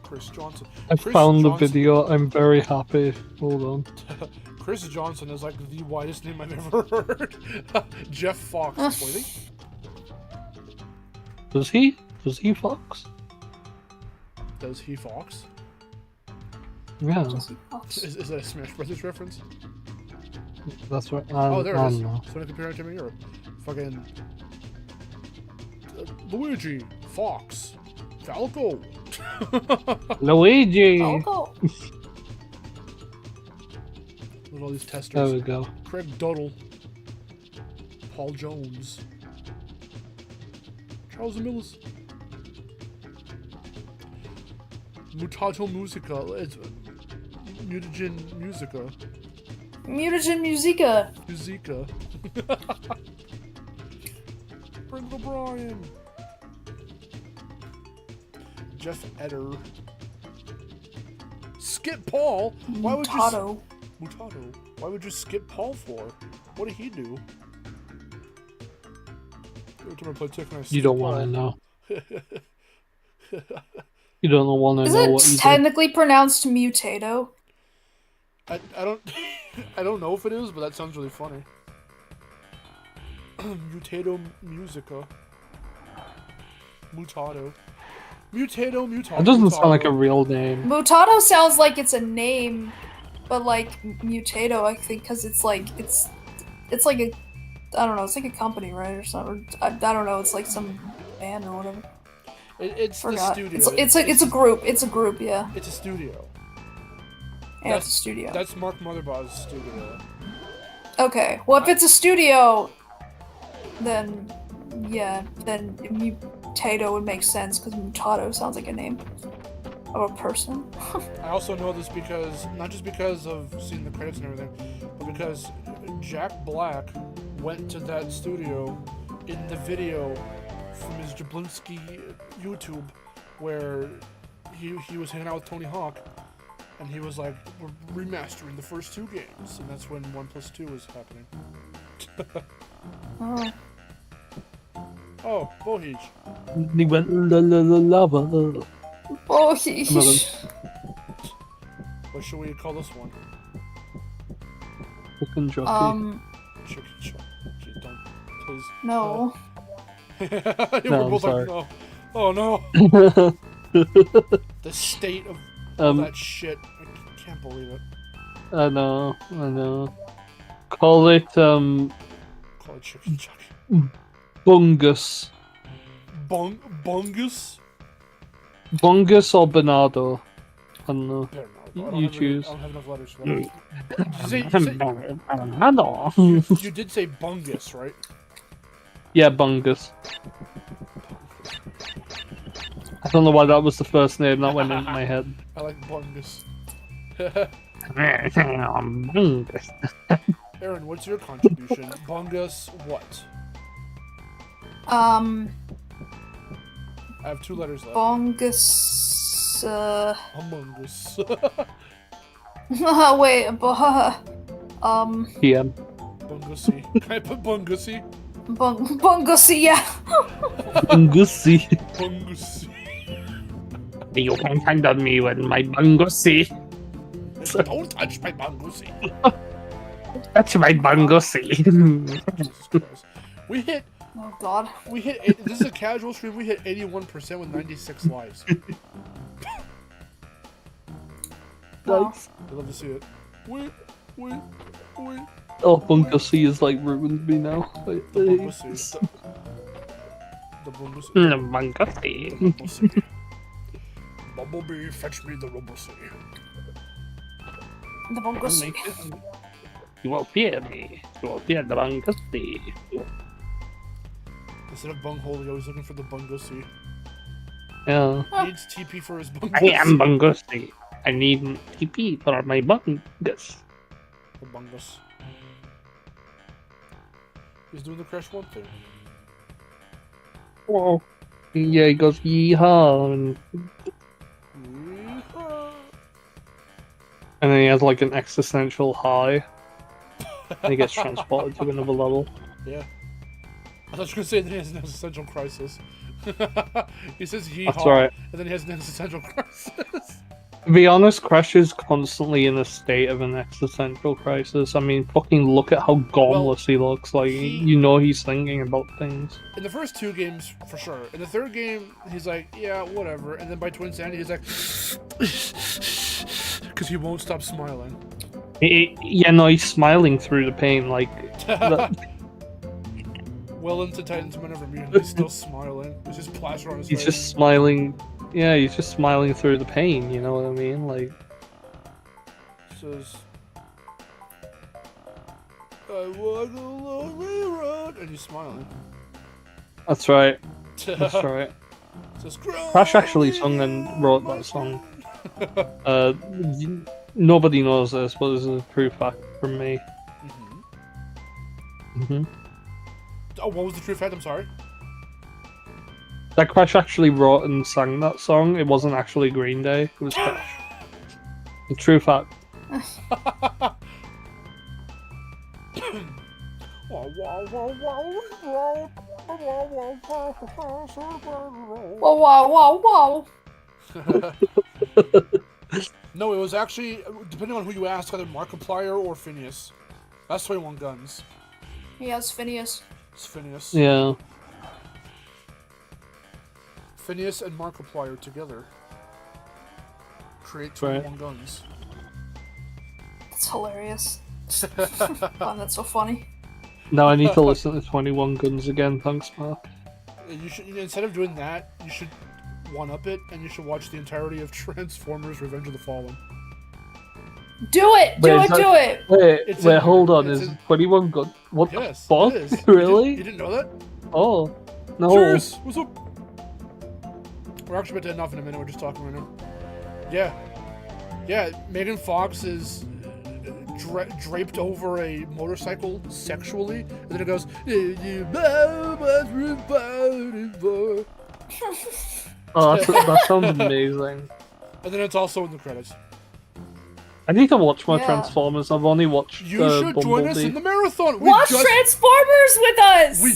Chris Johnson. I Chris found the Johnson. video, I'm very happy. Hold on. Chris Johnson is like the widest name I've ever heard. Jeff Fox. Boy, Does he? Does he Fox? does he Fox? Yeah. Is that a Smash Brothers reference? That's right. Oh, there it is. Know. Sonic Computer Entertainment Europe. Fucking Luigi, Fox, Falco. Luigi! I'll go. Look at all these testers. There we go. Craig Duddle, Paul Jones, Charles Mills, Mutato Musica. It's Mutagen Musica. Mutagen Musica. Musica. Brent O'Brien. Jeff Eder. Skip Paul? Why would Mutato. you Mutato? Why would you skip Paul for? What did he do? Every time I play Tekken, I You skip don't Paul. want to know. You don't want to Is know what he it did. technically pronounced Mutato? I don't I don't know if it is, but that sounds really funny. Mutato Musica. Mutato. Mutato. It doesn't sound like a real name. Mutato sounds like it's a name, but like Mutato, I think, because it's like like a, I don't know, it's like a company, right, or something. I don't know, it's like some band or whatever. It's the Forgot. studio. It's a group. It's a group, yeah. It's a studio. Yeah, it's a studio. That's Mark Motherbaugh's studio. Okay, well if it's a studio, then yeah, then Mutato would make sense because Mutato sounds like a name of a person. I also know this because, not just because of seeing the credits and everything, but because Jack Black went to that studio in the video from his Jablinski YouTube where he was hanging out with Tony Hawk and he was like, we're remastering the first two games, and that's when 1+2 was happening. Oh. Oh, Bohij. He went la la la lava. Oh, What should we call this one? Fucking jockey. Chicken chop. Gee, don't, please. no. Yeah, No, we're I'm both sorry. like, no. Oh no! The state of all that shit. I can't believe it. I know. Call it, Call it chicken chuck. bungus. Bungus? Bungus or Bernardo? I don't know. You choose. I don't have enough letters for that. Bernardo. You did say bungus, right? Yeah, bungus. I don't know why that was the first name that went into my head. I like bungus. Bungus. Aaron, what's your contribution? Bungus what? I I have 2 letters left. Bungus. Among Us. Wait, PM. Bungusy. Can I put Bungusy? Bungusy, yeah. Bungusy. Bungusy. You can handle me with my bungusy. Don't touch my Bungusy. That's my bungusy. Jesus Christ. We hit. Oh god. We hit. This is a casual stream. We hit 81% with 96 likes. Wow. Nice. I'd love to see it. Wait. Oh, bungusy is like ruined me now. The Bungusy. The Bungusy. Bungusy. Bumblebee. Bumblebee, fetch me the Bumblebee. The Bungusy. You won't fear me. You won't fear the bungusy. Instead of bunghole, he always looking for the Bungusy. Yeah. He needs TP for his Bungusy. I am bungusy. I need TP for my bungus. The Bungus. He's doing the Crash 1 thing. Oh. Yeah, he goes yeehaw, and then he has like an existential high. And he gets transported to another level. Yeah. I thought you were gonna say that he has an existential crisis. He says yeehaw, That's right. and then he has an existential crisis. To be honest, Crash is constantly in a state of an existential crisis. I mean, fucking look at how gormless he looks. Like, you know he's thinking about things. In the first 2 games, for sure. In the 3rd game, he's like, yeah, whatever. And then by Twin Sandy, he's like, because he won't stop smiling. Yeah, no, he's smiling through the pain. Like, Well into Titans whenever me, and he's still smiling. There's just plaster on his he's face. just smiling. Yeah, he's just smiling through the pain. You know what I mean? Like, Says, I walk a lonely road, and he's smiling. that's right. That's right. Says, Crash actually sung and wrote that song. Nobody knows this, but this is a true fact from me. Oh, what was the true fact? I'm sorry. That Crash actually wrote and sang that song. It wasn't actually Green Day. It was Crash. A true fact. Wow. No, it was actually, depending on who you ask, either Markiplier or Phineas. That's 21 Guns. He has Phineas. It's Phineas. Yeah. Phineas and Markiplier together create 21 Guns. That's hilarious. Oh, that's so funny. Now I need to listen to 21 Guns again, thanks, Mark. You should, instead of doing that, you should one-up it, and you should watch the entirety of Transformers Revenge of the Fallen. Do it! Do it! Wait, hold on, is 21 Guns? What the fuck? It is. Really? You didn't know that? Oh, no. Cheers! What's up? We're actually about to end off in a minute, we're just talking right now. Yeah, Megan Fox is draped over a motorcycle sexually, and then it goes, Oh, that sounds amazing. And then it's also in the credits. I need to watch more Transformers. I've only watched You should join us in the marathon. Watch Transformers with us. We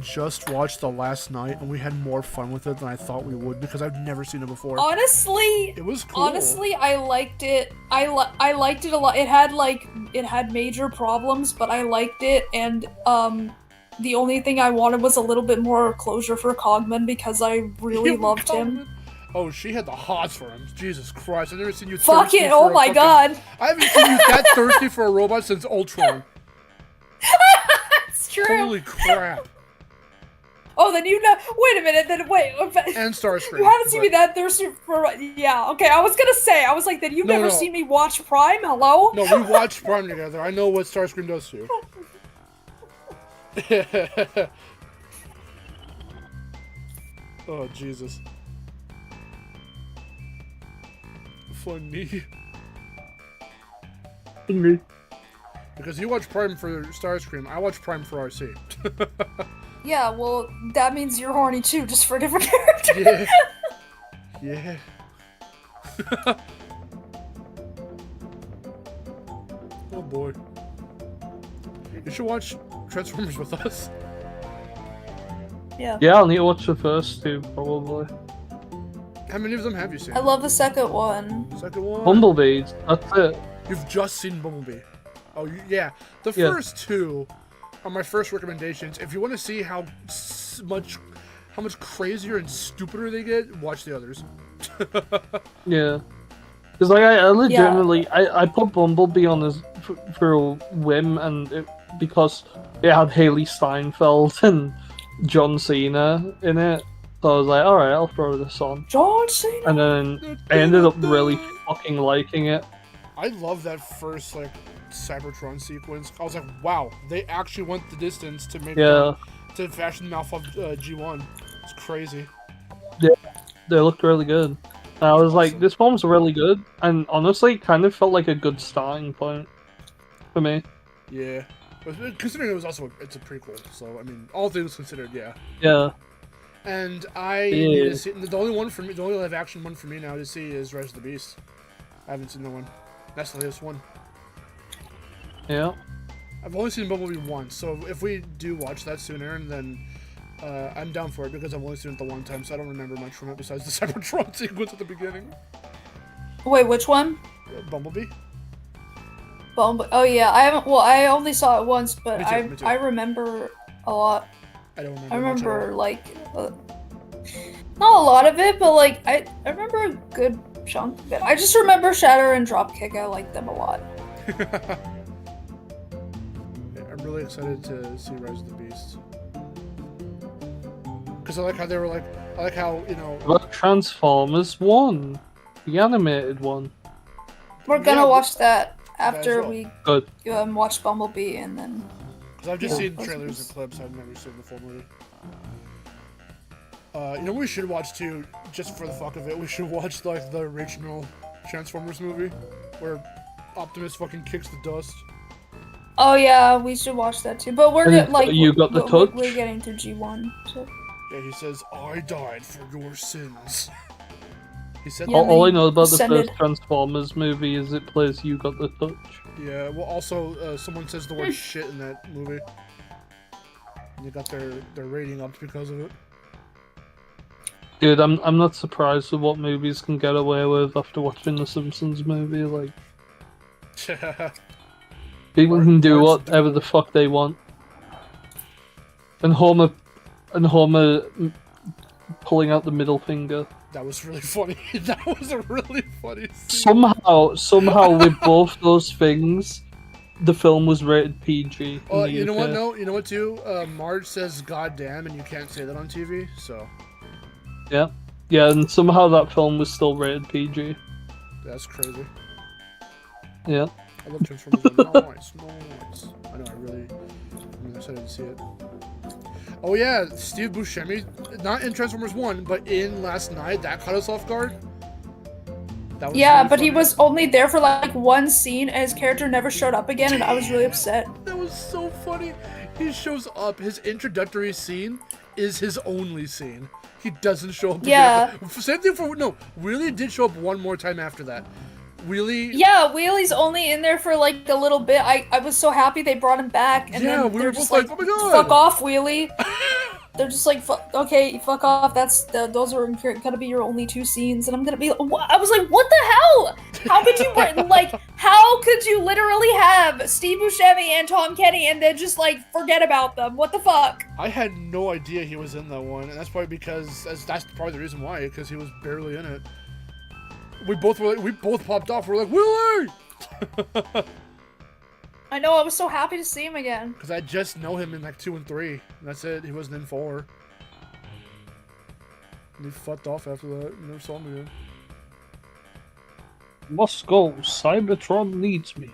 just watched the last night, and we had more fun with it than I thought we would because I've never seen it before. Honestly, it was cool. Honestly, I liked it. I liked it a lot. It had major problems, but I liked it, and the only thing I wanted was a little bit more closure for Cogman because I really Yeah, loved him. Oh, she had the hots for him. Jesus Christ, I've never seen you Fuck thirsty it! for Oh a my fucking- god! I haven't seen you that thirsty for a robot since Ultron. It's true. Holy crap. Oh, then you know. Wait a minute. Then wait. And Starscream. You haven't seen but- me that thirsty for. Yeah. Okay. I was gonna say. I was like, then you've No, never no. seen me watch Prime. Hello. No, we watched Prime together. I know what Starscream does to you. Oh, Jesus. Funny. Because you watch Prime for Starscream, I watch Prime for RC. Yeah. Well, that means you're horny too, just for a different character. Yeah. Yeah. Oh boy. You should watch Transformers with us. Yeah. Yeah, I'll need to watch the first two, probably. How many of them have you seen? I love the second one. Second one? Bumblebees, that's it. You've just seen Bumblebee. Oh, yeah. The Yeah. first two are my first recommendations. If you want to see how much crazier and stupider they get, watch the others. Yeah. Because like I legitimately I put Bumblebee on as for a whim, and because it had Haley Steinfeld and John Cena in it, so I was like, all right, I'll throw this on. John Cena. And then I ended up really fucking liking it. I love that first like Cybertron sequence. I was like, wow, they actually went the distance to make Yeah, to fashion them off of G1. It's crazy. they looked really good. And I was like, this film's really good, and honestly, it kind of felt like a good starting point for me. Yeah. But considering it was also it's a prequel, so I mean, all things considered, yeah. Yeah. And I need to see the only one for me, the only live action one for me now to see is Rise of the Beast. I haven't seen that one. That's the latest one. Yeah. I've only seen Bumblebee once, so if we do watch that sooner, then I'm down for it because I've only seen it the one time, so I don't remember much from it besides the Cybertron sequence at the beginning. Wait, which one? Bumblebee? Oh yeah, I haven't. Well, I only saw it once, but Me too. I remember a lot. I don't remember. I much at remember all. like not a lot of it, but like I remember a good chunk of it. I just remember Shatter and Dropkick. I like them a lot. I'm really excited to see Rise of the Beast. Because I like how they were like, I like how, you know... But Transformers 1, the animated one. We're gonna Yeah, watch that after well. we Good. watch Bumblebee, and then Because I've just Yeah. seen trailers and clips, I've never seen the full movie. You know what we should watch too, just for the fuck of it? We should watch like the original Transformers movie, where Optimus fucking kicks the dust. oh yeah, we should watch that too. But we're And good, like you got the touch? We're getting to G1. So. Yeah, he says, "I died for your sins." He said, Yeah, All I they know about the descended. first Transformers movie is it plays You Got the Touch. Yeah, well, also, someone says the word shit in that movie. And they got their rating upped because of it. Dude, I'm not surprised with what movies can get away with after watching the Simpsons movie. Like, people can do whatever the fuck they want. And Homer pulling out the middle finger. That was really funny. That was a really funny scene. Somehow with both those things, the film was rated PG. Oh, in the you know UK. what? No, you know what too? Marge says "goddamn" and you can't say that on TV. So Yeah, and somehow that film was still rated PG. that's crazy. Yeah. I love Transformers. Nice. I know. I'm really excited to see it. Oh yeah, Steve Buscemi, not in Transformers 1, but in Last Night, that caught us off guard. That was Yeah, really but he funny. was only there for like one scene, and his character never showed up again, and I was really upset. That was so funny. He shows up. His introductory scene is his only scene. He doesn't show up. Yeah. Again. Same thing for Wheelie did show up one more time after that. Wheelie. Yeah, Wheelie's only in there for like a little bit. I was so happy they brought him back, and Yeah, then we they're were just both like, like, "Oh my God." fuck off, Wheelie. they're just like, okay, fuck off. Those are gonna be your only 2 scenes, and I'm gonna be. I was like, what the hell? How could you how could you literally have Steve Buscemi and Tom Kenny and then just like forget about them? What the fuck? I had no idea he was in that one, and that's probably that's probably the reason why, because he was barely in it. We both popped off. We're like, Willie! I know. I was so happy to see him again. Because I just know him in like 2 and 3. And that's it. He wasn't in 4. And he fucked off after that. Never saw him again. Must go. Cybertron needs me.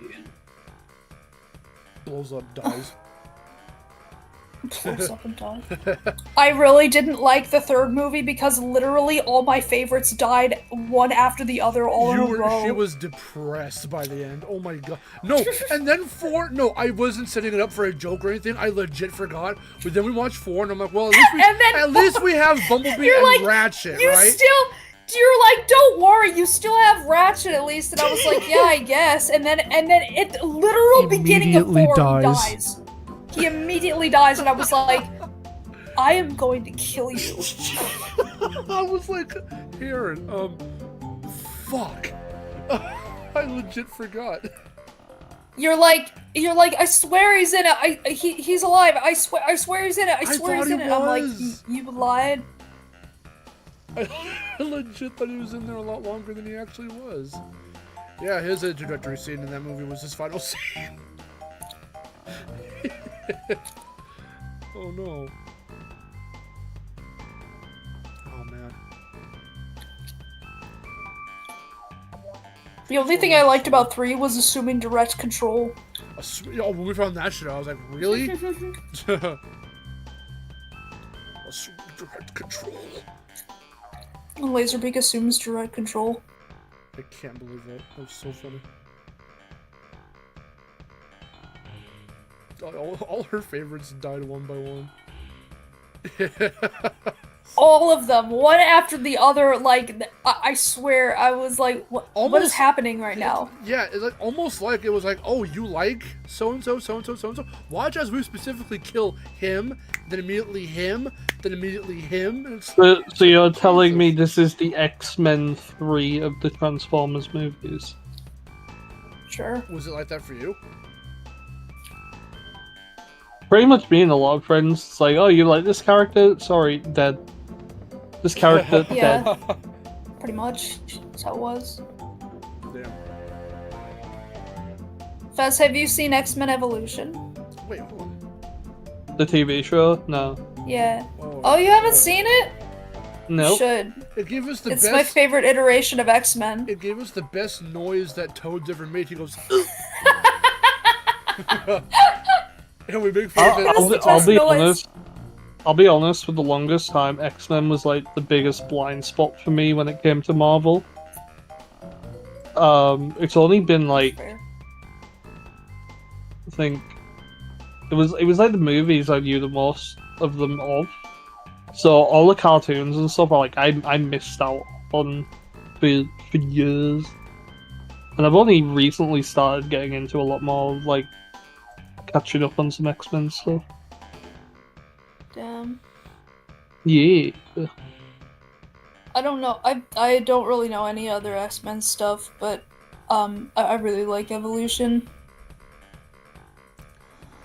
Blows up, dies. I really didn't like the 3rd movie because literally all my favorites died one after the other all in a row. She was depressed by the end. Oh my god. No, and then 4, no, I wasn't setting it up for a joke or anything. I legit forgot. But then we watched 4 and I'm like, well, at least we have Bumblebee and Ratchet, right? You're like, don't worry, you still have Ratchet at least. And I was like, yeah, I guess. And then it literal beginning of 4 dies. He immediately dies, and I was like, I am going to kill you. I was like, Aaron, fuck. I legit forgot. You're like, I swear he's in it. He's alive. I swear he's in it. I swear he's in it. I'm like, you lied. I legit thought he was in there a lot longer than he actually was. Yeah, his introductory scene in that movie was his final scene. Oh no. Oh man. The only thing I liked about 3 was assuming direct control. Oh, when we found that shit, I was like, really? Direct control. Laserbeak assumes direct control. I can't believe that. That was so funny. All her favorites died one by one. All of them, one after the other. Like, I swear, I was like, what is happening right now? Yeah, it's like almost like it was like, oh, you like so and so, so and so, so and so. Watch as we specifically kill him, then immediately him, then immediately him. And So you're telling me this is the X-Men 3 of the Transformers movies? Sure. Was it like that for you? Pretty much me and a lot of friends, it's like, oh, you like this character? Sorry, dead. This character, yeah, dead. Pretty much. That's how it was. Damn. Fez, have you seen X-Men Evolution? Wait, hold on. The TV show? No. Yeah. Oh, you haven't seen it? No. You should. It gave us the It's best. my favorite iteration of X-Men. It gave us the best noise that Toad's ever made. He goes. And we make fun of it. I'll be honest. I'll be honest. For the longest time, X-Men was like the biggest blind spot for me when it came to Marvel. It's only been like, I think it was like the movies I knew the most of them of. So all the cartoons and stuff, I missed out on for years, and I've only recently started getting into a lot more like catching up on some X-Men stuff. Damn. Yeah. I don't know. I don't really know any other X-Men stuff, but I really like Evolution.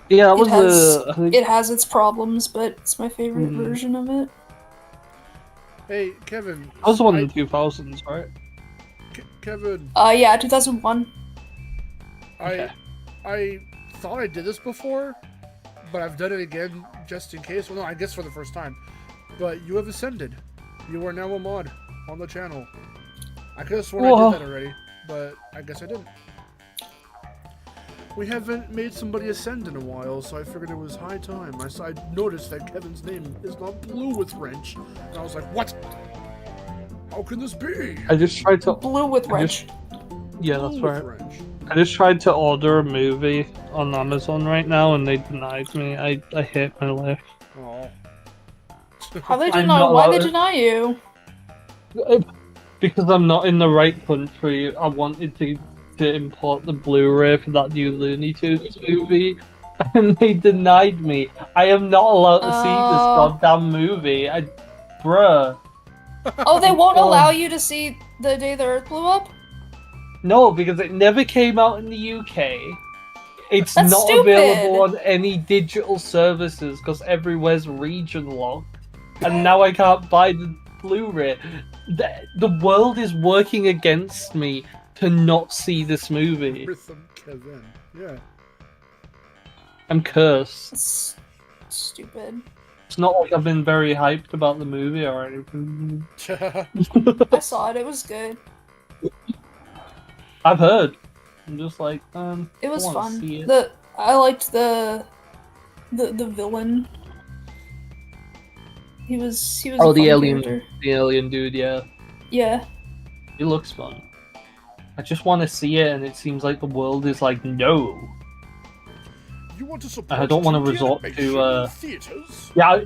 Yeah, it has its problems, but it's my favorite version of it. Hey, Kevin. That was the one in the 2000s, right? Kevin. Yeah, 2001. I thought I did this before, but I've done it again just in case. Well, no, I guess for the first time. But you have ascended. You are now a mod on the channel. I could have sworn I did that already, but I guess I didn't. We haven't made somebody ascend in a while, so I figured it was high time. I noticed that Kevin's name is not Blue with Wrench, and I was like, what? How can this be? I just tried to... Blue with Wrench. Yeah, that's right. I just tried to order a movie on Amazon right now, and they denied me. I hate my life. Aww. How they deny? Why they deny you? Because I'm not in the right country. I wanted to import the Blu-ray for that new Looney Tunes movie, and they denied me. I am not allowed to see this Oh. goddamn movie. Bruh. Oh, they won't Oh. allow you to see The Day the Earth Blew Up? No, because it never came out in the UK. It's That's not stupid. available on any digital services because everywhere's region locked. And now I can't buy the Blu-ray. The world is working against me to not see this movie. Rhythm Kevin. Yeah. I'm cursed. It's stupid. It's not like I've been very hyped about the movie or anything. I saw it. It was good. I've heard. I'm just like, It was I wanna fun. see it. I liked the villain. He was a Oh, fun the alien, character. the alien dude, yeah. Yeah. It looks fun. I just want to see it, and it seems like the world is like, no. You want to support I don't want to 2D resort animation to, in theaters? Yeah.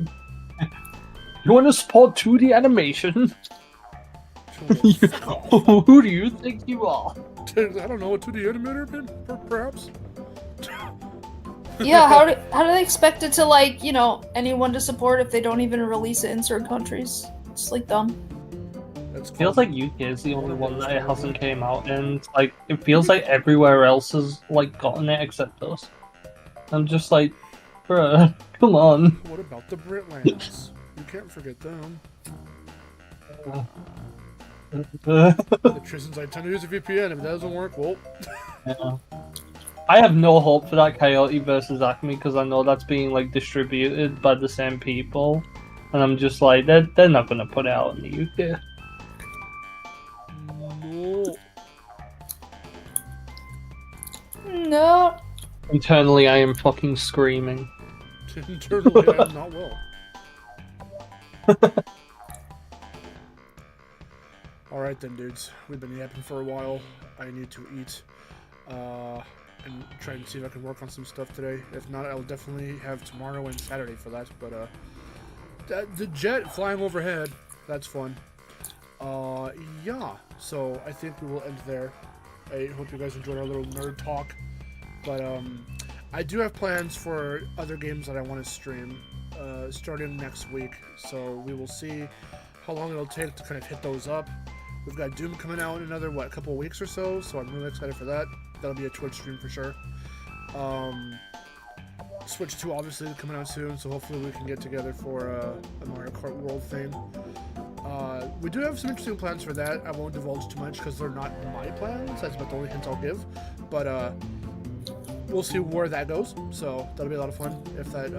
You want to support 2D animation? Who do you think you are? I don't know, a 2D animator, perhaps? Yeah, how do they expect it to, like, anyone to support if they don't even release it in certain countries? It's like dumb. That's It feels like UK is the only one that it hasn't came out in. Like, it feels like everywhere else has like gotten it except us. I'm just like, bruh, come on. What about the Britlands? You can't forget them. The Tristan's like, time to use a VPN. If that doesn't work, well. Yeah. I have no hope for that Coyote versus Acme because I know that's being like distributed by the same people, and I'm just like, they're not gonna put it out in the UK. No. No. Internally, I am fucking screaming. Internally, I'm not well. Alright then, dudes. We've been yapping for a while. I need to eat. And try and see if I can work on some stuff today. If not, I'll definitely have tomorrow and Saturday for that. But, the jet flying overhead, that's fun. Yeah. So, I think we will end there. I hope you guys enjoyed our little nerd talk. But, I do have plans for other games that I want to stream, starting next week. So, we will see how long it'll take to kind of hit those up. We've got Doom coming out in another, couple of weeks or so, so I'm really excited for that. That'll be a Twitch stream for sure. Switch 2 obviously coming out soon, so hopefully we can get together for a Mario Kart World thing. We do have some interesting plans for that. I won't divulge too much because they're not my plans. That's about the only hint I'll give. But we'll see where that goes. So that'll be a lot of fun if that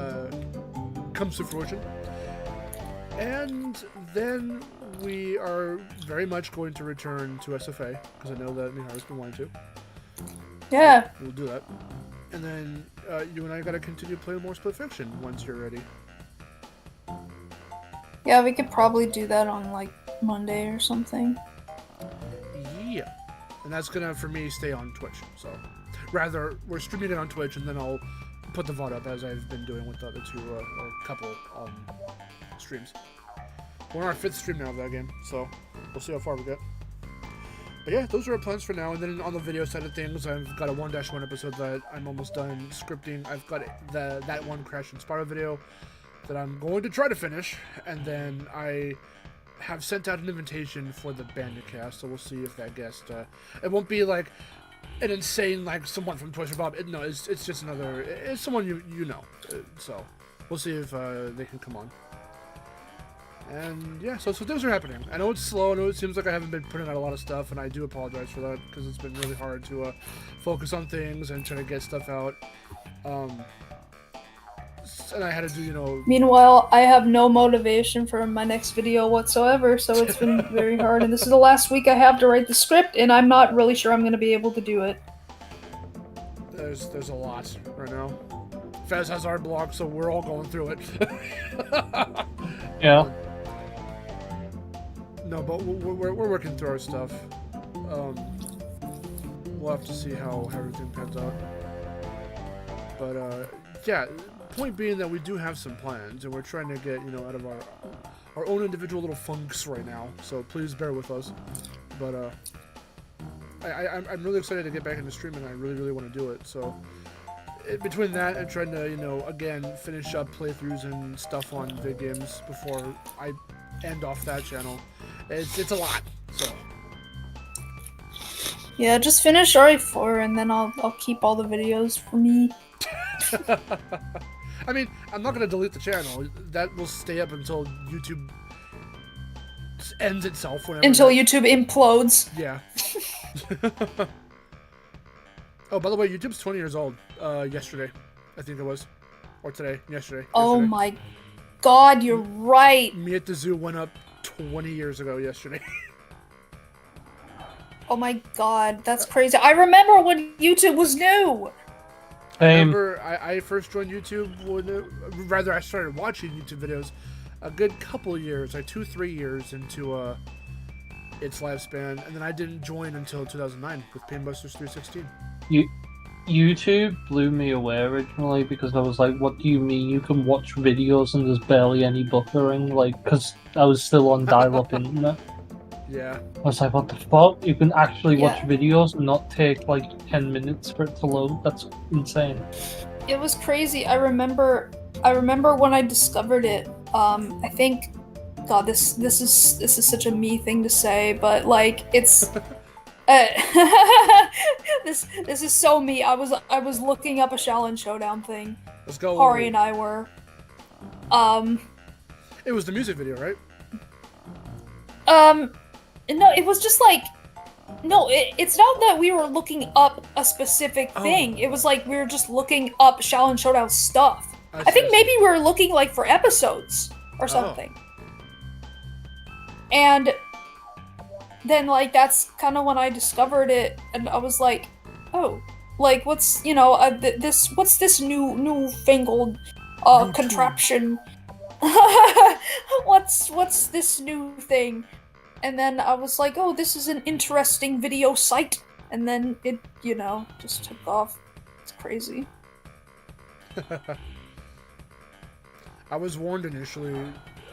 comes to fruition. And then we are very much going to return to SFA because I know that Miharu's been wanting to. Yeah. We'll do that. And then you and I gotta continue playing more Split Fiction once you're ready. Yeah, we could probably do that on, like, Monday or something. Yeah. And that's gonna, for me, stay on Twitch. So, rather, we're streaming it on Twitch, and then I'll put the VOD up as I've been doing with the other two, or couple, streams. We're on our 5th stream now of that game, so we'll see how far we get. But yeah, those are our plans for now. And then on the video side of things, I've got a 1-1 episode that I'm almost done scripting. I've got that one Crash and Spyro video that I'm going to try to finish. And then I have sent out an invitation for the Bandit cast, so we'll see if that guest... it won't be like an insane, like, someone from Twitch or Bob. No, it's just another... It's someone you know. So we'll see if they can come on. And yeah, so things are happening. I know it's slow. I know it seems like I haven't been putting out a lot of stuff, and I do apologize for that because it's been really hard to focus on things and try to get stuff out. And I had to do, Meanwhile, I have no motivation for my next video whatsoever, so it's been very hard. And this is the last week I have to write the script, and I'm not really sure I'm going to be able to do it. There's a lot right now. Fez has our blog, so we're all going through it. Yeah. No, but we're working through our stuff. We'll have to see how everything pans out. But yeah, point being that we do have some plans, and we're trying to get out of our own individual little funks right now. So please bear with us. But I'm really excited to get back into streaming. I really want to do it. So between that and trying to, you know, again, finish up playthroughs and stuff on vid games before I end off that channel, it's a lot. So Yeah, just finish RE4 and then I'll keep all the videos for me. I mean, I'm not gonna delete the channel. That will stay up until YouTube ends itself. Until YouTube implodes. Yeah. Oh, by the way, YouTube's 20 years old. Yesterday, I think it was, or today. Yesterday. Oh yesterday. my God, you're right. Me at the Zoo went up 20 years ago yesterday. Oh my God, that's crazy. I remember when YouTube was new. I remember I first joined YouTube when, I started watching YouTube videos a good couple years, like 2-3 years into its lifespan, and then I didn't join until 2009 with Painbusters 316. YouTube blew me away originally because I was like, what do you mean you can watch videos and there's barely any buffering? Like, because I was still on dial-up internet. Yeah. I was like, what the fuck? You can actually watch videos and not take like 10 minutes for it to load? That's insane. It was crazy. I remember when I discovered it. I think, God, this is such a me thing to say, but like it's. This is so me. I was looking up a Shaolin Showdown thing. Let's go. Hari and I were. It was the music video, right? No, it was just like, no, it's not that we were looking up a specific thing. It was like we were just looking up Shaolin Showdown stuff. I think maybe we were looking like for episodes or something. And then like that's kind of when I discovered it, and I was like, oh, like what's, you know, what's this newfangled contraption? What's this new thing? And then I was like, oh, this is an interesting video site. And then it, you know, just took off. It's crazy. I was warned initially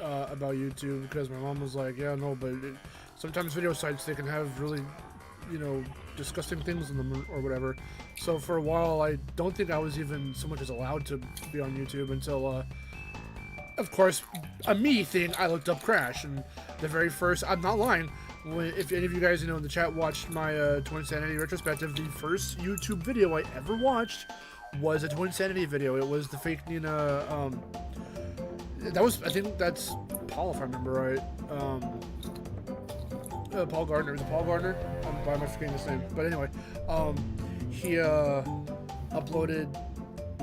about YouTube because my mom was like, yeah, no, but sometimes video sites, they can have really, you know, disgusting things in them or whatever. So for a while, I don't think I was even so much as allowed to be on YouTube until, of course, a me thing, I looked up Crash, and the very first, I'm not lying, if any of you guys, you know, in the chat watched my Twin Sanity retrospective, the first YouTube video I ever watched was a Twin Sanity video. It was the fake Nina, that was, I think that's Paul, if I remember right. Paul Gardner. Was it Paul Gardner? Why am I forgetting his name? But anyway, he uploaded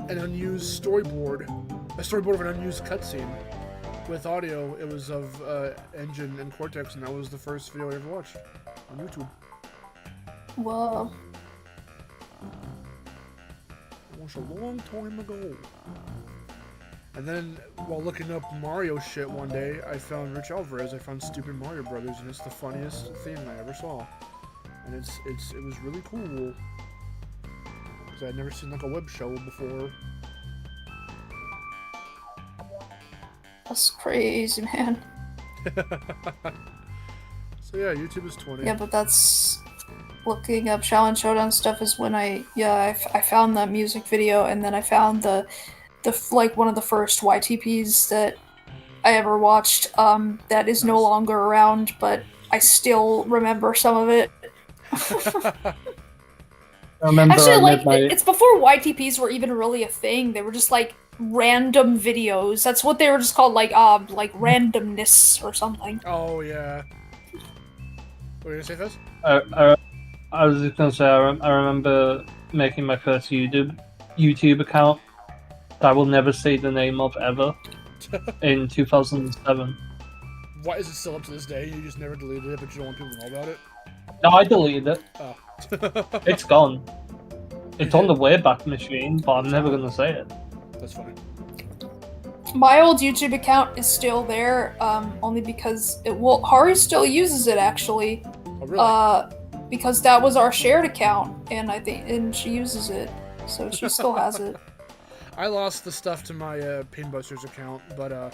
an unused storyboard, a storyboard of an unused cutscene with audio. It was of Engine and Cortex, and that was the first video I ever watched on YouTube. Whoa. It was a long time ago. And then, while looking up Mario shit one day, I found Rich Alvarez. I found Stupid Mario Brothers, and it's the funniest thing I ever saw. And it was really cool. Because I'd never seen like a web show before. That's crazy, man. So yeah, YouTube is 20. Yeah, but that's looking up Shaolin Showdown stuff is when I found that music video, and then I found the like one of the first YTPs that I ever watched. That is no longer around, but I still remember some of it. I remember actually, it's before YTPs were even really a thing. They were just like random videos. That's what they were just called, like randomness or something. Oh yeah. What were you gonna say, Fez? I was just gonna say I remember making my first YouTube account that I will never say the name of ever in 2007. Why is it still up to this day? You just never deleted it, but you don't want people to know about it? No, I deleted it. Oh. It's gone. It's on the Wayback Machine, but I'm never gonna say it. That's funny. My old YouTube account is still there, only because Hari still uses it actually. Oh, really? Because that was our shared account, and she uses it, so she still has it. I lost the stuff to my Painbusters account, but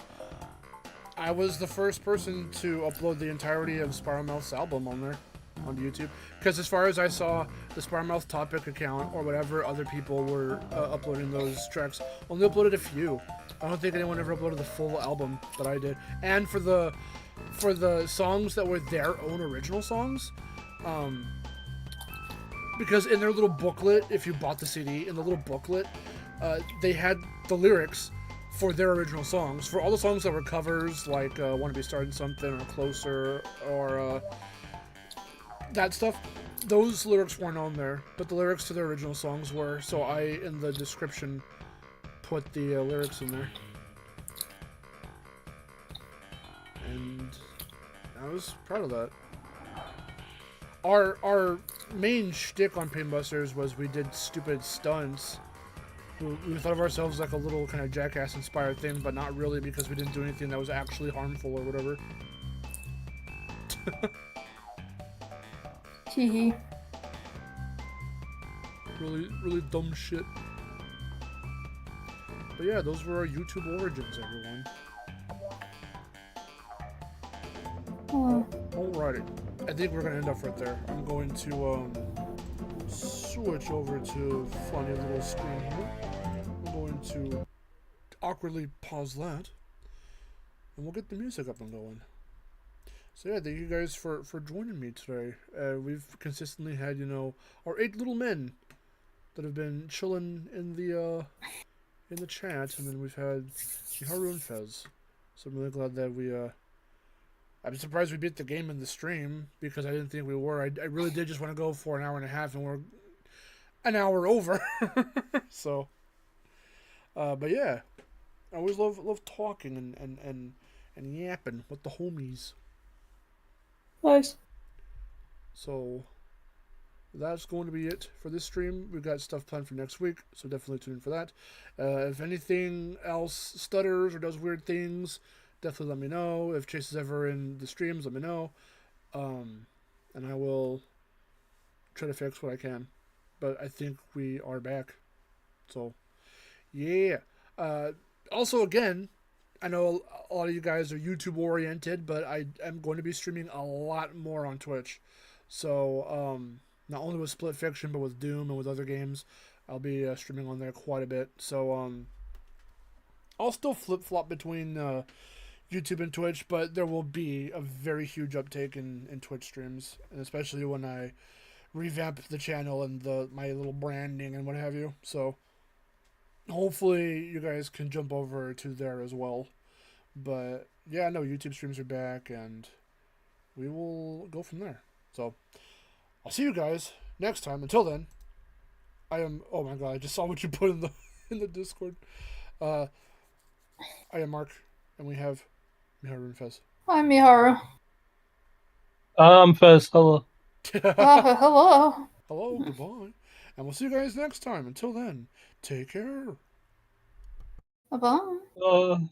I was the first person to upload the entirety of Spyro Mouth's album on there. on YouTube. Because as far as I saw, the Sparmouth Topic account or whatever other people were uploading those tracks only uploaded a few. I don't think anyone ever uploaded the full album that I did. And for the songs that were their own original songs, because in their little booklet, if you bought the CD, in the little booklet, they had the lyrics for their original songs. For all the songs that were covers, like Want to Be Starting Something or Closer or that stuff, those lyrics weren't on there, but the lyrics to their original songs were. So I, in the description, put the lyrics in there. And I was proud of that. Our main shtick on Painbusters was we did stupid stunts. We thought of ourselves like a little kind of jackass-inspired thing, but not really, because we didn't do anything that was actually harmful or whatever. Hee Really dumb shit. But yeah, those were our YouTube origins, everyone. Alrighty. I think we're gonna end up right there. I'm going to switch over to funny little screen here. I'm going to awkwardly pause that, and we'll get the music up and going. So yeah, thank you guys for joining me today. We've consistently had, you know, our 8 little men that have been chilling in the chat, and then we've had Miharu and Fez. So I'm really glad that we I'm surprised we beat the game in the stream, because I didn't think we were. I really did just want to go for an hour and a half, and we're an hour over. So, but yeah, I always love talking and yapping with the homies. Nice. So that's going to be it for this stream. We've got stuff planned for next week, so definitely tune in for that. If anything else stutters or does weird things, definitely let me know. If Chase is ever in the streams, let me know. And I will try to fix what I can. But I think we are back. So, yeah. Also, again, I know a lot of you guys are YouTube oriented, but I am going to be streaming a lot more on Twitch. So, not only with Split Fiction, but with Doom and with other games, I'll be streaming on there quite a bit. So, I'll still flip-flop between YouTube and Twitch, but there will be a very huge uptake in Twitch streams, and especially when I revamp the channel and my little branding and what have you. So hopefully you guys can jump over to there as well. But yeah, no, YouTube streams are back, and we will go from there. So I'll see you guys next time. Until then, oh my god, I just saw what you put in the Discord. I am Mark, and we have Miharu and Fez. Hi, Miharu. First, hello. Hello. Hello, goodbye. And we'll see you guys next time. Until then, take care. Bye-bye.